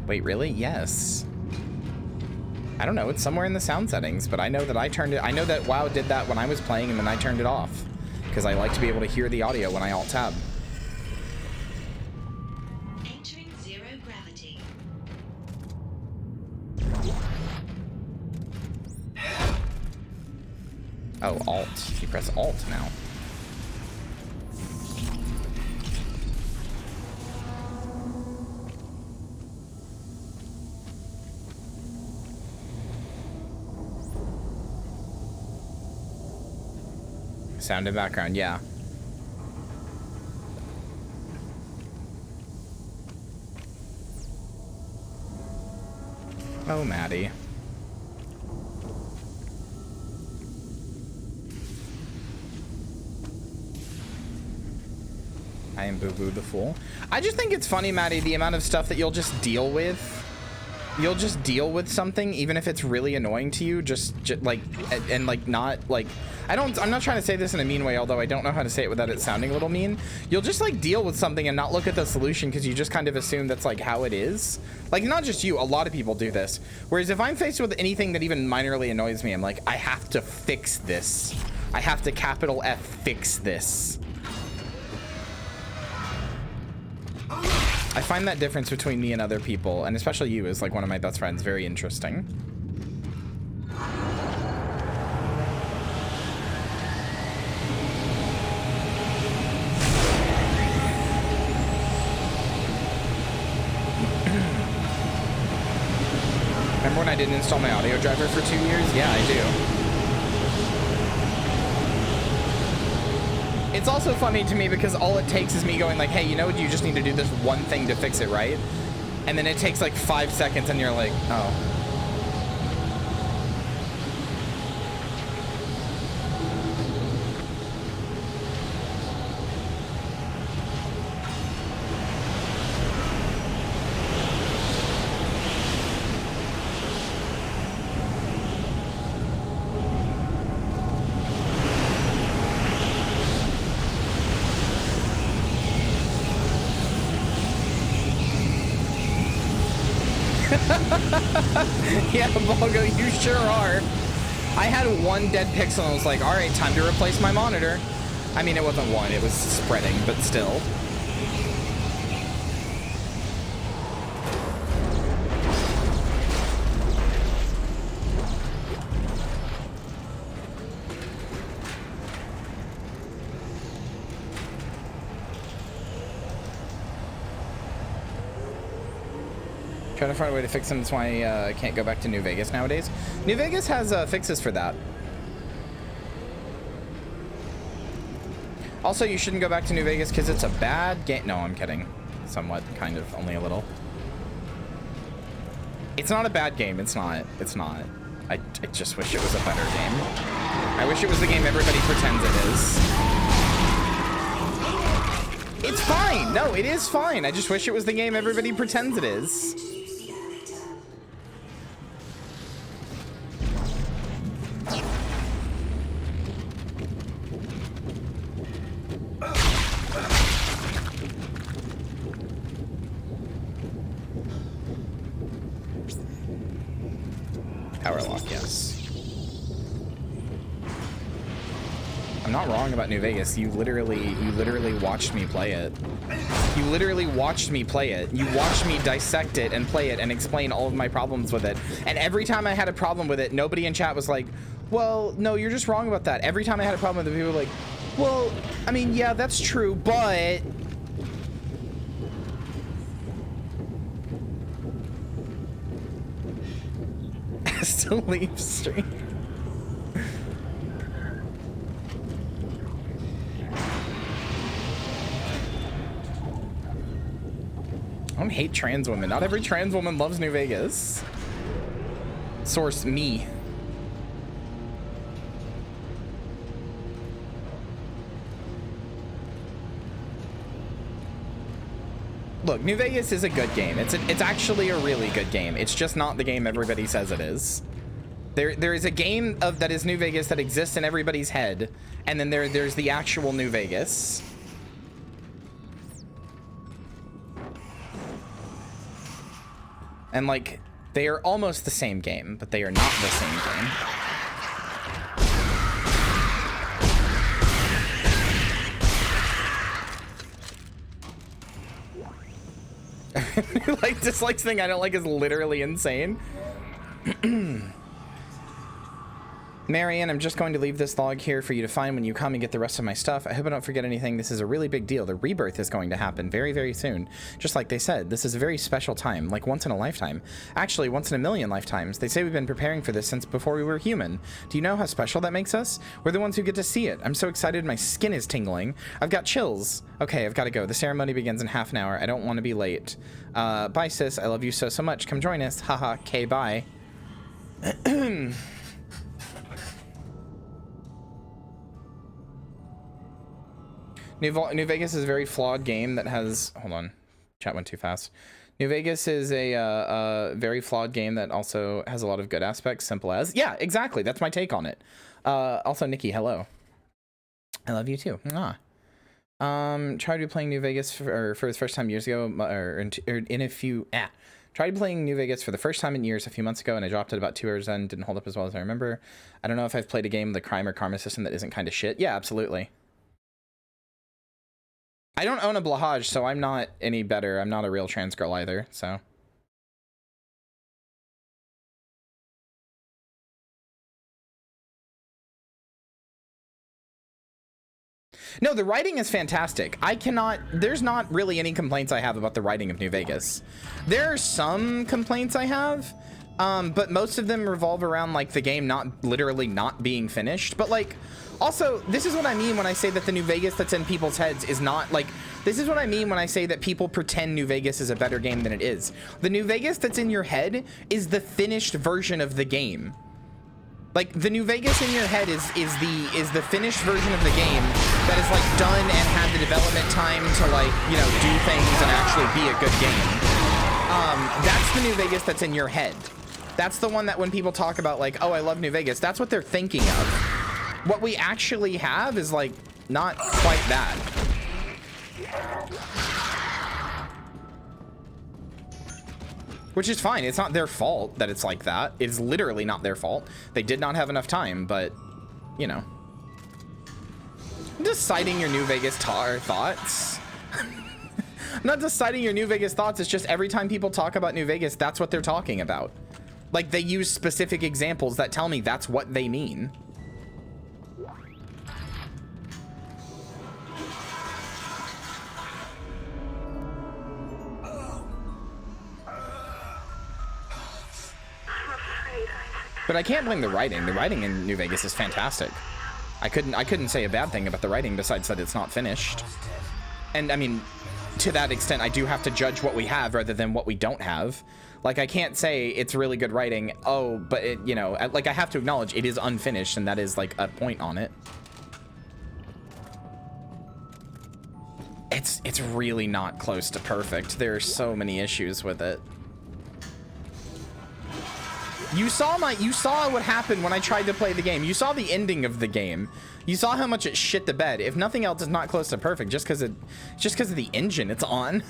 Wait, really? Yes. I don't know, it's somewhere in the sound settings, but I know that I turned it. I know that WoW did that when I was playing and then I turned it off because I like to be able to hear the audio when I alt tab. Entering zero gravity. Oh, alt. You press alt now. Sound in background, yeah. Oh, Maddie. I am Boo Boo the Fool. I just think it's funny, Maddie, the amount of stuff that you'll just deal with. You'll just deal with something, even if it's really annoying to you, just like, and like not like, I'm not trying to say this in a mean way, although I don't know how to say it without it sounding a little mean. You'll just like deal with something and not look at the solution because you just kind of assume that's like how it is. Like, not just you, a lot of people do this. Whereas if I'm faced with anything that even minorly annoys me, I'm like, I have to fix this. I have to capital F fix this. I find that difference between me and other people, and especially you as like one of my best friends, very interesting. Remember when I didn't install my audio driver for 2 years? Yeah, I do. It's also funny to me because all it takes is me going like, hey, you know what? You just need to do this one thing to fix it, right? And then it takes like 5 seconds and you're like, oh. Yeah, Bogo, you sure are. I had one dead pixel and I was like, all right, time to replace my monitor. I mean, it wasn't one, it was spreading, but still. Trying to find a way to fix them. That's why I can't go back to New Vegas nowadays. New Vegas has fixes for that. Also, you shouldn't go back to New Vegas because it's a bad game. No, I'm kidding. Somewhat, kind of, only a little. It's not a bad game. It's not. It's not. I just wish it was a better game. I wish it was the game everybody pretends it is. It's fine. No, it is fine. I just wish it was the game everybody pretends it is. Power lock, yes. I'm not wrong about New Vegas. You literally watched me play it. You literally watched me play it. You watched me dissect it and play it and explain all of my problems with it. And every time I had a problem with it, nobody in chat was like, well, no, you're just wrong about that. Every time I had a problem with it, people were like, well, I mean, yeah, that's true, but... Still leave stream. I don't hate trans women. Not every trans woman loves New Vegas. Source, me. Look, New Vegas is a good game. It's actually a really good game. It's just not the game everybody says it is. There is a game that is New Vegas that exists in everybody's head, and then there's the actual New Vegas. And like, they are almost the same game, but they are not the same game. Like, dislikes thing I don't like is literally insane. Marion, I'm just going to leave this log here for you to find when you come and get the rest of my stuff. I hope I don't forget anything. This is a really big deal. The rebirth is going to happen very, very soon. Just like they said, this is a very special time, like once in a lifetime. Actually, once in a million lifetimes. They say we've been preparing for this since before we were human. Do you know how special that makes us? We're the ones who get to see it. I'm so excited my skin is tingling. I've got chills. Okay, I've got to go. The ceremony begins in half an hour. I don't want to be late. Bye, sis. I love you so, so much. Come join us. Haha. Okay, bye. New Vegas is a very flawed game that has... Hold on. Chat went too fast. New Vegas is a very flawed game that also has a lot of good aspects, simple as... Yeah, exactly. That's my take on it. Also, Nikki, hello. I love you too. Mwah. Tried to playing New Vegas for the first time years ago, tried playing New Vegas for the first time in years a few months ago, and I dropped it about 2 hours in. Didn't hold up as well as I remember. I don't know if I've played a game with a crime or karma system that isn't kind of shit. Yeah, absolutely. I don't own a Blahaj, so I'm not any better. I'm not a real trans girl either, so. No, the writing is fantastic. There's not really any complaints I have about the writing of New Vegas. There are some complaints I have, but most of them revolve around like the game literally not being finished. But like, also, this is what I mean when I say that the New Vegas that's in people's heads is not like, this is what I mean when I say that people pretend New Vegas is a better game than it is. The New Vegas that's in your head is the finished version of the game. Like, the New Vegas in your head is the finished version of the game that is like done and had the development time to like, you know, do things and actually be a good game. That's the New Vegas that's in your head. That's the one that when people talk about like, oh, I love New Vegas, that's what they're thinking of. What we actually have is like not quite that. Which is fine. It's not their fault that it's like that. It's literally not their fault. They did not have enough time, but, you know. I'm just citing your New Vegas thoughts. I'm not just citing your New Vegas thoughts. It's just every time people talk about New Vegas, that's what they're talking about. Like, they use specific examples that tell me that's what they mean. But I can't blame the writing. The writing in New Vegas is fantastic. I couldn't say a bad thing about the writing besides that it's not finished. And I mean, to that extent, I do have to judge what we have rather than what we don't have. Like, I can't say it's really good writing. Oh, but it, you know, like I have to acknowledge it is unfinished, and that is like a point on it. It's really not close to perfect. There are so many issues with it. You saw what happened when I tried to play the game. You saw the ending of the game. You saw how much it shit the bed. If nothing else, it's not close to perfect just because of the engine it's on.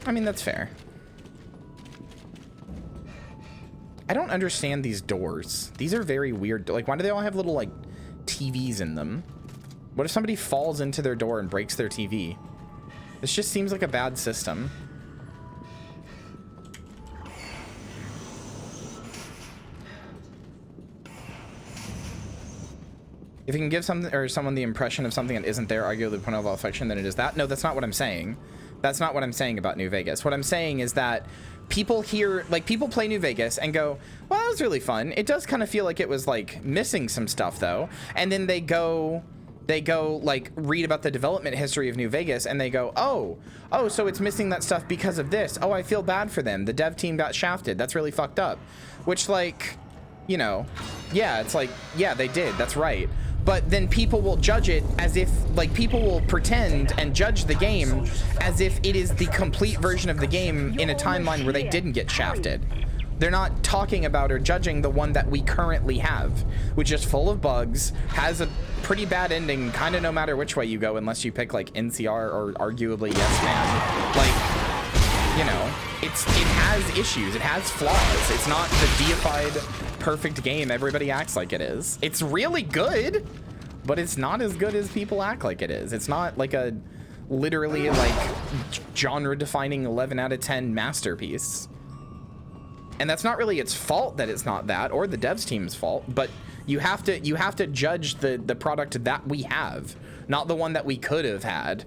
I mean, that's fair. I don't understand these doors. These are very weird. Like, why do they all have little like TVs in them? What if somebody falls into their door and breaks their TV? This just seems like a bad system. If you can give something or someone the impression of something that isn't there, arguably the point of all affection, then it is that. No, that's not what I'm saying. That's not what I'm saying about New Vegas. What I'm saying is that people people play New Vegas and go, well, that was really fun. It does kind of feel like it was like missing some stuff though. And then they go like read about the development history of New Vegas and they go, oh, so it's missing that stuff because of this. Oh, I feel bad for them. The dev team got shafted. That's really fucked up. Which, like, you know, yeah, it's like, yeah, they did. That's right. But then people will judge it as if, like, people will pretend and judge the game as if it is the complete version of the game in a timeline where they didn't get shafted. They're not talking about or judging the one that we currently have, which is full of bugs, has a pretty bad ending, kind of no matter which way you go, unless you pick, like, NCR or arguably Yes Man. Like, you know, it has issues, it has flaws. It's not the deified perfect game everybody acts like it is. It's really good, but it's not as good as people act like it is. It's not like a literally like genre defining 11 out of 10 masterpiece. And that's not really its fault that it's not that, or the devs team's fault, but you have to judge the product that we have, not the one that we could have had.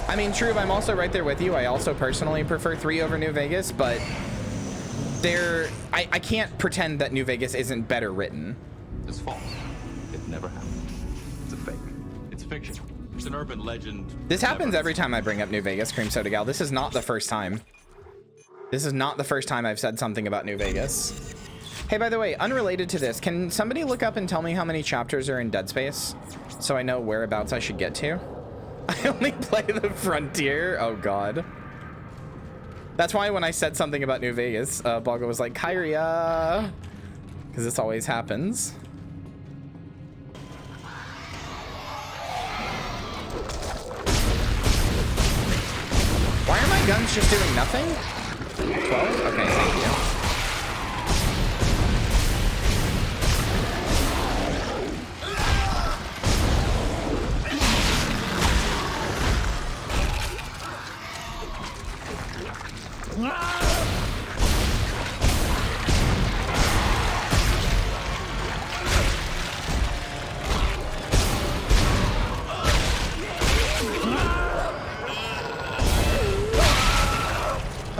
I mean, true, I'm also right there with you. I also personally prefer 3 over New Vegas, but I can't pretend that New Vegas isn't better written. It's false. It never happened. It's a fake. It's fiction. It's an urban legend. This happens every time I bring up New Vegas, Cream Soda Gal. This is not the first time. This is not the first time I've said something about New Vegas. Hey, by the way, unrelated to this, can somebody look up and tell me how many chapters are in Dead Space so I know whereabouts I should get to? I only play the Frontier. Oh, God. That's why when I said something about New Vegas, Boggle was like, Kyria, because this always happens. Why are my guns just doing nothing? 12? Okay, thank you.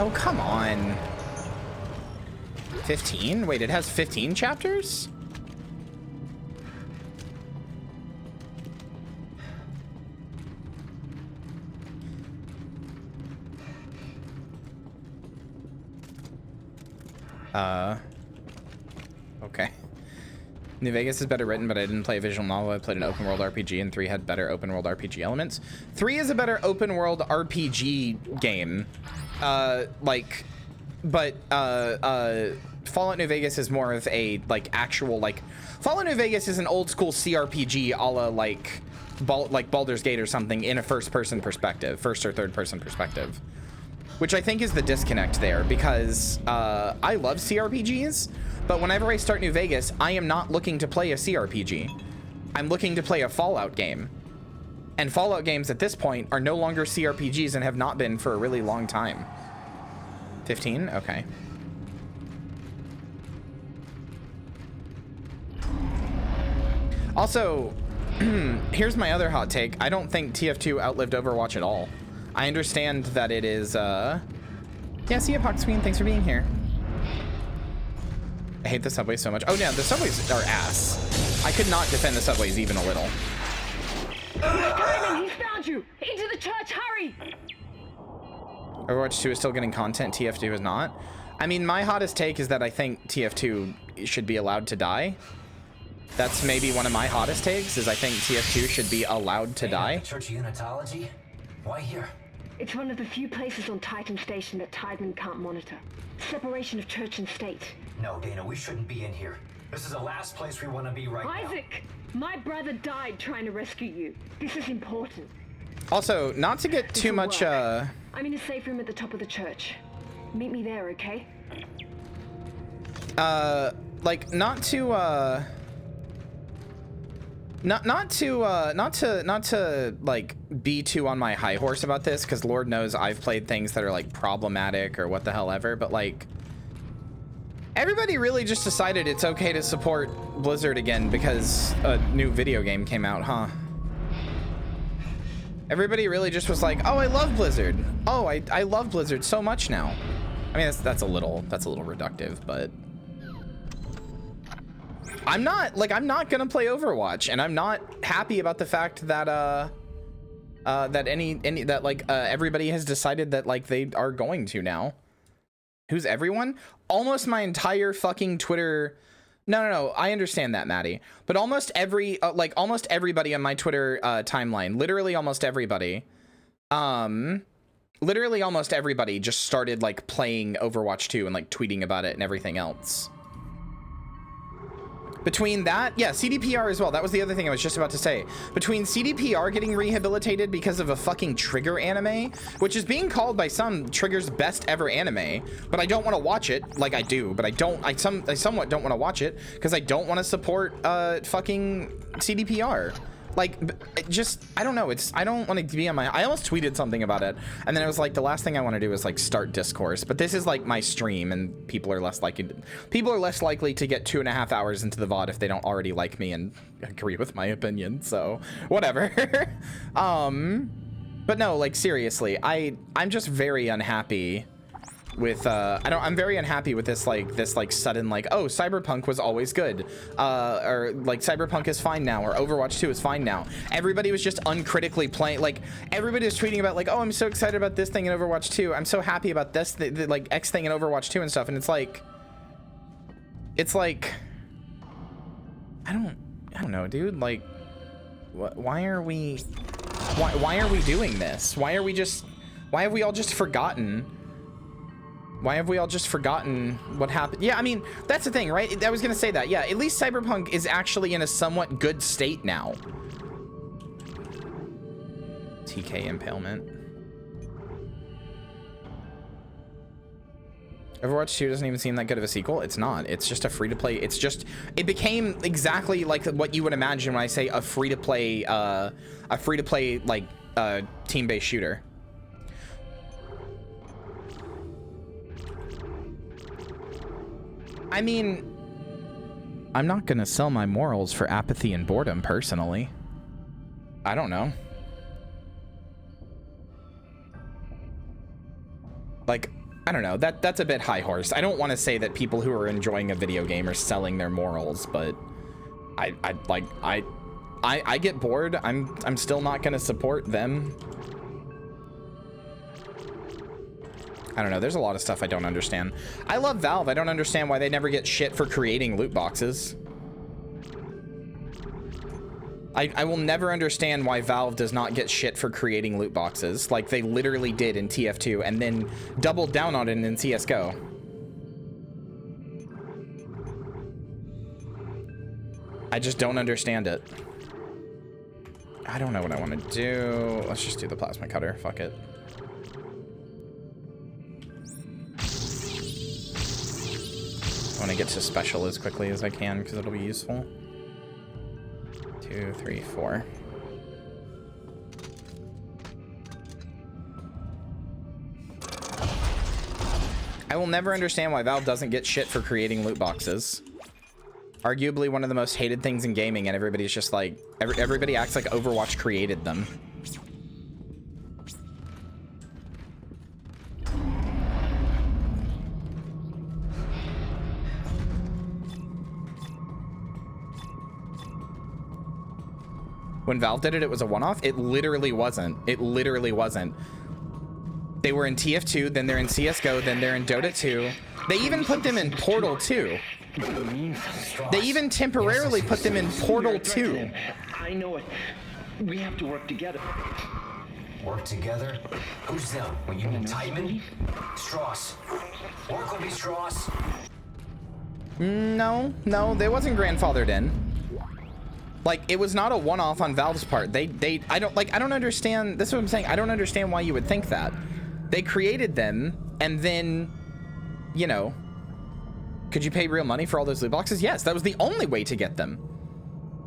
Oh, come on. 15? Wait, it has 15 chapters? Okay. New Vegas is better written, but I didn't play a visual novel. I played an open world RPG, and 3 had better open world RPG elements. 3 is a better open world RPG game. Fallout New Vegas is more of a, actual, Fallout New Vegas is an old school CRPG a la, like Baldur's Gate or something in a first or third person perspective. Which I think is the disconnect there, because I love CRPGs, but whenever I start New Vegas, I am not looking to play a CRPG. I'm looking to play a Fallout game. And Fallout games at this point are no longer CRPGs and have not been for a really long time. 15? Okay. Also, here's my other hot take. I don't think TF2 outlived Overwatch at all. I understand that it is, yeah, see ya, Pox Queen. Thanks for being here. I hate the subways so much. Oh, yeah, the subways are ass. I could not defend the subways even a little. Diamond, he's found you! Into the church, hurry! Overwatch 2 is still getting content, TF2 is not. I mean, my hottest take is that I think TF2 should be allowed to die. That's maybe one of my hottest takes, is I think TF2 should be allowed to die. Church of Unitology? Why here? It's one of the few places on Titan Station that Tideman can't monitor. Separation of church and state. No, Dana, we shouldn't be in here. This is the last place we want to be right now. Isaac! My brother died trying to rescue you. This is important. Also, not to get too much, I'm in a safe room at the top of the church. Meet me there, okay? Not to like be too on my high horse about this, because Lord knows I've played things that are like problematic or what the hell ever, but like everybody really just decided it's okay to support Blizzard again because a new video game came out, huh? Everybody really just was like, oh, I love Blizzard. Oh, I love Blizzard so much now. I mean, that's a little reductive, but I'm not gonna play Overwatch, and I'm not happy about the fact that everybody has decided that like they are going to now. Who's everyone? Almost my entire fucking Twitter. No, I understand that, Maddie. But almost everybody on my Twitter timeline, literally almost everybody just started like playing Overwatch 2 and like tweeting about it and everything else. Between that, yeah, CDPR as well. That was the other thing I was just about to say. Between CDPR getting rehabilitated because of a fucking Trigger anime, which is being called by some Trigger's best ever anime, but I don't want to watch it. Like I do, but I somewhat don't want to watch it because I don't want to support fucking CDPR. Like, just, I don't know. I don't want to be on I almost tweeted something about it. And then I was like, the last thing I want to do is like start discourse. But this is like my stream and people are less likely to get 2.5 hours into the VOD if they don't already like me and agree with my opinion. So whatever. But no, like seriously, I'm just very unhappy with I'm very unhappy with this sudden like, oh, Cyberpunk was always good, or like Cyberpunk is fine now, or Overwatch 2 is fine now. Everybody was just uncritically playing, like everybody was tweeting about like, oh, I'm so excited about this thing in Overwatch 2, I'm so happy about this like X thing in Overwatch 2 and stuff, and it's like I don't know, dude, like why are we doing this? Why have we all just forgotten? Why have we all just forgotten what happened? Yeah, I mean, that's the thing, right? I was gonna say that. Yeah, at least Cyberpunk is actually in a somewhat good state now. TK Impalement. Overwatch 2 doesn't even seem that good of a sequel. It's not. It's just a free-to-play. It became exactly like what you would imagine when I say a free-to-play, like, team-based shooter. I mean, I'm not gonna sell my morals for apathy and boredom, personally. I don't know. Like, I don't know. That's a bit high horse. I don't want to say that people who are enjoying a video game are selling their morals, but I get bored. I'm still not gonna support them. I don't know. There's a lot of stuff I don't understand. I love Valve. I don't understand why they never get shit for creating loot boxes. I will never understand why Valve does not get shit for creating loot boxes like they literally did in TF2 and then doubled down on it in CSGO. I just don't understand it. I don't know what I want to do. Let's just do the plasma cutter. Fuck it. I want to get to special as quickly as I can because it'll be useful. 2, 3, 4. I will never understand why Valve doesn't get shit for creating loot boxes. Arguably one of the most hated things in gaming, and everybody's just like, everybody acts like Overwatch created them. When Valve did it, it was a one-off. It literally wasn't. It literally wasn't. They were in TF2, then they're in CSGO, then they're in Dota 2. They even put them in Portal 2. They even temporarily put them in Portal 2. I know it. We have to work together. Work together? Who's them? When you mean Titan? Strauss. Work would be Strauss. No, they wasn't grandfathered in. Like, it was not a one-off on Valve's part. I don't understand. This is what I'm saying. I don't understand why you would think that. They created them, and then, you know, could you pay real money for all those loot boxes? Yes, that was the only way to get them.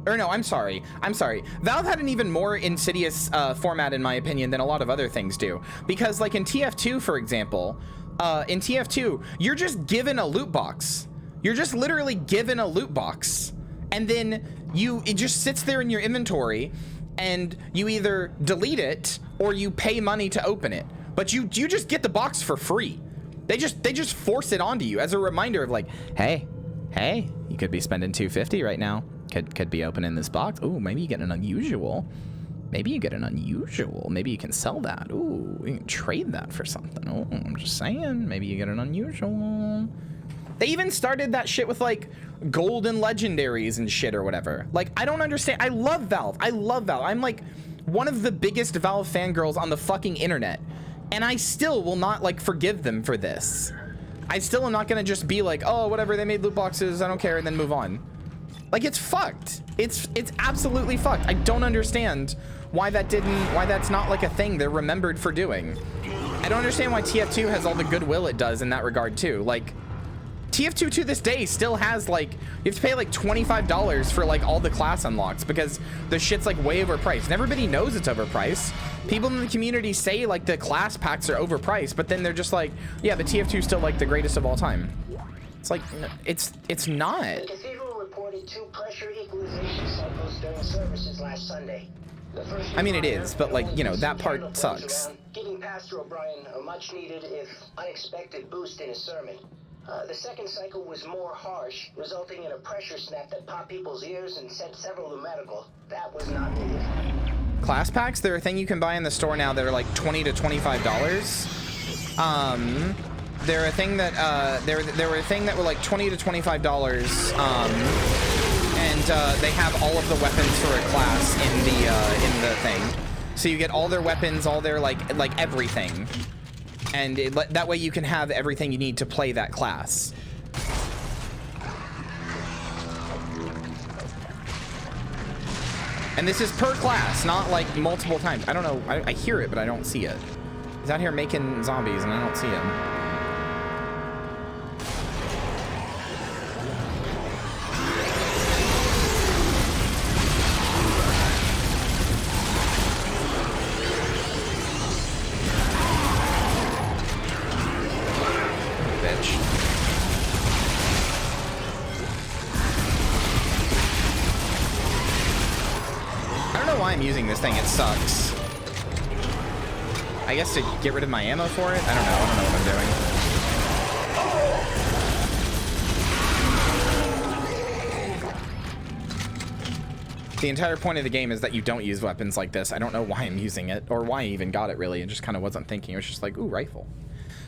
Or no, I'm sorry. Valve had an even more insidious format, in my opinion, than a lot of other things do. Because, like, in TF2, for example, in TF2, you're just given a loot box. You're just literally given a loot box. And then it just sits there in your inventory, and you either delete it or you pay money to open it. But you just get the box for free. They just force it onto you as a reminder of like, hey, you could be spending $250 right now. Could be opening this box. Ooh, maybe you get an unusual. Maybe you get an unusual. Maybe you can sell that. Ooh, you can trade that for something. Oh, I'm just saying. Maybe you get an unusual. They even started that shit with like golden legendaries and shit or whatever. Like, I don't understand. I love Valve. I'm like one of the biggest Valve fangirls on the fucking internet. And I still will not like forgive them for this. I still am not gonna just be like, oh, whatever, they made loot boxes, I don't care, and then move on. Like, it's fucked. It's absolutely fucked. I don't understand why that's not like a thing they're remembered for doing. I don't understand why TF2 has all the goodwill it does in that regard too. Like, TF2 to this day still has like, you have to pay like $25 for like all the class unlocks because the shit's like way overpriced. And everybody knows it's overpriced. People in the community say like the class packs are overpriced, but then they're just like, yeah, but TF2 is still like the greatest of all time. It's like, it's not. The Cathedral reported 2 pressure equalization cycles during services last Sunday. The first I mean, it is, but like, you know, that part sucks. Giving Pastor O'Brien a much needed, if unexpected, boost in his sermon. The second cycle was more harsh, resulting in a pressure snap that popped people's ears and sent several to medical. That was not needed. Class packs, they're a thing you can buy in the store now that are like $20 to $25. They're a thing that they were a thing that were like $20 to $25. And they have all of the weapons for a class in the thing. So you get all their weapons, all their like everything. And that way you can have everything you need to play that class. And this is per class, not like multiple times. I don't know. I hear it, but I don't see it. He's out here making zombies, and I don't see him. I'm using this thing, it sucks. I guess to get rid of my ammo for it? I don't know what I'm doing. The entire point of the game is that you don't use weapons like this. I don't know why I'm using it, or why I even got it really. I just kind of wasn't thinking. It was just like, ooh, rifle.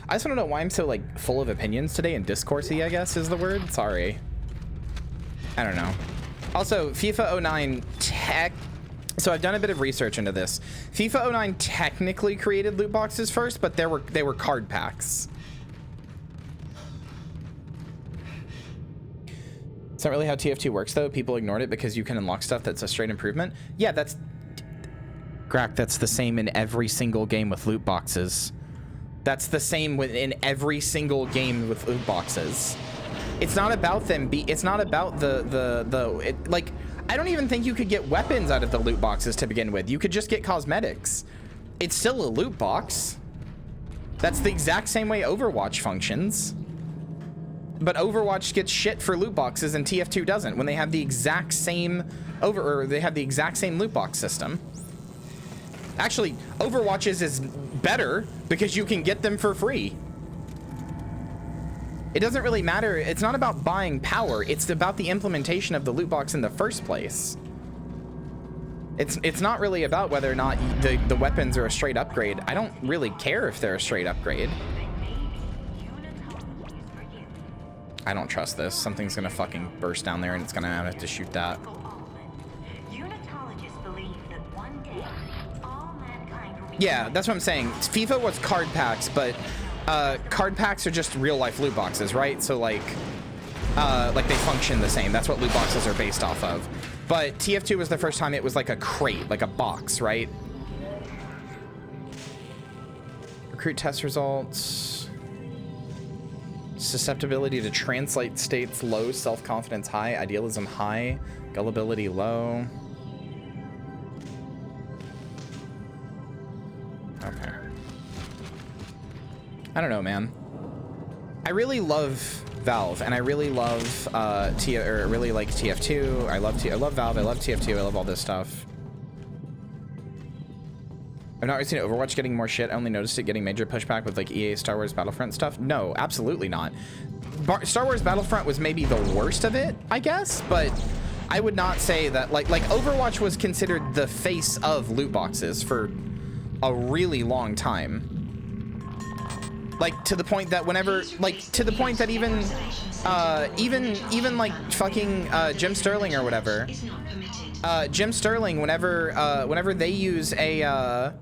I just want to know why I'm so like full of opinions today and discoursey, I guess is the word. Sorry. I don't know. Also, FIFA 09 tech. So I've done a bit of research into this. FIFA 09 technically created loot boxes first, but they were card packs. It's not really how TF2 works though. People ignored it because you can unlock stuff that's a straight improvement. Yeah, that's Grack, that's the same in every single game with loot boxes. That's the same in every single game with loot boxes. It's not about them it's not about like, I don't even think you could get weapons out of the loot boxes to begin with. You could just get cosmetics. It's still a loot box. That's the exact same way Overwatch functions. But Overwatch gets shit for loot boxes and TF2 doesn't when they have the exact same loot box system. Actually, Overwatch's is better because you can get them for free. It doesn't really matter. It's not about buying power. It's about the implementation of the loot box in the first place. It's not really about whether or not the weapons are a straight upgrade. I don't really care if they're a straight upgrade. I don't trust this. Something's gonna fucking burst down there and it's gonna have to shoot that. Yeah, that's what I'm saying. FIFA was card packs, but card packs are just real life loot boxes, right? So like they function the same. That's what loot boxes are based off of. But TF2 was the first time it was like a crate, like a box, right? Recruit test results. Susceptibility to translate states low, self-confidence high, idealism high, gullibility low. Okay. I don't know, man. I really love Valve, and I really love really like TF2. I love Valve. I love TF2. I love all this stuff. I've not really seen Overwatch getting more shit. I only noticed it getting major pushback with like EA Star Wars Battlefront stuff. No, absolutely not. Star Wars Battlefront was maybe the worst of it, I guess, but I would not say that like Overwatch was considered the face of loot boxes for a really long time. Like to the point that whenever even like fucking Jim Sterling or whatever, Jim Sterling, whenever they use a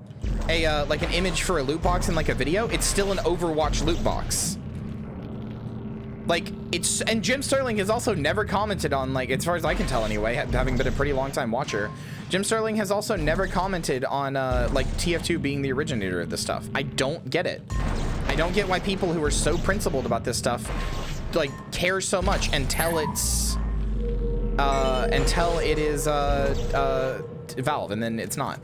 like an image for a loot box in like a video, it's still an Overwatch loot box. Like and Jim Sterling has also never commented on, like, as far as I can tell anyway, having been a pretty long time watcher, Jim Sterling has also never commented on like TF2 being the originator of this stuff. I don't get it. I don't get why people who are so principled about this stuff like care so much until it's until it is Valve, and then it's not.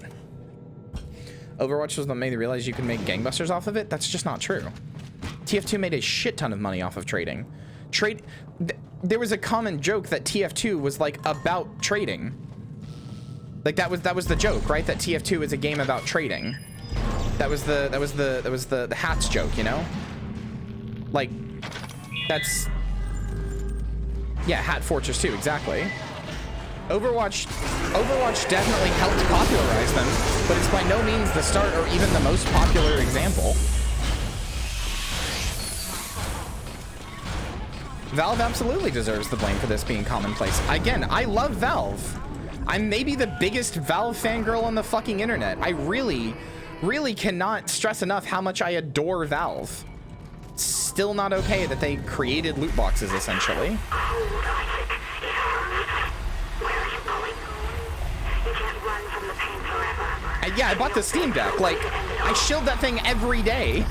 Overwatch was what made me realize you can make gangbusters off of it. That's just not true. TF2 made a shit ton of money off of trading. There was a common joke that TF2 was like about trading. Like that was the joke, right? That TF2 is a game about trading. That was the hats joke, you know? Like that's, yeah, Hat Fortress 2, exactly. Overwatch definitely helped popularize them, but it's by no means the start or even the most popular example. Valve absolutely deserves the blame for this being commonplace. Again, I love Valve. I'm maybe the biggest Valve fangirl on the fucking internet. I really cannot stress enough how much I adore Valve. Still not okay that they created loot boxes, essentially. Yeah, I bought the Steam Deck. Like, I shield that thing every day.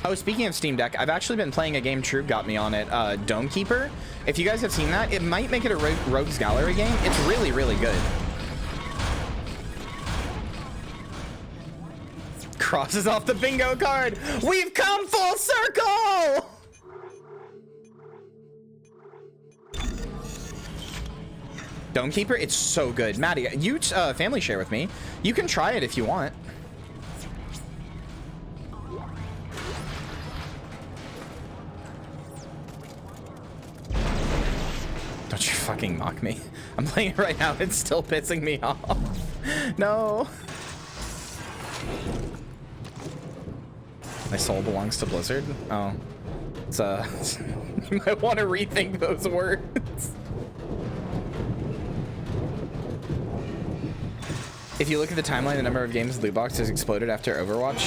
Oh, speaking of Steam Deck, I've actually been playing a game True got me on it, Dome Keeper. If you guys have seen that, it might make it a Rogues Gallery game. It's really, really good. Crosses off the bingo card. We've come full circle! Dome Keeper, it's so good. Maddie, you family share with me. You can try it if you want. Don't you fucking mock me. I'm playing it right now. It's still pissing me off. No. My soul belongs to Blizzard. Oh. It's you might want to rethink those words. If you look at the timeline, the number of games loot boxes exploded after Overwatch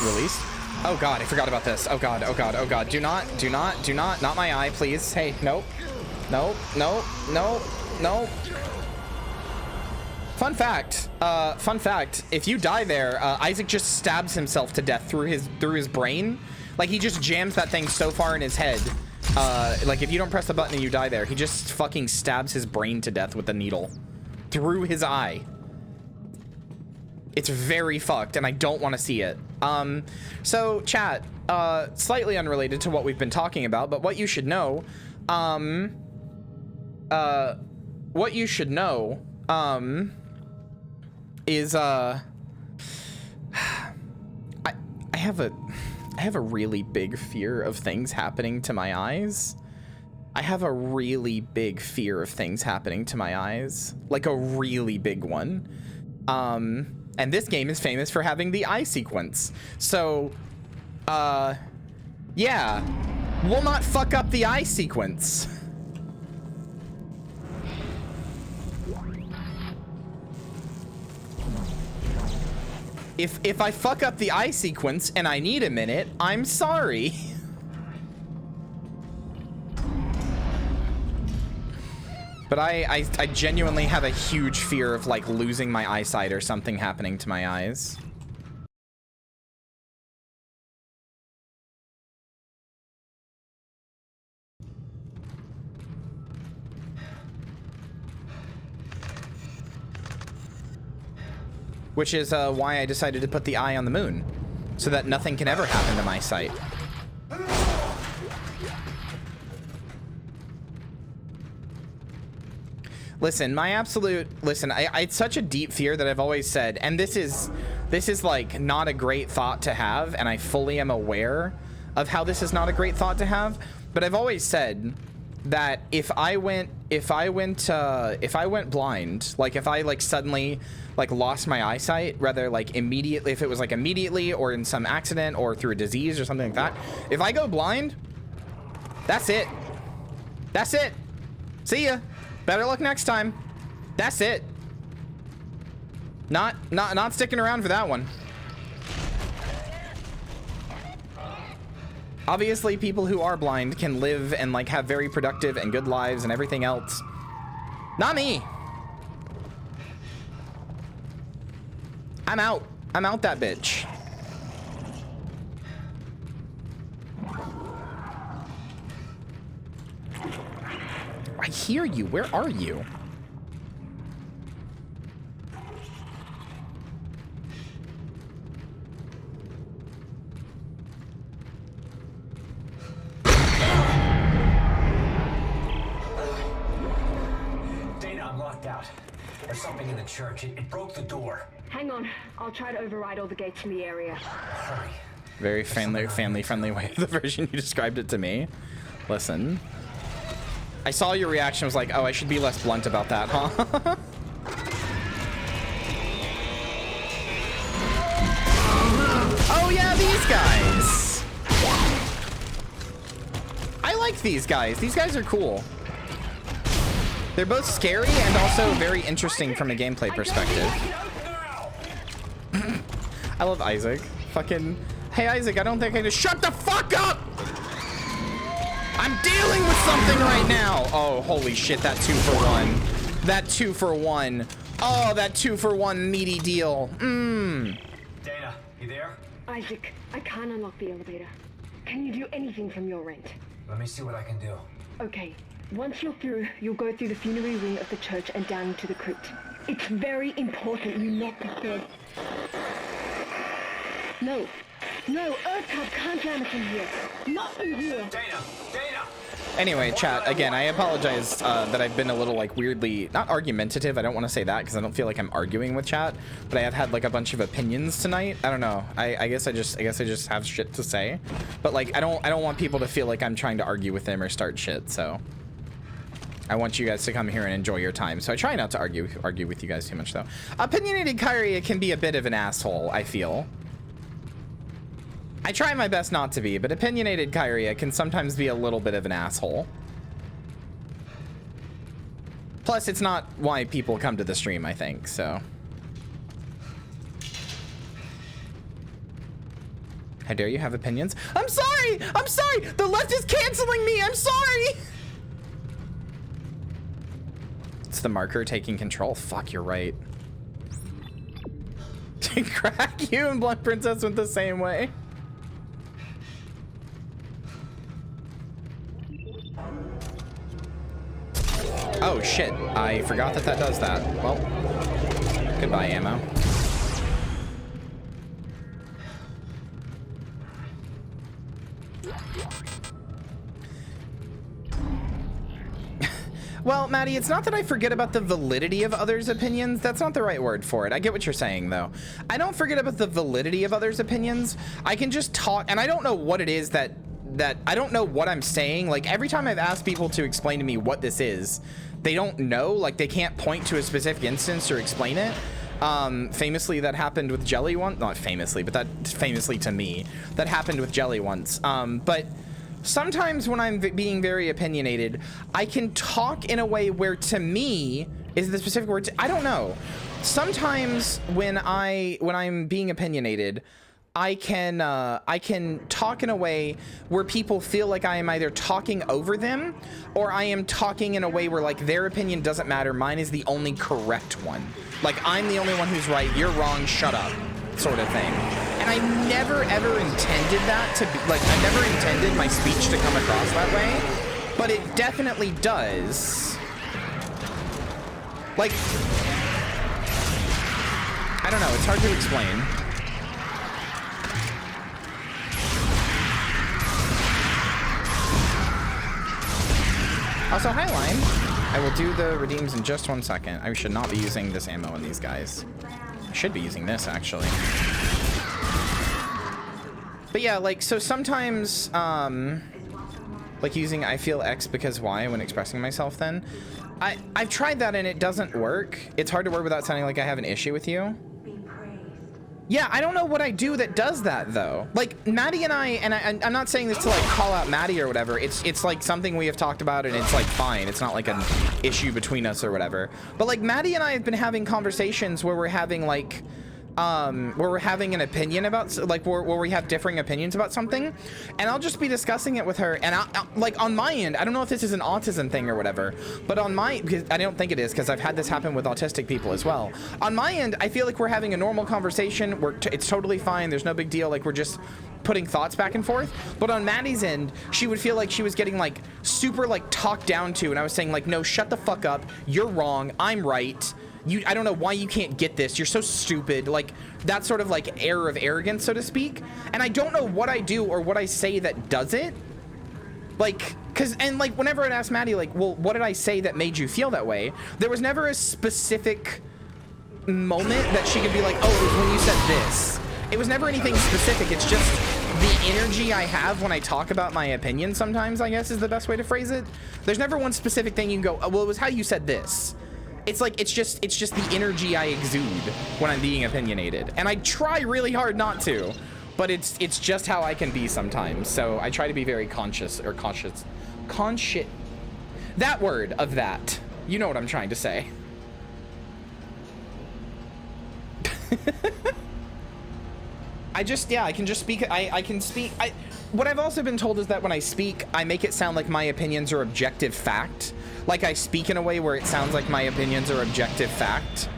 released. Oh god, I forgot about this. Oh god, oh god, oh god. Do not, not my eye, please. Hey, nope. Nope, nope, nope, nope. Fun fact, if you die there, Isaac just stabs himself to death through his brain. Like, he just jams that thing so far in his head. Like, if you don't press the button and you die there, he just fucking stabs his brain to death with a needle. Through his eye. It's very fucked, and I don't want to see it. So, chat, slightly unrelated to what we've been talking about, but what you should know, is, I have a really big fear of things happening to my eyes. I have a really big fear of things happening to my eyes. Like, a really big one. And this game is famous for having the eye sequence. So, yeah. We'll not fuck up the eye sequence. If I fuck up the eye sequence and I need a minute, I'm sorry. But I genuinely have a huge fear of, like, losing my eyesight or something happening to my eyes. Which is why I decided to put the eye on the moon, so that nothing can ever happen to my sight. Listen, it's such a deep fear that I've always said, and this is like not a great thought to have, and I fully am aware of how this is not a great thought to have, but I've always said that if I went blind, like if I like suddenly like lost my eyesight, rather like immediately, if it was like immediately or in some accident or through a disease or something like that, if I go blind, that's it. That's it. See ya. Better luck next time. That's it. Not sticking around for that one. Obviously, people who are blind can live and like have very productive and good lives and everything else. Not me. I'm out. I'm out that bitch. hear you. Where are you? Dana, I'm locked out. There's something in the church. It broke the door. Hang on. I'll try to override all the gates in the area. Hurry. Very family-friendly way of the version you described it to me. Listen. I saw your reaction, was like, oh, I should be less blunt about that, huh? Oh yeah, these guys! I like these guys. These guys are cool. They're both scary and also very interesting from a gameplay perspective. I love Isaac. Fucking... Hey, Isaac, I don't think I just... Shut the fuck up! I'm dealing with something right now! Oh, holy shit, that 2-for-1. That 2-for-1. Oh, that 2-for-1 meaty deal. Mmm. Dana, you there? Isaac, I can't unlock the elevator. Can you do anything from your end? Let me see what I can do. Okay. Once you're through, you'll go through the funerary wing of the church and down to the crypt. It's very important you not disturb... No. No, Earthcub can't jam it in here. Not in here. Dana! Dana! Anyway, chat, again, I apologize that I've been a little, like, weirdly, not argumentative, I don't want to say that because I don't feel like I'm arguing with chat, but I have had, like, a bunch of opinions tonight. I don't know. I guess I just have shit to say. But, like, I don't want people to feel like I'm trying to argue with them or start shit, so... I want you guys to come here and enjoy your time, so I try not to argue with you guys too much, though. Opinionated Kyria can be a bit of an asshole, I feel. I try my best not to be, but opinionated Kyria can sometimes be a little bit of an asshole. Plus, it's not why people come to the stream, I think, so. How dare you have opinions? I'm sorry! I'm sorry! The left is canceling me! I'm sorry! It's the marker taking control. Fuck, you're right. Crack, you and Blunt Princess went the same way. Oh shit, I forgot that does that. Well, goodbye ammo. Well, Maddie, it's not that I forget about the validity of others' opinions. That's not the right word for it. I get what you're saying, though. I don't forget about the validity of others' opinions. I can just talk, and I don't know what it is that I don't know what I'm saying. Like, every time I've asked people to explain to me what this is, they don't know. Like, they can't point to a specific instance or explain it. Famously, that happened with Jelly once. Not famously, but that famously to me, that happened with Jelly once. But sometimes when I'm being very opinionated, I can talk in a way where, to me, is the specific word. I don't know. Sometimes when I'm being opinionated, I can talk in a way where people feel like I am either talking over them or I am talking in a way where, like, their opinion doesn't matter. Mine is the only correct one. Like, I'm the only one who's right. You're wrong. Shut up. Sort of thing. And I never ever intended that to be, like, I never intended my speech to come across that way, but it definitely does. Like, I don't know, it's hard to explain. Also, hi Line. I will do the redeems in just 1 second. I should not be using this ammo on these guys. I should be using this, actually. But yeah, like, so sometimes, like using I feel X because Y when expressing myself then. I've tried that and it doesn't work. It's hard to work without sounding like I have an issue with you. Yeah, I don't know what I do that does that, though. Like, Maddie and I'm not saying this to, like, call out Maddie or whatever. It's like, something we have talked about, and it's, like, fine. It's not, like, an issue between us or whatever. But, like, Maddie and I have been having conversations where we're having, like, where we're having an opinion about, like, where we have differing opinions about something, and I'll just be discussing it with her, and I'll like, on my end, I don't know if this is an autism thing or whatever, but on my, because I don't think it is, because I've had this happen with autistic people as well. On my end, I feel like we're having a normal conversation, it's totally fine, there's no big deal, like, we're just putting thoughts back and forth. But on Maddie's end, she would feel like she was getting like super like talked down to, and I was saying like, no, shut the fuck up. You're wrong. I'm right. I don't know why you can't get this. You're so stupid. Like that sort of like air of arrogance, so to speak. And I don't know what I do or what I say that does it. Like, and like whenever I'd ask Maddie, like, well, what did I say that made you feel that way? There was never a specific moment that she could be like, oh, it was when you said this. It was never anything specific. It's just the energy I have when I talk about my opinion sometimes, I guess is the best way to phrase it. There's never one specific thing you can go, oh, well, it was how you said this. It's like, it's just the energy I exude when I'm being opinionated. And I try really hard not to, but it's just how I can be sometimes. So I try to be very conscious. That word of that. You know what I'm trying to say. I can just speak. I can speak. What I've also been told is that when I speak, I make it sound like my opinions are objective fact. Like I speak in a way where it sounds like my opinions are objective fact.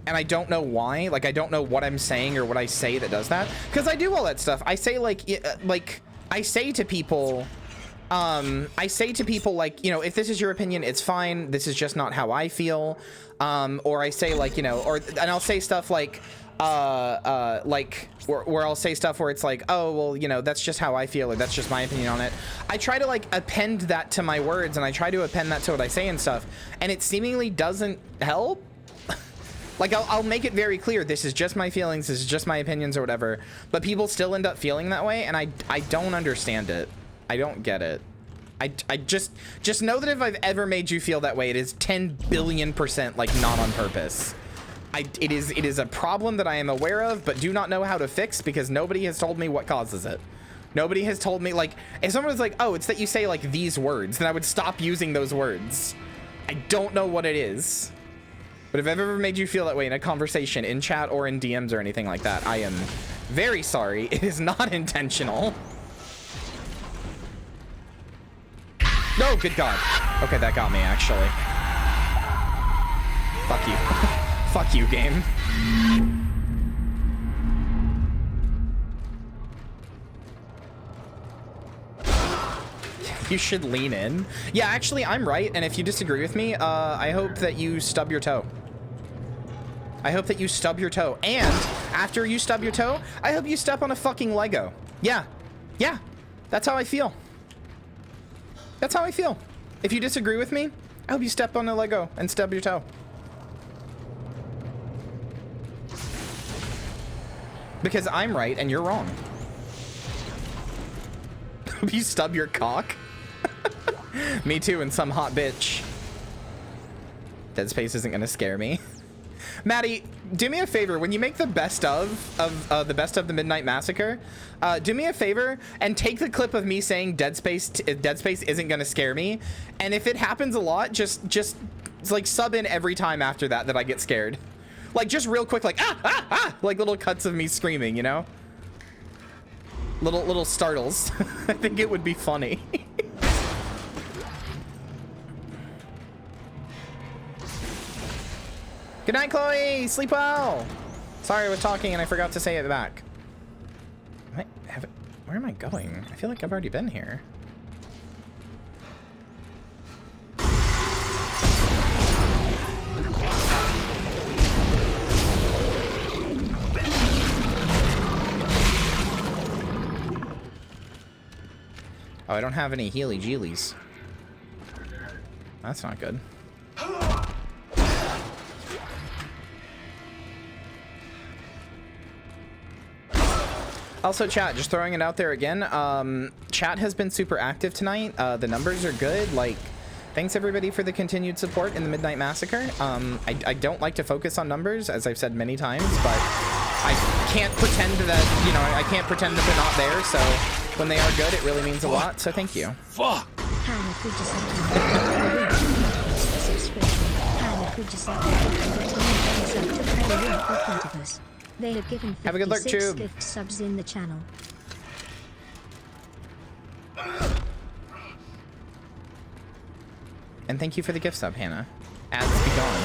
And I don't know why. Like I don't know what I'm saying or what I say that does that. Because I do all that stuff. I say like I say to people, like, you know, if this is your opinion, it's fine. This is just not how I feel. Or I say like, you know, and I'll say stuff like, where I'll say stuff where it's like, oh, well, you know, that's just how I feel, or that's just my opinion on it. I try to like append that to my words, and I try to append that to what I say and stuff, and it seemingly doesn't help. Like I'll make it very clear, this is just my feelings, this is just my opinions or whatever, but people still end up feeling that way, and I don't understand it. I don't get it. I just know that if I've ever made you feel that way, it is 10 billion% like not on purpose. It is a problem that I am aware of, but do not know how to fix because nobody has told me what causes it. Nobody has told me, like, if someone was like, oh, it's that you say like these words, then I would stop using those words. I don't know what it is. But if I've ever made you feel that way in a conversation, in chat or in DMs or anything like that, I am very sorry. It is not intentional. No, good God. Okay, that got me, actually. Fuck you. Fuck you, game. You should lean in. Yeah, actually, I'm right, and if you disagree with me, I hope that you stub your toe. I hope that you stub your toe. And after you stub your toe, I hope you step on a fucking Lego. Yeah. Yeah. That's how I feel. That's how I feel. If you disagree with me, I hope you step on a Lego and stub your toe. Because I'm right and you're wrong. Hope you stub your cock. Me too, and some hot bitch. Dead Space isn't gonna scare me. Maddie, do me a favor. When you make the best of the Midnight Massacre, do me a favor and take the clip of me saying Dead Space isn't gonna scare me. And if it happens a lot, just like sub in every time after that I get scared. Like just real quick, like like little cuts of me screaming, you know? Little startles. I think it would be funny. Good night, Chloe. Sleep well. Sorry, I was talking and I forgot to say it back. Where am I going? I feel like I've already been here. Oh, I don't have any healy-jeelies. That's not good. Also, chat, just throwing it out there again, chat has been super active tonight. The numbers are good. Like, thanks everybody for the continued support in the Midnight Massacre. I don't like to focus on numbers, as I've said many times, but I can't pretend that, you know, I can't pretend that they're not there, so when they are good, it really means a lot, so thank you. Fuck! They have given 56 Have a good luck, Tube. gift subs in the channel. And thank you for the gift sub, Hannah. Ads be gone.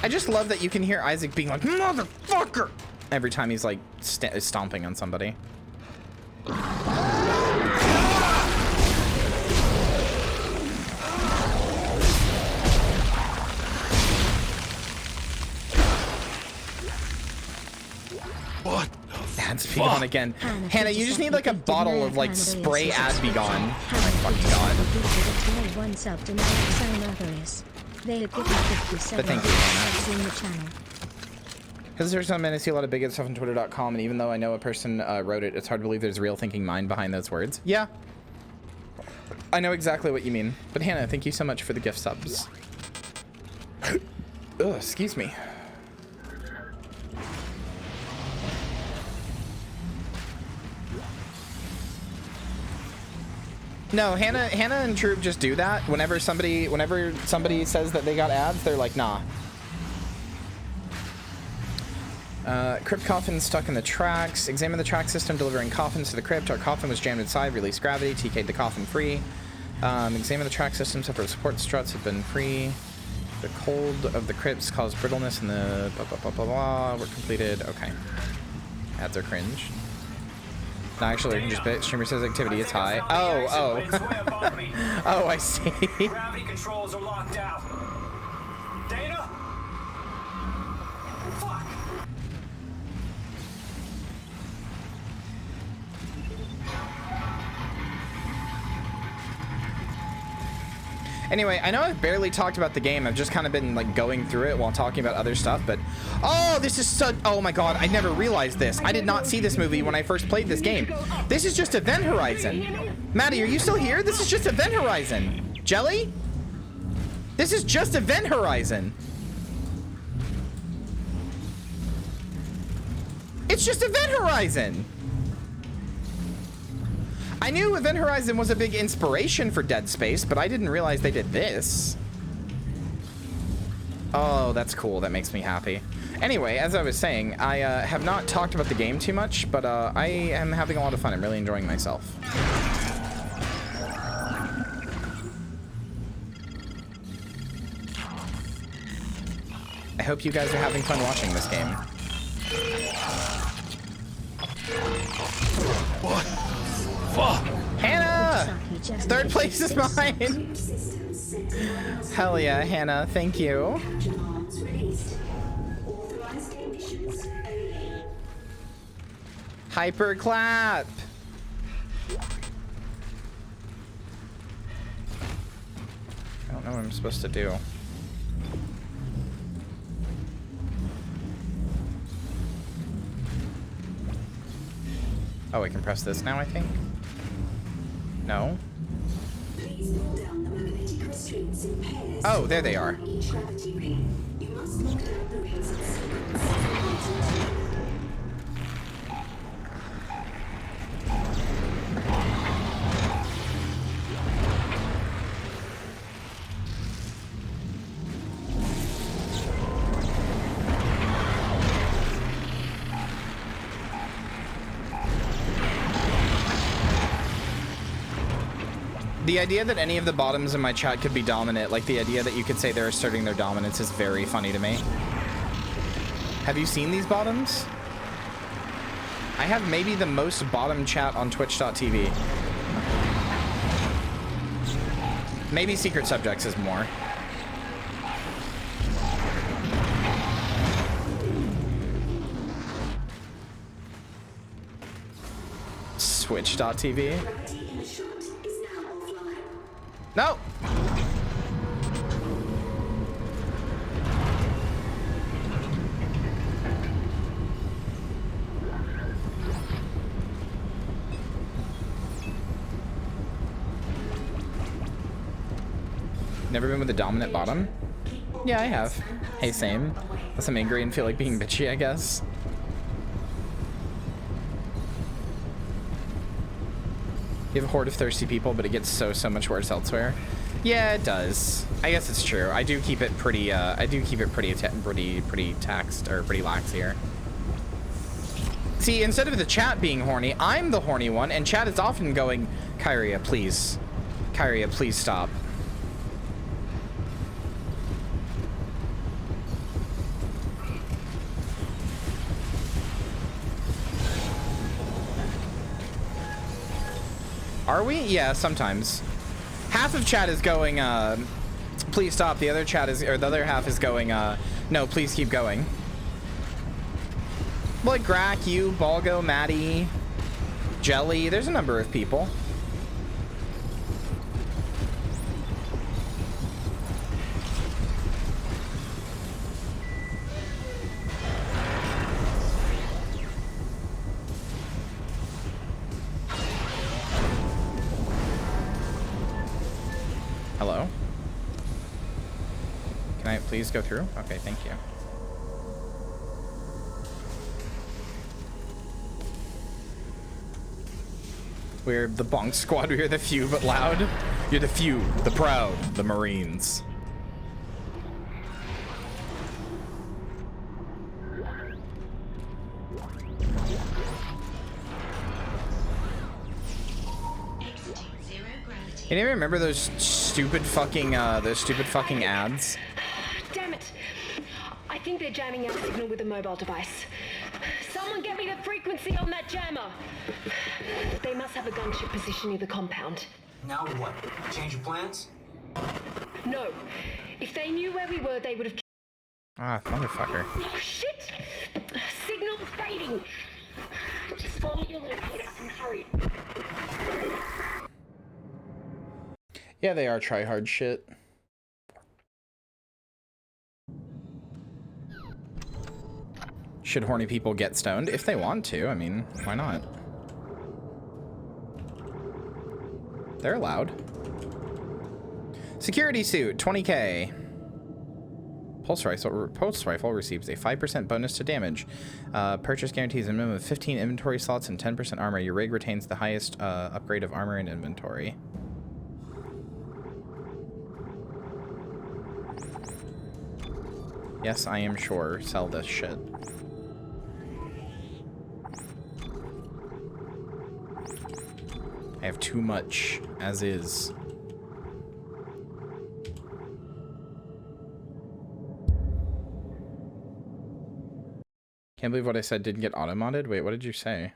I just love that you can hear Isaac being like, motherfucker, every time he's like stomping on somebody. What? Ads be gone again. Hannah, you just need like a bottle of like spray ads be gone. Oh my fucking god. But thank you, Hannah. Because there's some men, I see a lot of bigot stuff on Twitter.com, and even though I know a person wrote it, it's hard to believe there's a real thinking mind behind those words. Yeah. I know exactly what you mean. But Hannah, thank you so much for the gift subs. Ugh, excuse me. No, Hannah and Troop just do that. Whenever somebody says that they got ads, they're like, nah. Crypt coffin stuck in the tracks. Examine the track system delivering coffins to the crypt. Our coffin was jammed inside. Release gravity. TK'd the coffin free. Examine the track system. Separate support struts have been free. The cold of the crypts caused brittleness in the blah, blah, blah, blah, blah. We're completed. Okay. Ads are cringe. No, actually, I can just bet. Streamer says activity is high. Oh. Oh, I see. Gravity controls are locked out. Dana? Fuck. Anyway, I know I've barely talked about the game. I've just kind of been like going through it while talking about other stuff, but oh, this is so, oh my god, I never realized this. I did not see this movie when I first played this game. This is just Event Horizon. Maddie, are you still here? This is just Event Horizon. Jelly? This is just Event Horizon. It's just Event Horizon. I knew Event Horizon was a big inspiration for Dead Space, but I didn't realize they did this. Oh, that's cool. That makes me happy. Anyway, as I was saying, I have not talked about the game too much, but I am having a lot of fun. I'm really enjoying myself. I hope you guys are having fun watching this game. What? Fuck! Hannah! Third place is mine! Hell yeah, Hannah, thank you. Hyper clap! I don't know what I'm supposed to do. Oh, I can press this now, I think? No? Oh, there they are. The idea that any of the bottoms in my chat could be dominant, like the idea that you could say they're asserting their dominance, is very funny to me. Have you seen these bottoms? I have maybe the most bottom chat on twitch.tv. Maybe Secret Subjects is more. Switch.tv. No! Never been with a dominant bottom? Yeah, I have. Hey, same. Unless I'm angry and feel like being bitchy, I guess. You have a horde of thirsty people, but it gets so much worse elsewhere. Yeah, it does. I guess it's true. I do keep it pretty. Pretty taxed or pretty lax here. See, instead of the chat being horny, I'm the horny one, and chat is often going, Kyria, please. Kyria, please stop. Are we? Yeah, sometimes. Half of chat is going, please stop. The other chat is, or the other half is going, no, please keep going. Like Grack, you, Balgo, Maddie, Jelly. There's a number of people. Hello? Can I please go through? Okay, thank you. We're the bonk squad. We're the few but loud. You're the few, the proud, the Marines. Anyone remember those stupid fucking ads? Damn it! I think they're jamming our signal with a mobile device. Someone get me the frequency on that jammer! They must have a gunship position near the compound. Now what? Change your plans? No. If they knew where we were, they would have... Ah, motherfucker. Oh, shit! Signal fading! Just follow your locator and hurry. Yeah, they are try-hard shit. Should horny people get stoned? If they want to, I mean, why not? They're allowed. Security suit, 20k. Pulse rifle receives a 5% bonus to damage. Purchase guarantees a minimum of 15 inventory slots and 10% armor. Your rig retains the highest upgrade of armor and inventory. Yes, I am sure. Sell this shit. I have too much, as is. Can't believe what I said didn't get auto-modded. Wait, what did you say?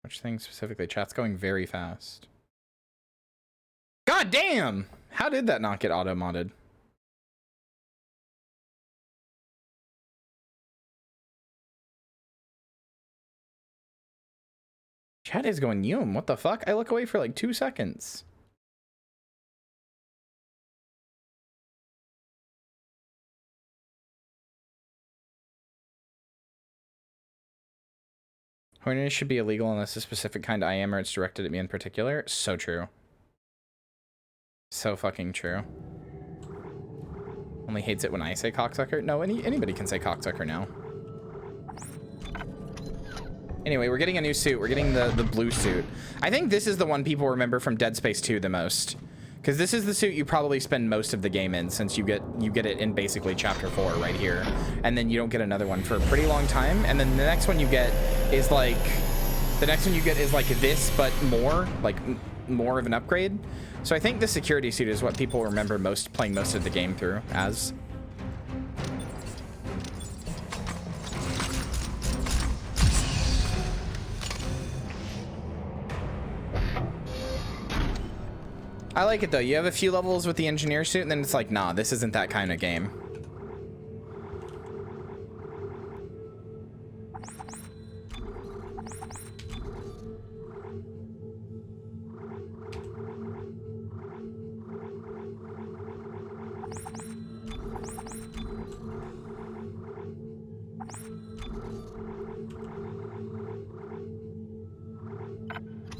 Which thing specifically? Chat's going very fast. God damn! How did that not get auto-modded? Chat is going yum. What the fuck? I look away for like 2 seconds. Horniness should be illegal unless a specific kind I am or it's directed at me in particular. So true. So fucking true. Only hates it when I say cocksucker. No, anybody can say cocksucker now. Anyway, we're getting a new suit. We're getting the blue suit. I think this is the one people remember from Dead Space 2 the most. Because this is the suit you probably spend most of the game in, since you get it in basically chapter 4 right here. And then you don't get another one for a pretty long time. And then the next one you get is like... The next one you get is like this, but more. Like, more of an upgrade. So I think the security suit is what people remember most, playing most of the game through as. I like it though. You have a few levels with the engineer suit and then it's like, nah, this isn't that kind of game.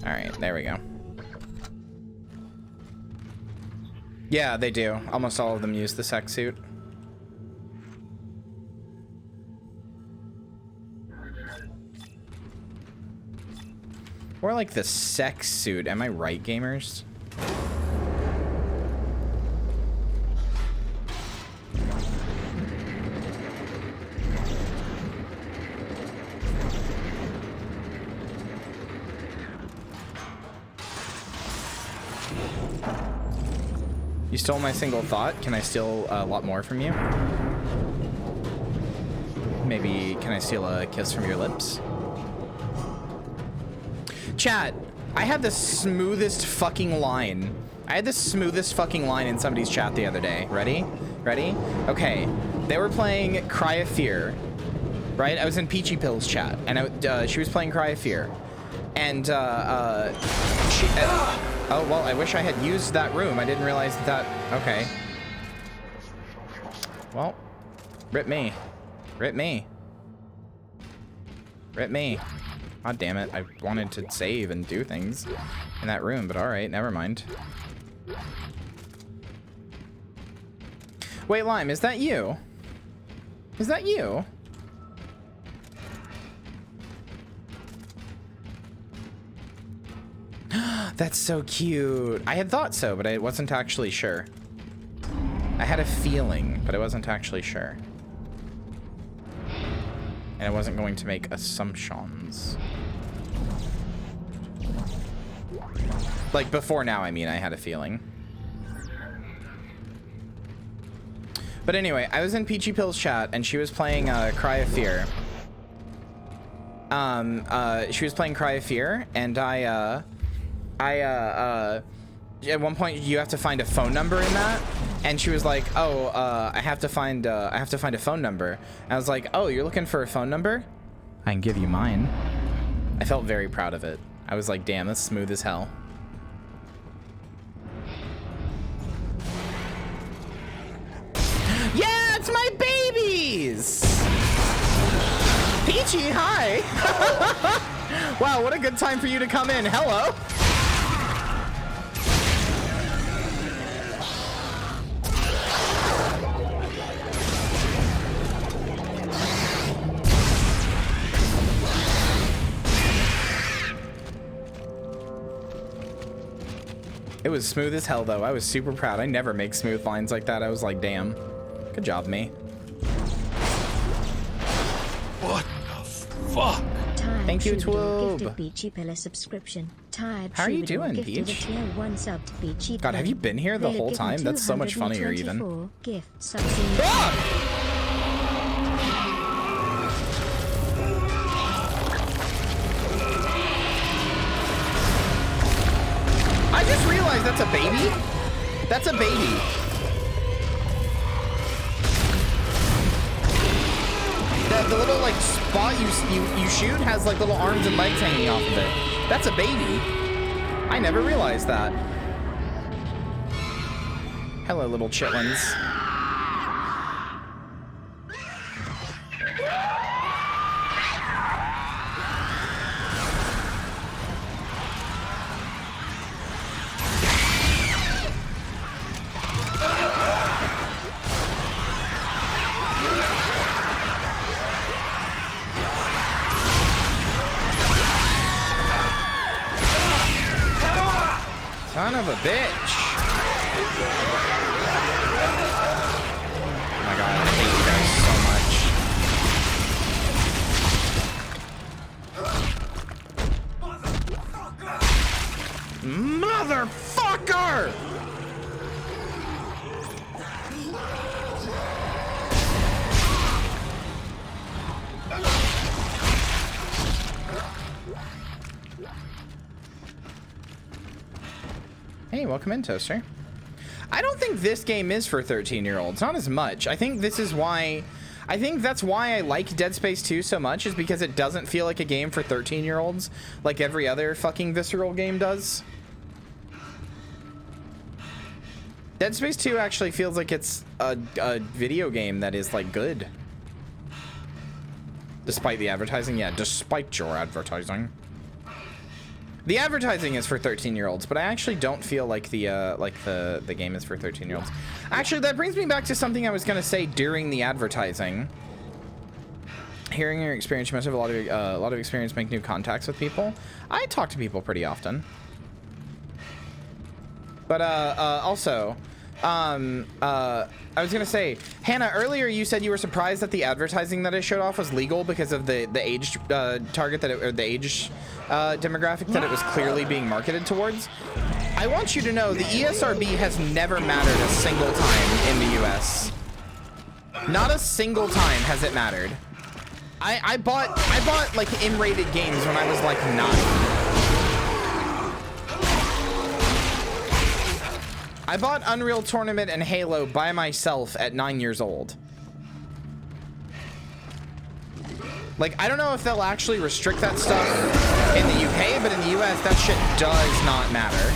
All right, there we go. Yeah, they do. Almost all of them use the sex suit. Or like the sex suit. Am I right, gamers? You stole my single thought. Can I steal a lot more from you? Maybe, can I steal a kiss from your lips? Chat, I had the smoothest fucking line. I had the smoothest fucking line in somebody's chat the other day. Ready? Ready? Okay. They were playing Cry of Fear, right? I was in Peachy Pill's chat, and she was playing Cry of Fear. And, oh, well, I wish I had used that room. I didn't realize that, okay. Well, rip me. Rip me. Rip me. God damn it. I wanted to save and do things in that room, but alright, never mind. Wait, Lime, is that you? Is that you? That's so cute. I had thought so, but I wasn't actually sure. I had a feeling, but I wasn't actually sure. And I wasn't going to make assumptions. Like, before now, I mean, I had a feeling. But anyway, I was in Peachy Pill's chat, and she was playing Cry of Fear. She was playing Cry of Fear, and at one point, you have to find a phone number in that. And she was like, oh, I have to find a phone number. And I was like, oh, you're looking for a phone number? I can give you mine. I felt very proud of it. I was like, damn, that's smooth as hell. Yeah, it's my babies! Peachy, hi! Wow, what a good time for you to come in. Hello! It was smooth as hell, though. I was super proud. I never make smooth lines like that. I was like, damn. Good job, me. What the fuck? Thank you, Twoob. How are you doing, Peach? God, have you been here the whole time? That's so much funnier, even. I just realized that's a baby. That's a baby. The little like spot you shoot has like little arms and legs hanging off of it. That's a baby. I never realized that. Hello, little chitlins. Son of a bitch. Oh my god, I hate you guys so much. Motherfucker! Hey, welcome in, Toaster. I don't think this game is for 13-year-olds. Not as much. I think this is why... I think that's why I like Dead Space 2 so much, is because it doesn't feel like a game for 13-year-olds like every other fucking Visceral game does. Dead Space 2 actually feels like it's a video game that is, like, good. Despite the advertising. Yeah, despite your advertising. The advertising is for 13-year-olds, but I actually don't feel like the game is for 13-year-olds. Actually, that brings me back to something I was gonna say during the advertising. Hearing your experience, you must have a lot of experience making new contacts with people. I talk to people pretty often. But also, I was gonna say, Hannah, earlier you said you were surprised that the advertising that I showed off was legal because of the age target that or the age demographic that it was clearly being marketed towards. I want you to know the ESRB has never mattered a single time in the US. Not a single time has it mattered. I bought like M-rated games when I was like 9. I bought Unreal Tournament and Halo by myself at 9 years old. Like, I don't know if they'll actually restrict that stuff in the UK, but in the US, that shit does not matter.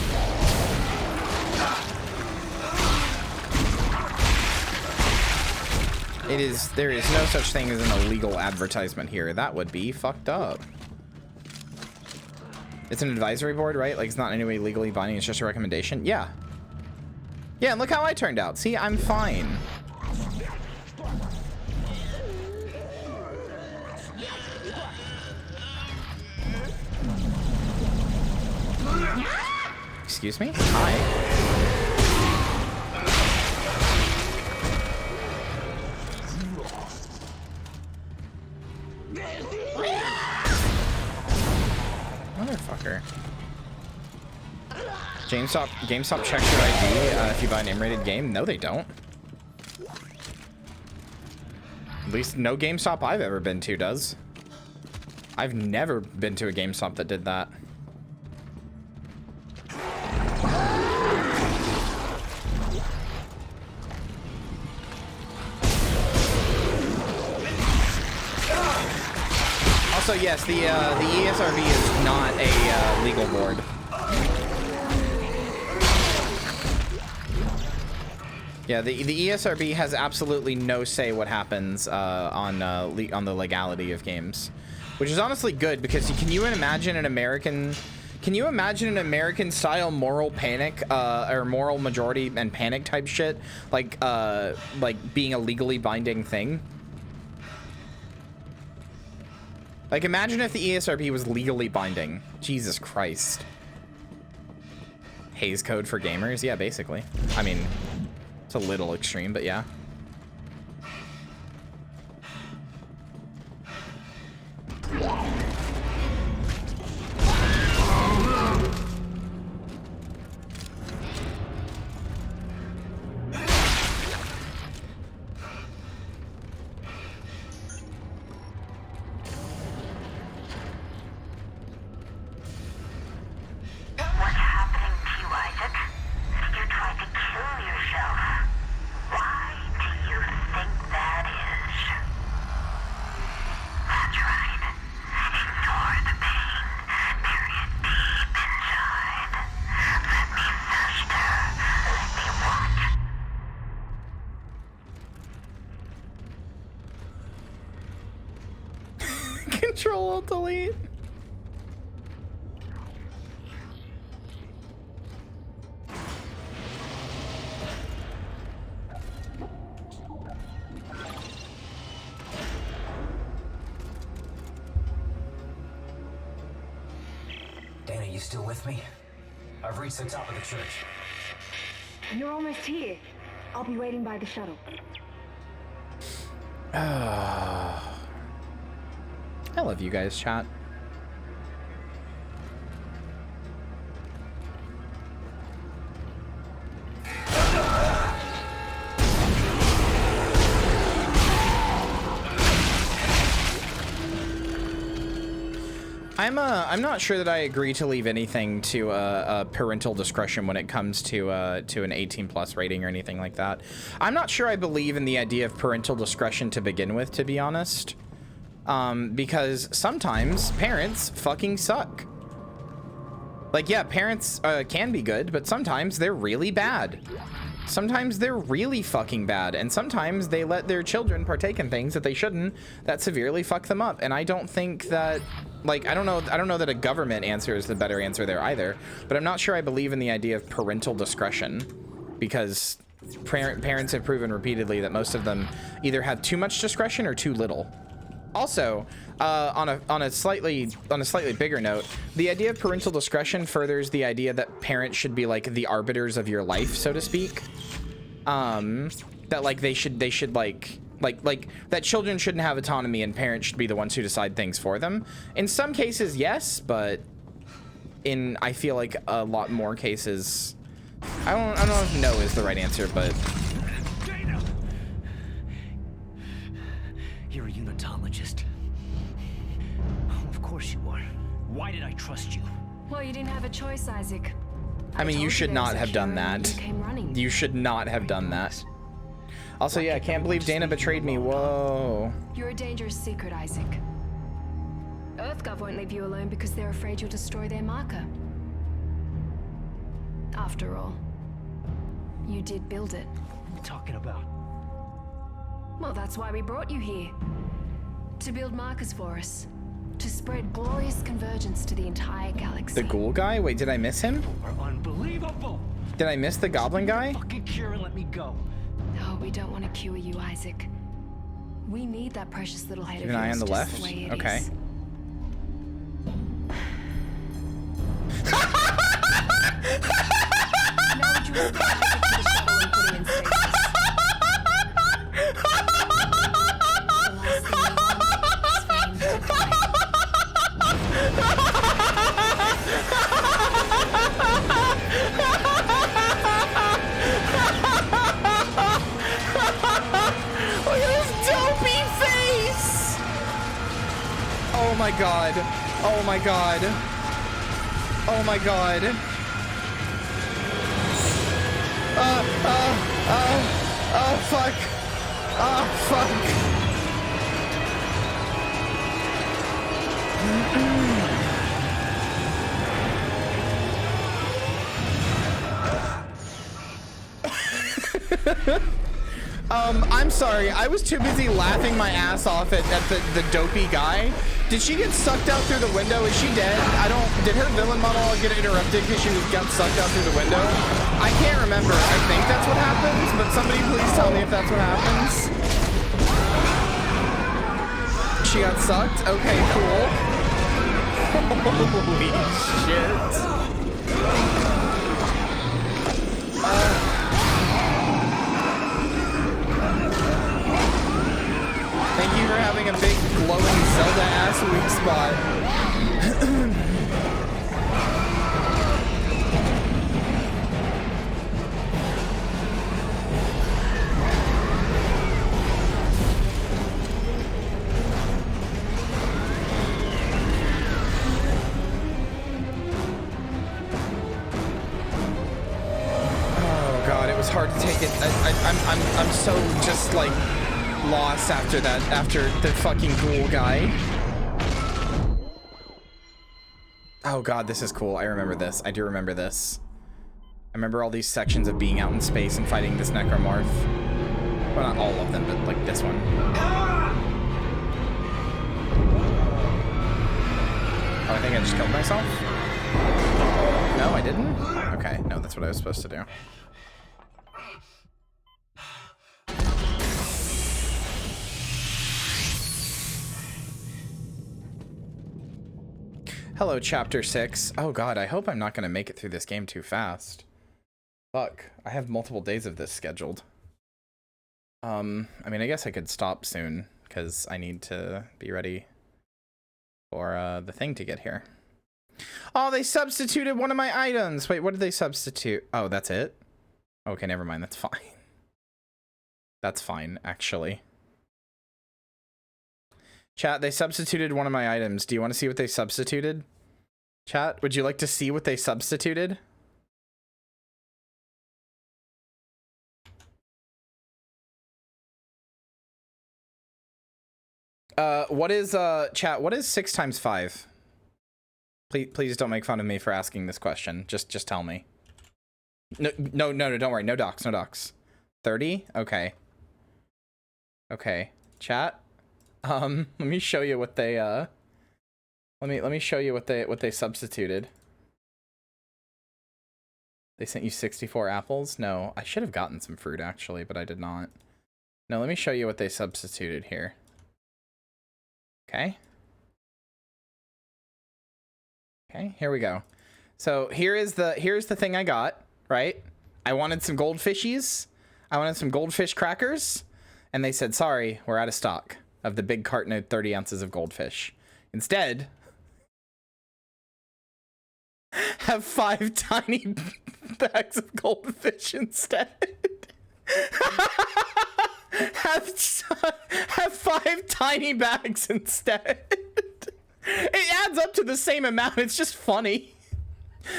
There is no such thing as an illegal advertisement here. That would be fucked up. It's an advisory board, right? Like, it's not in any way legally binding, it's just a recommendation. Yeah. Yeah, and look how I turned out. See, I'm fine. Excuse me? Hi. Motherfucker. GameStop checks your ID if you buy an M-rated game. No, they don't. At least no GameStop I've ever been to does. I've never been to a GameStop that did that. Also, yes, the ESRB is not a legal board. Yeah, the ESRB has absolutely no say what happens on the legality of games, which is honestly good because can you imagine an American style moral panic or moral majority and panic type shit like being a legally binding thing? Like, imagine if the ESRB was legally binding. Jesus Christ. Hays Code for gamers? Yeah, basically. I mean, it's a little extreme, but yeah. Control-Alt-Delete. Dana, you still with me? I've reached the top of the church. You're almost here. I'll be waiting by the shuttle. I love you guys, chat. I'm not sure that I agree to leave anything to parental discretion when it comes to an 18+ rating or anything like that. I'm not sure I believe in the idea of parental discretion to begin with, to be honest. Because sometimes parents fucking suck. Like, yeah, parents can be good, but sometimes they're really bad. Sometimes they're really fucking bad, and sometimes they let their children partake in things that they shouldn't that severely fuck them up. And I don't think that, like, I don't know that a government answer is the better answer there either, but I'm not sure I believe in the idea of parental discretion, because parents have proven repeatedly that most of them either have too much discretion or too little. Also, on a slightly bigger note, the idea of parental discretion furthers the idea that parents should be like the arbiters of your life, so to speak. That like they should like that children shouldn't have autonomy and parents should be the ones who decide things for them. In some cases, yes, but in I feel like a lot more cases, I don't know if no is the right answer, but. You're a unitologist. Of course you are. Why did I trust you? Well, you didn't have a choice, Isaac. I mean, you should not have done that. You should not have done that. Also, yeah, I can't believe Dana betrayed me. Whoa. You're a dangerous secret, Isaac. EarthGov won't leave you alone because they're afraid you'll destroy their marker. After all, you did build it. What are you talking about? Well, that's why we brought you here. To build markers for us. To spread glorious convergence to the entire galaxy. The ghoul guy? Wait, did I miss him? We're unbelievable. Did I miss the goblin guy? Fucking cure and let me go. No, we don't want to cure you, Isaac. We need that precious little head Keep of an eye yours on the just left? the way it Okay. is. Now would you escort Isaac to the shuttle and put him in stasis? The last thing we want is for him to die. Look at his dopey face! Oh my god. Oh my god. Oh my god. Oh fuck. Oh fuck. I'm sorry. I was too busy laughing my ass off at the dopey guy. Did she get sucked out through the window? Is she dead? Did her villain monologue get interrupted because she got sucked out through the window? I can't remember. I think that's what happens, but somebody please tell me if that's what happens. She got sucked? Okay, cool. Holy shit. Thank you for having a big glowing Zelda-ass weak spot. Oh god, it was hard to take it. I'm so just like lost after that, after the fucking ghoul guy. Oh god, this is cool. I remember this. I do remember this. I remember all these sections of being out in space and fighting this necromorph. Well, not all of them, but like this one. Oh, I think I just killed myself? No, I didn't? Okay, no, that's what I was supposed to do. Hello, Chapter 6. Oh god, I hope I'm not going to make it through this game too fast. Fuck, I have multiple days of this scheduled. I mean, I guess I could stop soon, because I need to be ready for the thing to get here. Oh, they substituted one of my items! Wait, what did they substitute? Oh, that's it? Okay, never mind, that's fine. That's fine, actually. Chat, they substituted one of my items. Do you want to see what they substituted? Chat, would you like to see what they substituted? What is, chat, what is 6 times 5? Please don't make fun of me for asking this question. Just tell me. No, don't worry. No docs, no docs. 30? Okay. Okay. Chat? Let me show you what they let me show you what they substituted. They sent you 64 apples? No, I should have gotten some fruit actually, but I did not. No, let me show you what they substituted here. Okay. Okay, here we go. So here's the thing I got, right? I wanted some goldfishies. I wanted some goldfish crackers, and they said, sorry, we're out of stock of the big carton of 30 ounces of goldfish. Instead, have 5 tiny bags of goldfish instead. have 5 tiny bags instead. It adds up to the same amount. It's just funny.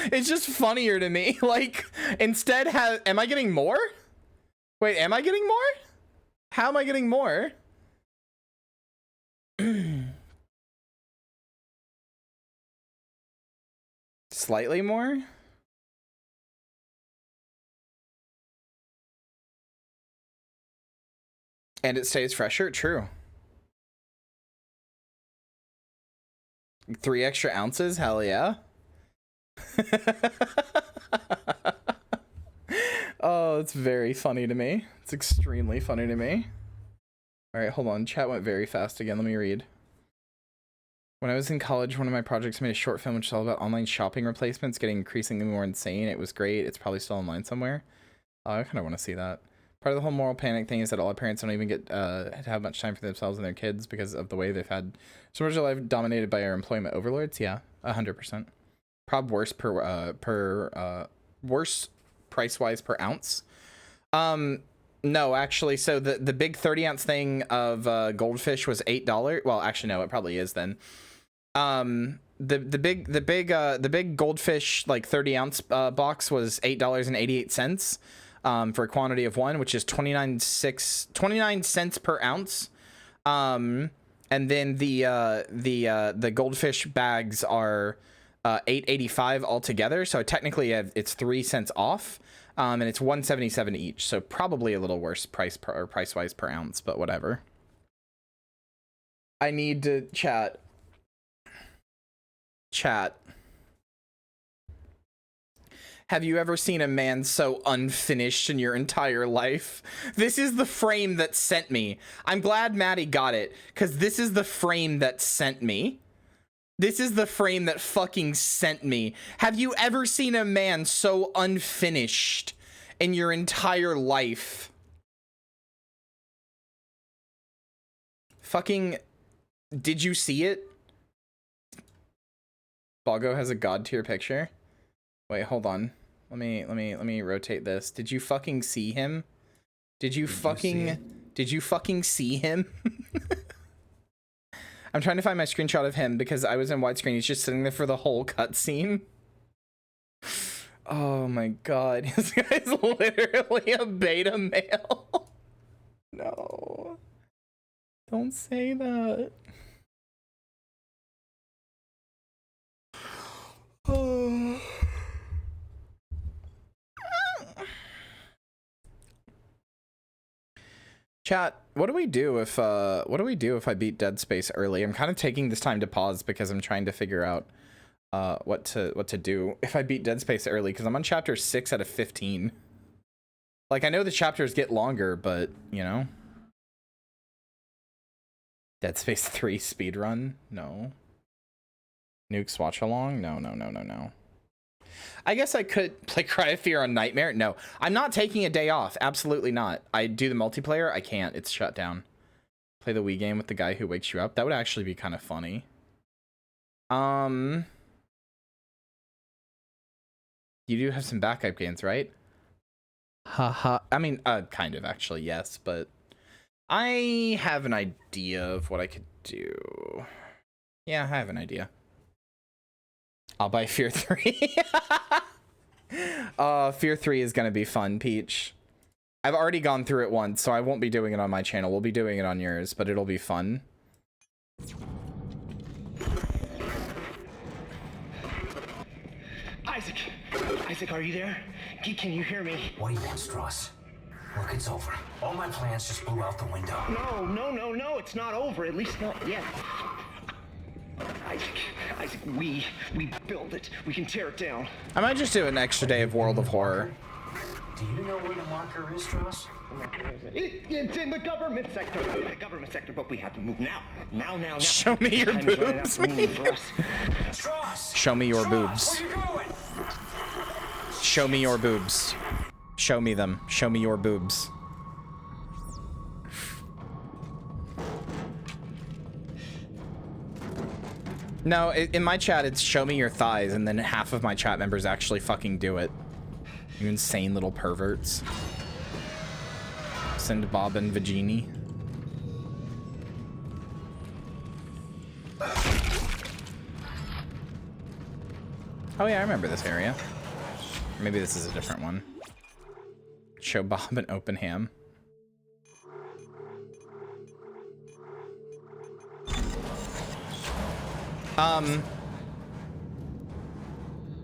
It's just funnier to me. Like, instead am I getting more? Wait, am I getting more? How am I getting more? Slightly more? And it stays fresher? True. 3 extra ounces? Hell yeah. Oh, it's very funny to me. It's extremely funny to me. All right, hold on. Chat went very fast again. Let me read. When I was in college, one of my projects made a short film which is all about online shopping replacements getting increasingly more insane. It was great. It's probably still online somewhere. I kind of want to see that. Part of the whole moral panic thing is that a lot of parents don't even get to have much time for themselves and their kids because of the way they've had so much of their life dominated by our employment overlords. Yeah, 100%. Prob worse worse price-wise per ounce. No, actually, so the big 30-ounce thing of goldfish was $8. Well, actually, no, it probably is then. The big goldfish like 30-ounce box was $8.88 for a quantity of 1, which is 29 cents per ounce. And then the goldfish bags are $8.85 altogether. So technically, it's 3 cents off. And it's $1.77 each, so probably a little worse price-wise per ounce, but whatever. I need to chat. Have you ever seen a man so unfinished in your entire life? This is the frame that sent me. I'm glad Maddie got it, because this is the frame that sent me. This is the frame that fucking sent me. Have you ever seen a man so unfinished in your entire life? Fucking, did you see it? Boggo has a god tier picture. Wait, hold on. Let me rotate this. Did you fucking see him? Did you fucking see him? I'm trying to find my screenshot of him because I was in widescreen. He's just sitting there for the whole cutscene. Oh my god. This guy's literally a beta male. No. Don't say that. Oh. Chat, what do we do if I beat Dead Space early? I'm kind of taking this time to pause because I'm trying to figure out what to do if I beat Dead Space early, because I'm on chapter 6 out of 15. Like, I know the chapters get longer, but you know. Dead Space 3 speedrun? No. Nukes watch along? No. I guess I could play Cry of Fear on Nightmare. No, I'm not taking a day off. Absolutely not. I do the multiplayer. I can't. It's shut down. Play the Wii game with the guy who wakes you up. That would actually be kind of funny. You do have some backup games, right? Haha. I mean, kind of actually, yes, but I have an idea of what I could do. Yeah, I have an idea. I'll buy Fear 3. Fear 3 is gonna be fun, Peach. I've already gone through it once, so I won't be doing it on my channel. We'll be doing it on yours, but it'll be fun. Isaac, are you there? Can you hear me? What do you want, Strauss? Look, it's over. All my plans just blew out the window. No, it's not over. At least not yet. Isaac, we build it. We can tear it down. I might just do an extra day of World of Horror. Do you know where the marker is, Strauss? It's in the government sector. But we have to move now. Now. Show me your boobs. Strauss! Show me your boobs. Where you going? Show me your boobs. Show me them. Show me your boobs. No, in my chat, it's show me your thighs, and then half of my chat members actually fucking do it. You insane little perverts. Send Bob and Vagini. Oh yeah, I remember this area. Maybe this is a different one. Show Bob an open ham.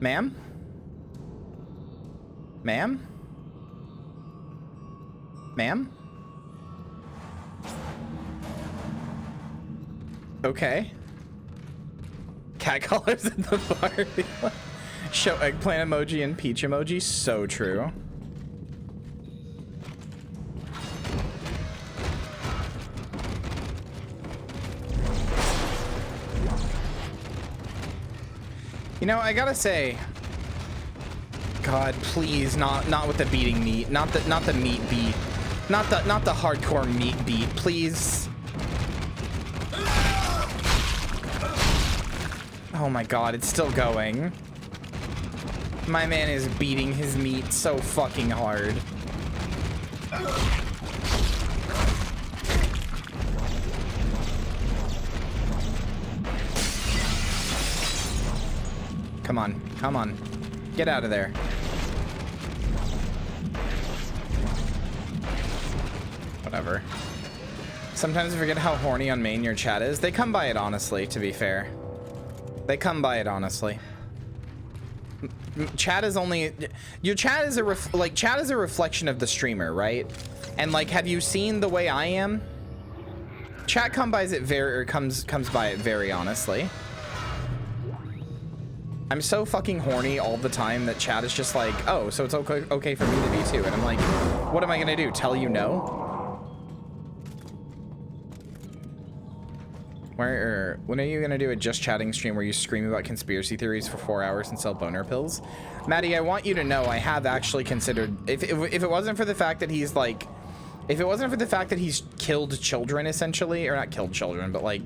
Ma'am? Ma'am? Ma'am? Okay. Cat colors in the Barbie. Show eggplant emoji and peach emoji. So true. You know, I gotta say, God, please, not with the beating meat, not the meat beat, not the hardcore meat beat, please. Oh my God, it's still going. My man is beating his meat so fucking hard. Come on, come on. Get out of there. Whatever. Sometimes I forget how horny on main your chat is. They come by it honestly, to be fair. They come by it honestly. Chat is only... Your chat is chat is a reflection of the streamer, right? And like, have you seen the way I am? Chat comes by it very honestly. I'm so fucking horny all the time that chat is just like, oh, so it's okay for me to be too. And I'm like, what am I gonna do? Tell you no? When are you gonna do a just chatting stream where you scream about conspiracy theories for 4 hours and sell boner pills? Maddie, I want you to know I have actually considered, if it wasn't for the fact that he's like, if it wasn't for the fact that he's killed children essentially, or not killed children, but like,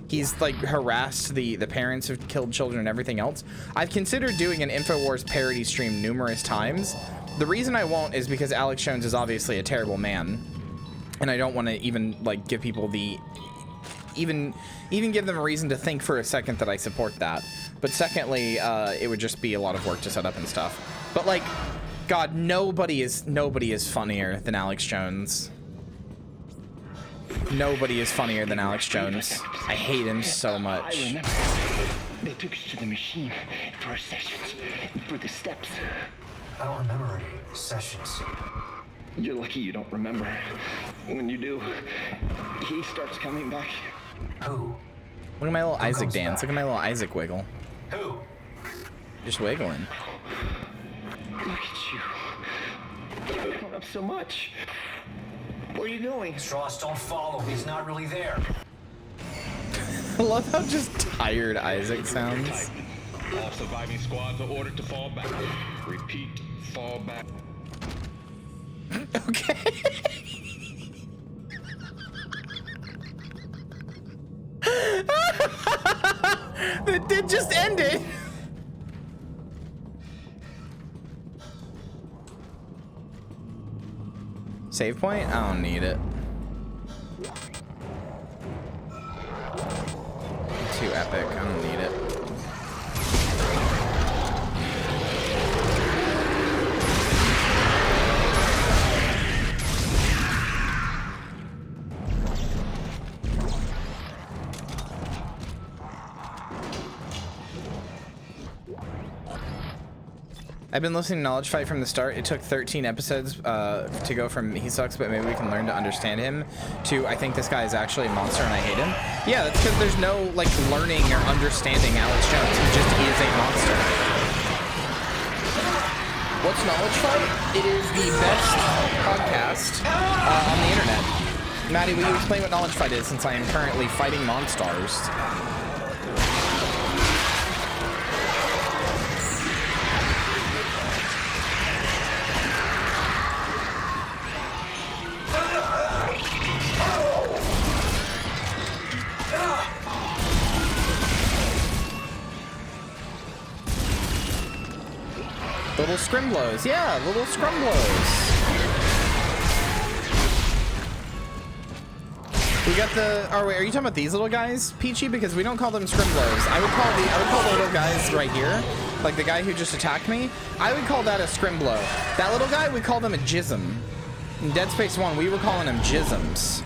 he's like harassed the parents who've killed children and everything else. I've considered doing an InfoWars parody stream numerous times. The reason I won't is because Alex Jones is obviously a terrible man. And I don't want to even like give people the, even give them a reason to think for a second that I support that. But secondly, it would just be a lot of work to set up and stuff. But like, God, nobody is funnier than Alex Jones. Nobody is funnier than Alex Jones. I hate him so much. I remember. They took us to the machine for our sessions, for the steps. I don't remember any sessions. You're lucky you don't remember. When you do, he starts coming back. Who? Look at my little Isaac dance. Look at my little Isaac wiggle. Who? Just wiggling. Look at you. You're going up so much. Where are you going? Strauss, don't follow. He's not really there. I love how just tired Isaac sounds. All surviving squads are ordered to fall back. Repeat, fall back. Okay. That did just end it. Save point? I don't need it. Too epic. I don't need it. I've been listening to Knowledge Fight from the start. It took 13 episodes to go from he sucks, but maybe we can learn to understand him to I think this guy is actually a monster and I hate him. Yeah, that's because there's no like learning or understanding Alex Jones. He just is a monster. What's Knowledge Fight? It is the best podcast on the internet. Maddie, will you explain what Knowledge Fight is since I am currently fighting monsters? Little scrimblers, yeah, little scrimblers. We got the. Oh wait, are you talking about these little guys, Peachy? Because we don't call them scrimblers. I would call the little guys right here. like the guy who just attacked me, I would call that a scrimblow. That little guy, we call them a jism. In Dead Space 1, we were calling them jisms.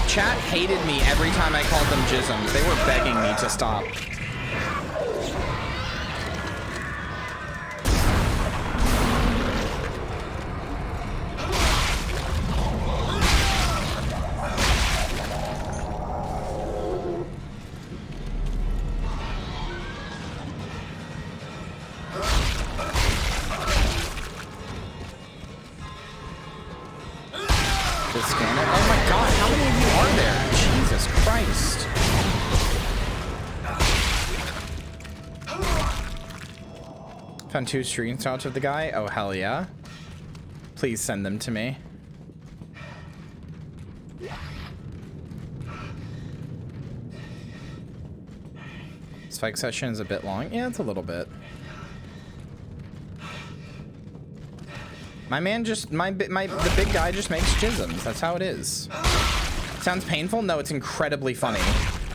Chat hated me every time I called them jisms. They were begging me to stop. Found 2 screenshots of the guy. Oh, hell yeah. Please send them to me. Spike session is a bit long. Yeah, it's a little bit. My man just, the big guy just makes jisms. That's how it is. Sounds painful? No, it's incredibly funny.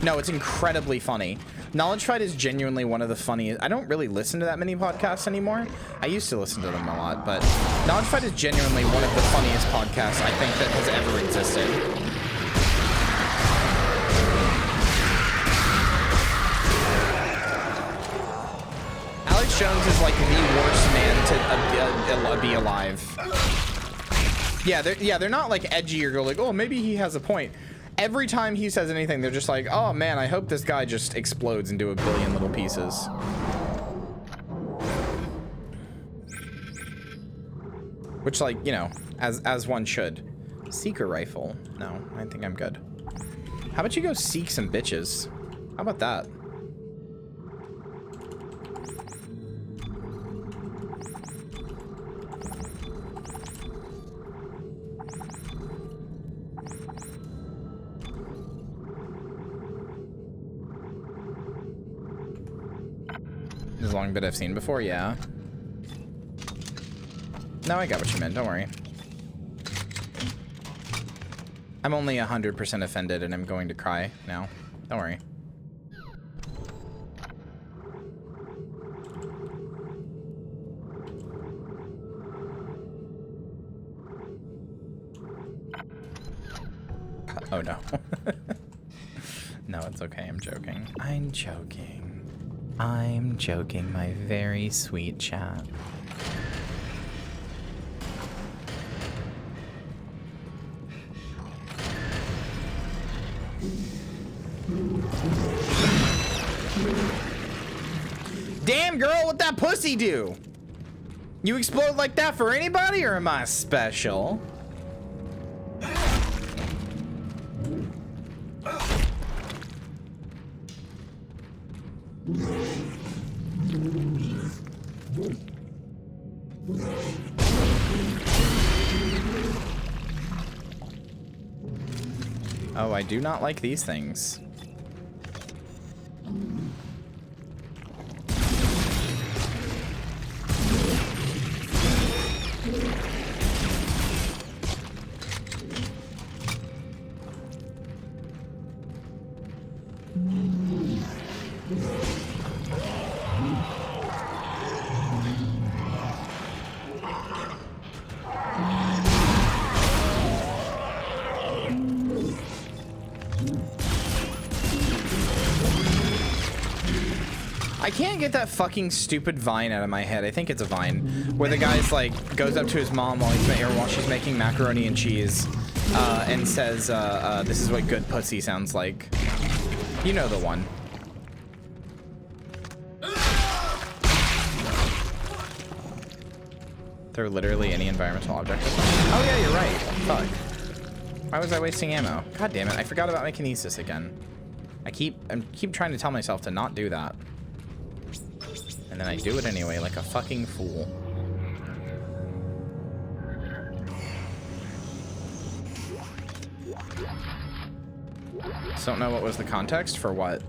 No, it's incredibly funny. Knowledge Fight is genuinely one of the funniest. I don't really listen to that many podcasts anymore. I used to listen to them a lot, but Knowledge Fight is genuinely one of the funniest podcasts I think that has ever existed. Alex Jones is like the worst man to be alive. Yeah, they're not like edgy or go like, oh, maybe he has a point. Every time he says anything, they're just like, oh man, I hope this guy just explodes into a billion little pieces. Which, like, you know, as one should. Seeker rifle. No, I think I'm good. How about you go seek some bitches? How about that? This long bit I've seen before, yeah. No, I got what you meant, don't worry. I'm only 100% offended and I'm going to cry now. Don't worry. Oh no. No, it's okay, I'm joking. I'm joking. I'm joking, my very sweet chat. Damn, girl, what that pussy do? You explode like that for anybody, or am I special? Oh, I do not like these things. I can't get that fucking stupid Vine out of my head. I think it's a Vine where the guy's like goes up to his mom while she's making macaroni and cheese and says, "This is what good pussy sounds like." You know the one. They're literally any environmental object. Oh yeah, you're right. Fuck. Why was I wasting ammo? God damn it! I forgot about my kinesis again. I keep trying to tell myself to not do that. And then I do it anyway, like a fucking fool. Just don't know what was the context for what.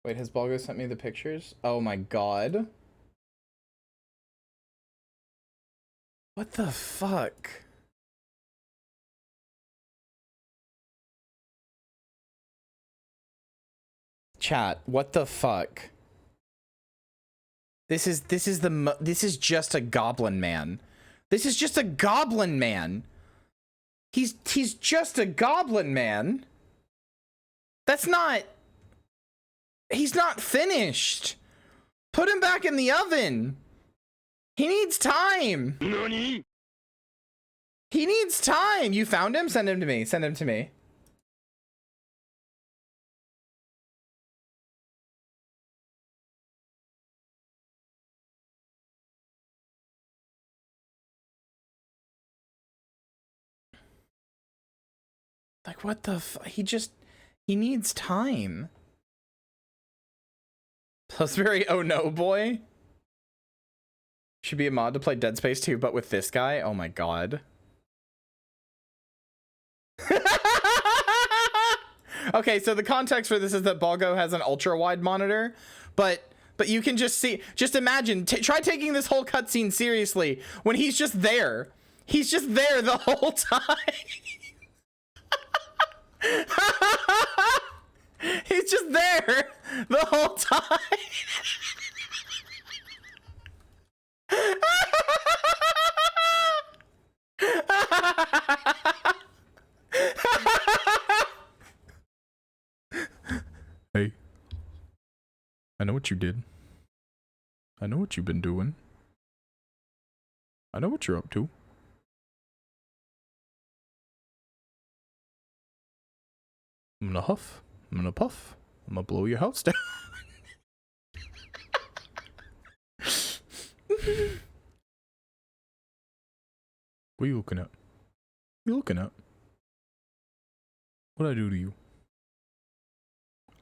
Wait, has Balgo sent me the pictures? Oh my god. What the fuck? Chat, what the fuck? This is just a goblin man. This is just a goblin man. He's just a goblin man. That's not... He's not finished. Put him back in the oven. He needs time. Nani? He needs time. You found him? Send him to me. Send him to me. Like, what the f- he needs time. Plusberry, oh no, boy. Should be a mod to play Dead Space 2, but with this guy? Oh my god. Okay, so the context for this is that Balgo has an ultra-wide monitor, but you can just see, just imagine, try taking this whole cutscene seriously when he's just there. He's just there the whole time. He's just there the whole time. Hey, I know what you did. I know what you've been doing. I know what you're up to. I'm gonna huff. I'm gonna puff. I'm gonna blow your house down. What are you looking at? What are you looking at? What'd I do to you?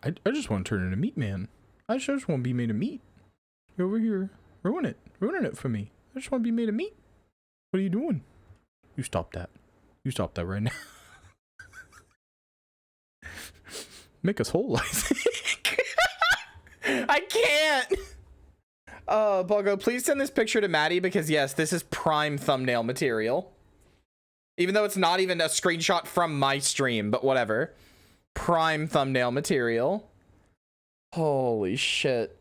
I just want to turn into Meat Man. I just want to be made of meat. You're over here. Ruining it for me. I just want to be made of meat. What are you doing? You stop that. You stop that right now. Make us whole, Isaac. I can't. Balgo, please send this picture to Maddie because yes, this is prime thumbnail material. Even though it's not even a screenshot from my stream, but whatever. Prime thumbnail material. Holy shit.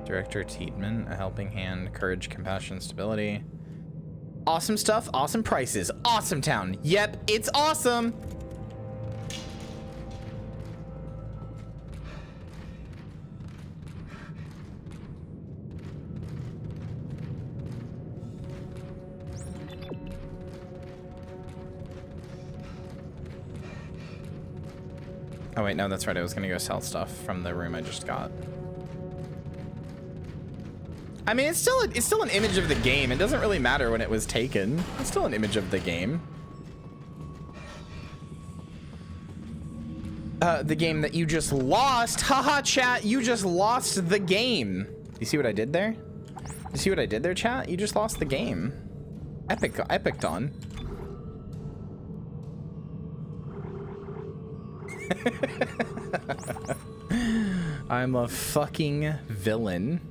Director Tietman, a helping hand, courage, compassion, stability. Awesome stuff, awesome prices, awesome town. Yep, it's awesome. Oh wait, no, that's right. I was gonna go sell stuff from the room I just got. I mean, it's still an image of the game. It doesn't really matter when it was taken. It's still an image of the game. The game that you just lost. Haha, chat, you just lost the game. You see what I did there? You see what I did there, chat? You just lost the game. Epic Dawn. I'm a fucking villain.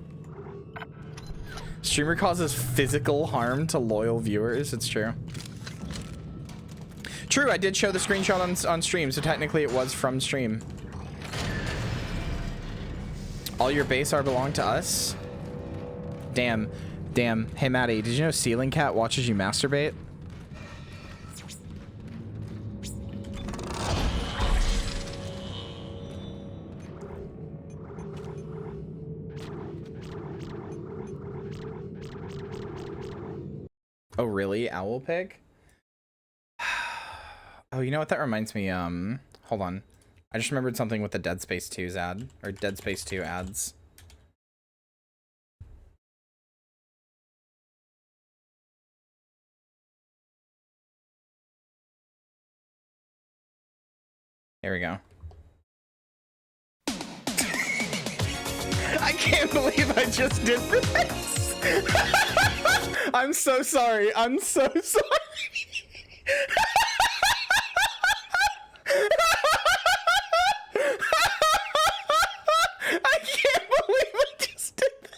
Streamer causes physical harm to loyal viewers. It's true. True, I did show the screenshot on stream, so technically it was from stream. All your base are belong to us? Damn. Damn. Hey, Maddie, did you know Ceiling Cat watches you masturbate? Oh, really? Owl Pig? Oh, you know what? That reminds me. Hold on. I just remembered something with the Dead Space 2's ad. Or Dead Space 2 ads. Here we go. I can't believe I just did this. I'm so sorry. I'm so sorry. I can't believe I just did that.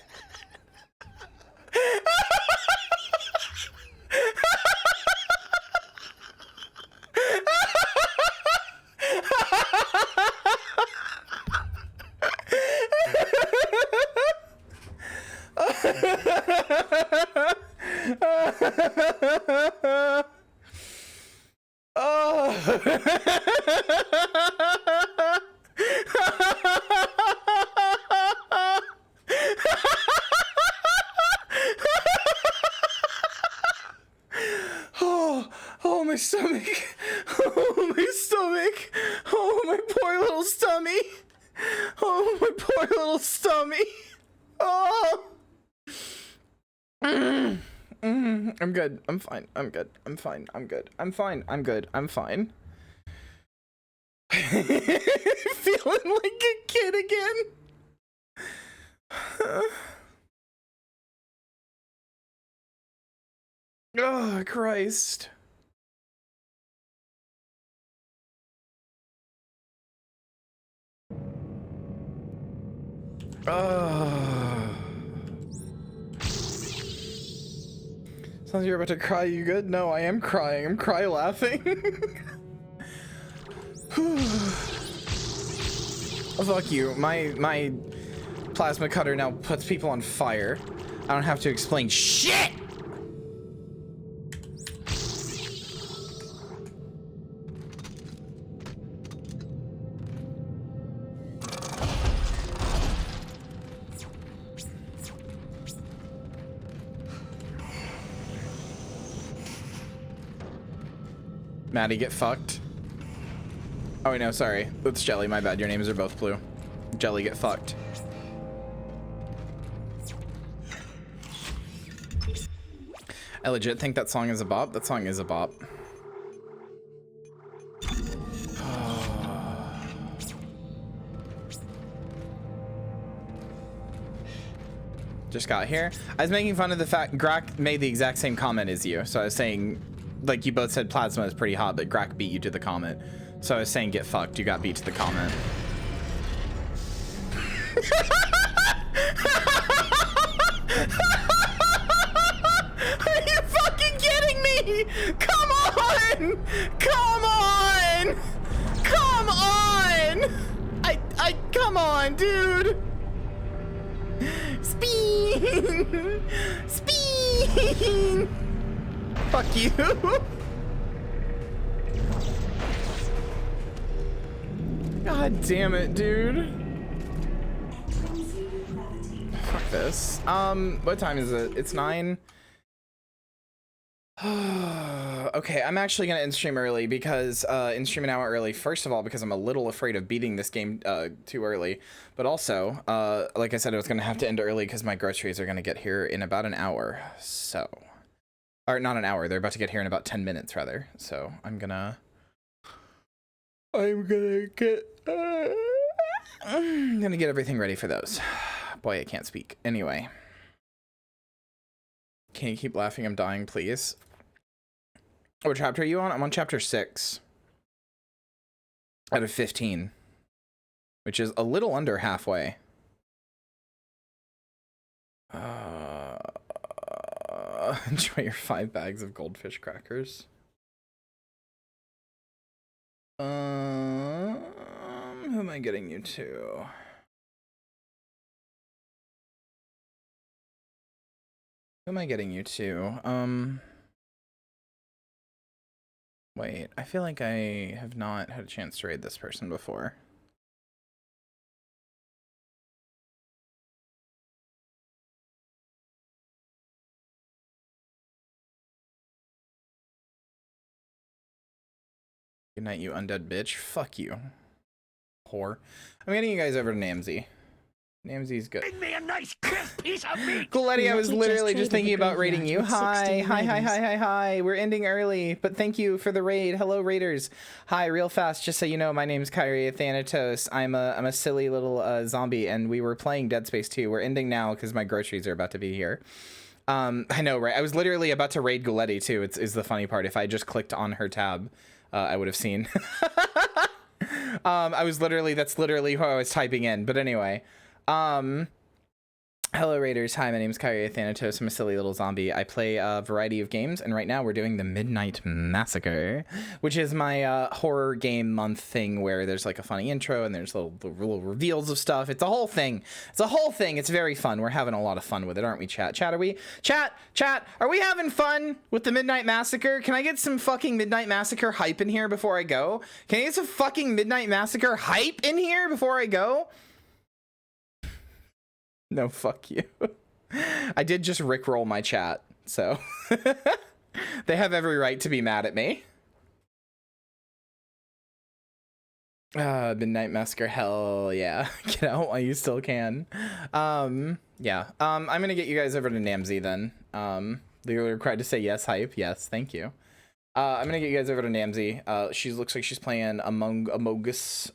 Oh, my stomach. Oh, my stomach. Oh, my poor little stomach. Oh, my poor little stomach. Oh. I'm good. I'm fine. I'm good. I'm fine. I'm good. I'm fine. I'm good. I'm fine. Feeling like a kid again. Oh, Christ. Sounds like you're about to cry. You good? No, I am crying. I'm cry laughing. Oh, fuck you. My plasma cutter now puts people on fire. I don't have to explain shit. Maddie, get fucked. Oh, wait, no, sorry. It's Jelly, my bad. Your names are both blue. Jelly, get fucked. I legit think that song is a bop. That song is a bop. Just got here. I was making fun of the fact Grak made the exact same comment as you. So I was saying, like, you both said plasma is pretty hot, but Grak beat you to the comment. So I was saying get fucked. You got beat to the comment. Are you fucking kidding me? Come on! Come on! Come on! Come on, dude! Spin! Spin! Fuck you! God damn it, dude. Fuck this. What time is it? It's 9. Okay, I'm actually gonna end stream early because end stream an hour early. First of all, because I'm a little afraid of beating this game too early, but also, like I said, I was gonna have to end early because my groceries are gonna get here in about an hour. So, or not an hour. They're about to get here in about 10 minutes, rather. So I'm gonna get everything ready for those. Boy, I can't speak. Anyway. Can you keep laughing? I'm dying, please. What chapter are you on? I'm on chapter 6. Out of 15. Which is a little under halfway. Enjoy your 5 bags of goldfish crackers. Who am I getting you to? Who am I getting you to? Wait, I feel like I have not had a chance to raid this person before. Good night, you undead bitch. Fuck you. Whore. I'm getting you guys over to Namsy. Namsy's good. Bring me a nice crisp piece of meat. Coletti, I was Lucky literally just just thinking traded the about raiding you. graveyard with 16 Hi. We're ending early, but thank you for the raid. Hello, raiders. Hi, real fast, just so you know, my name's Kyria Thanatos. I'm a silly little zombie, and we were playing Dead Space 2. We're ending now because my groceries are about to be here. I know, right? I was literally about to raid Goletti too. Is the funny part. If I just clicked on her tab, I would have seen. That's literally what I was typing in. But anyway, hello raiders. Hi, my name is Kyria Thanatos. I'm a silly little zombie. I play a variety of games, and right now we're doing the Midnight Massacre, which is my horror game month thing where there's like a funny intro and there's little reveals of stuff. It's a whole thing. It's very fun. We're having a lot of fun with it, aren't we, chat? Are we having fun with the Midnight Massacre? Can I get some fucking Midnight Massacre hype in here before I go? Can I get some fucking Midnight Massacre hype in here before I go? No, fuck you. I did just rickroll my chat, so they have every right to be mad at me. Midnight Massacre, hell yeah. Get out while you still can. Yeah. I'm gonna get you guys over to Namzy then. They're required to say yes, hype. Yes, thank you. I'm gonna get you guys over to Namzy. She looks like she's playing Among Us,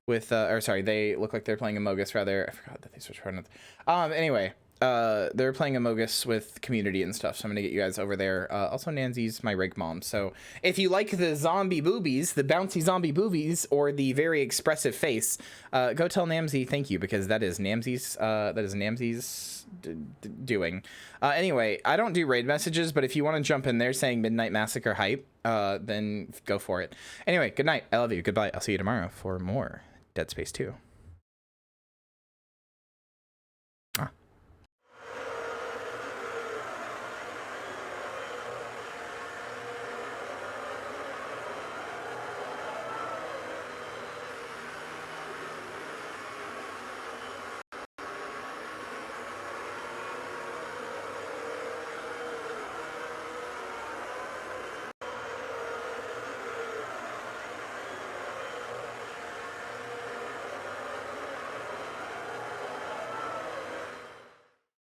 they look like they're playing Among Us, rather. I forgot that they switched pronouns. Anyway, they're playing Among Us with community and stuff, so I'm gonna get you guys over there. Also, Nancy's my rig mom, so if you like the zombie boobies, the bouncy zombie boobies, or the very expressive face, go tell Namzy thank you, because that is Namzy's doing. Anyway, I don't do raid messages, but if you want to jump in there saying Midnight Massacre hype, then go for it. Anyway, good night. I love you. Goodbye. I'll see you tomorrow for more Dead Space 2.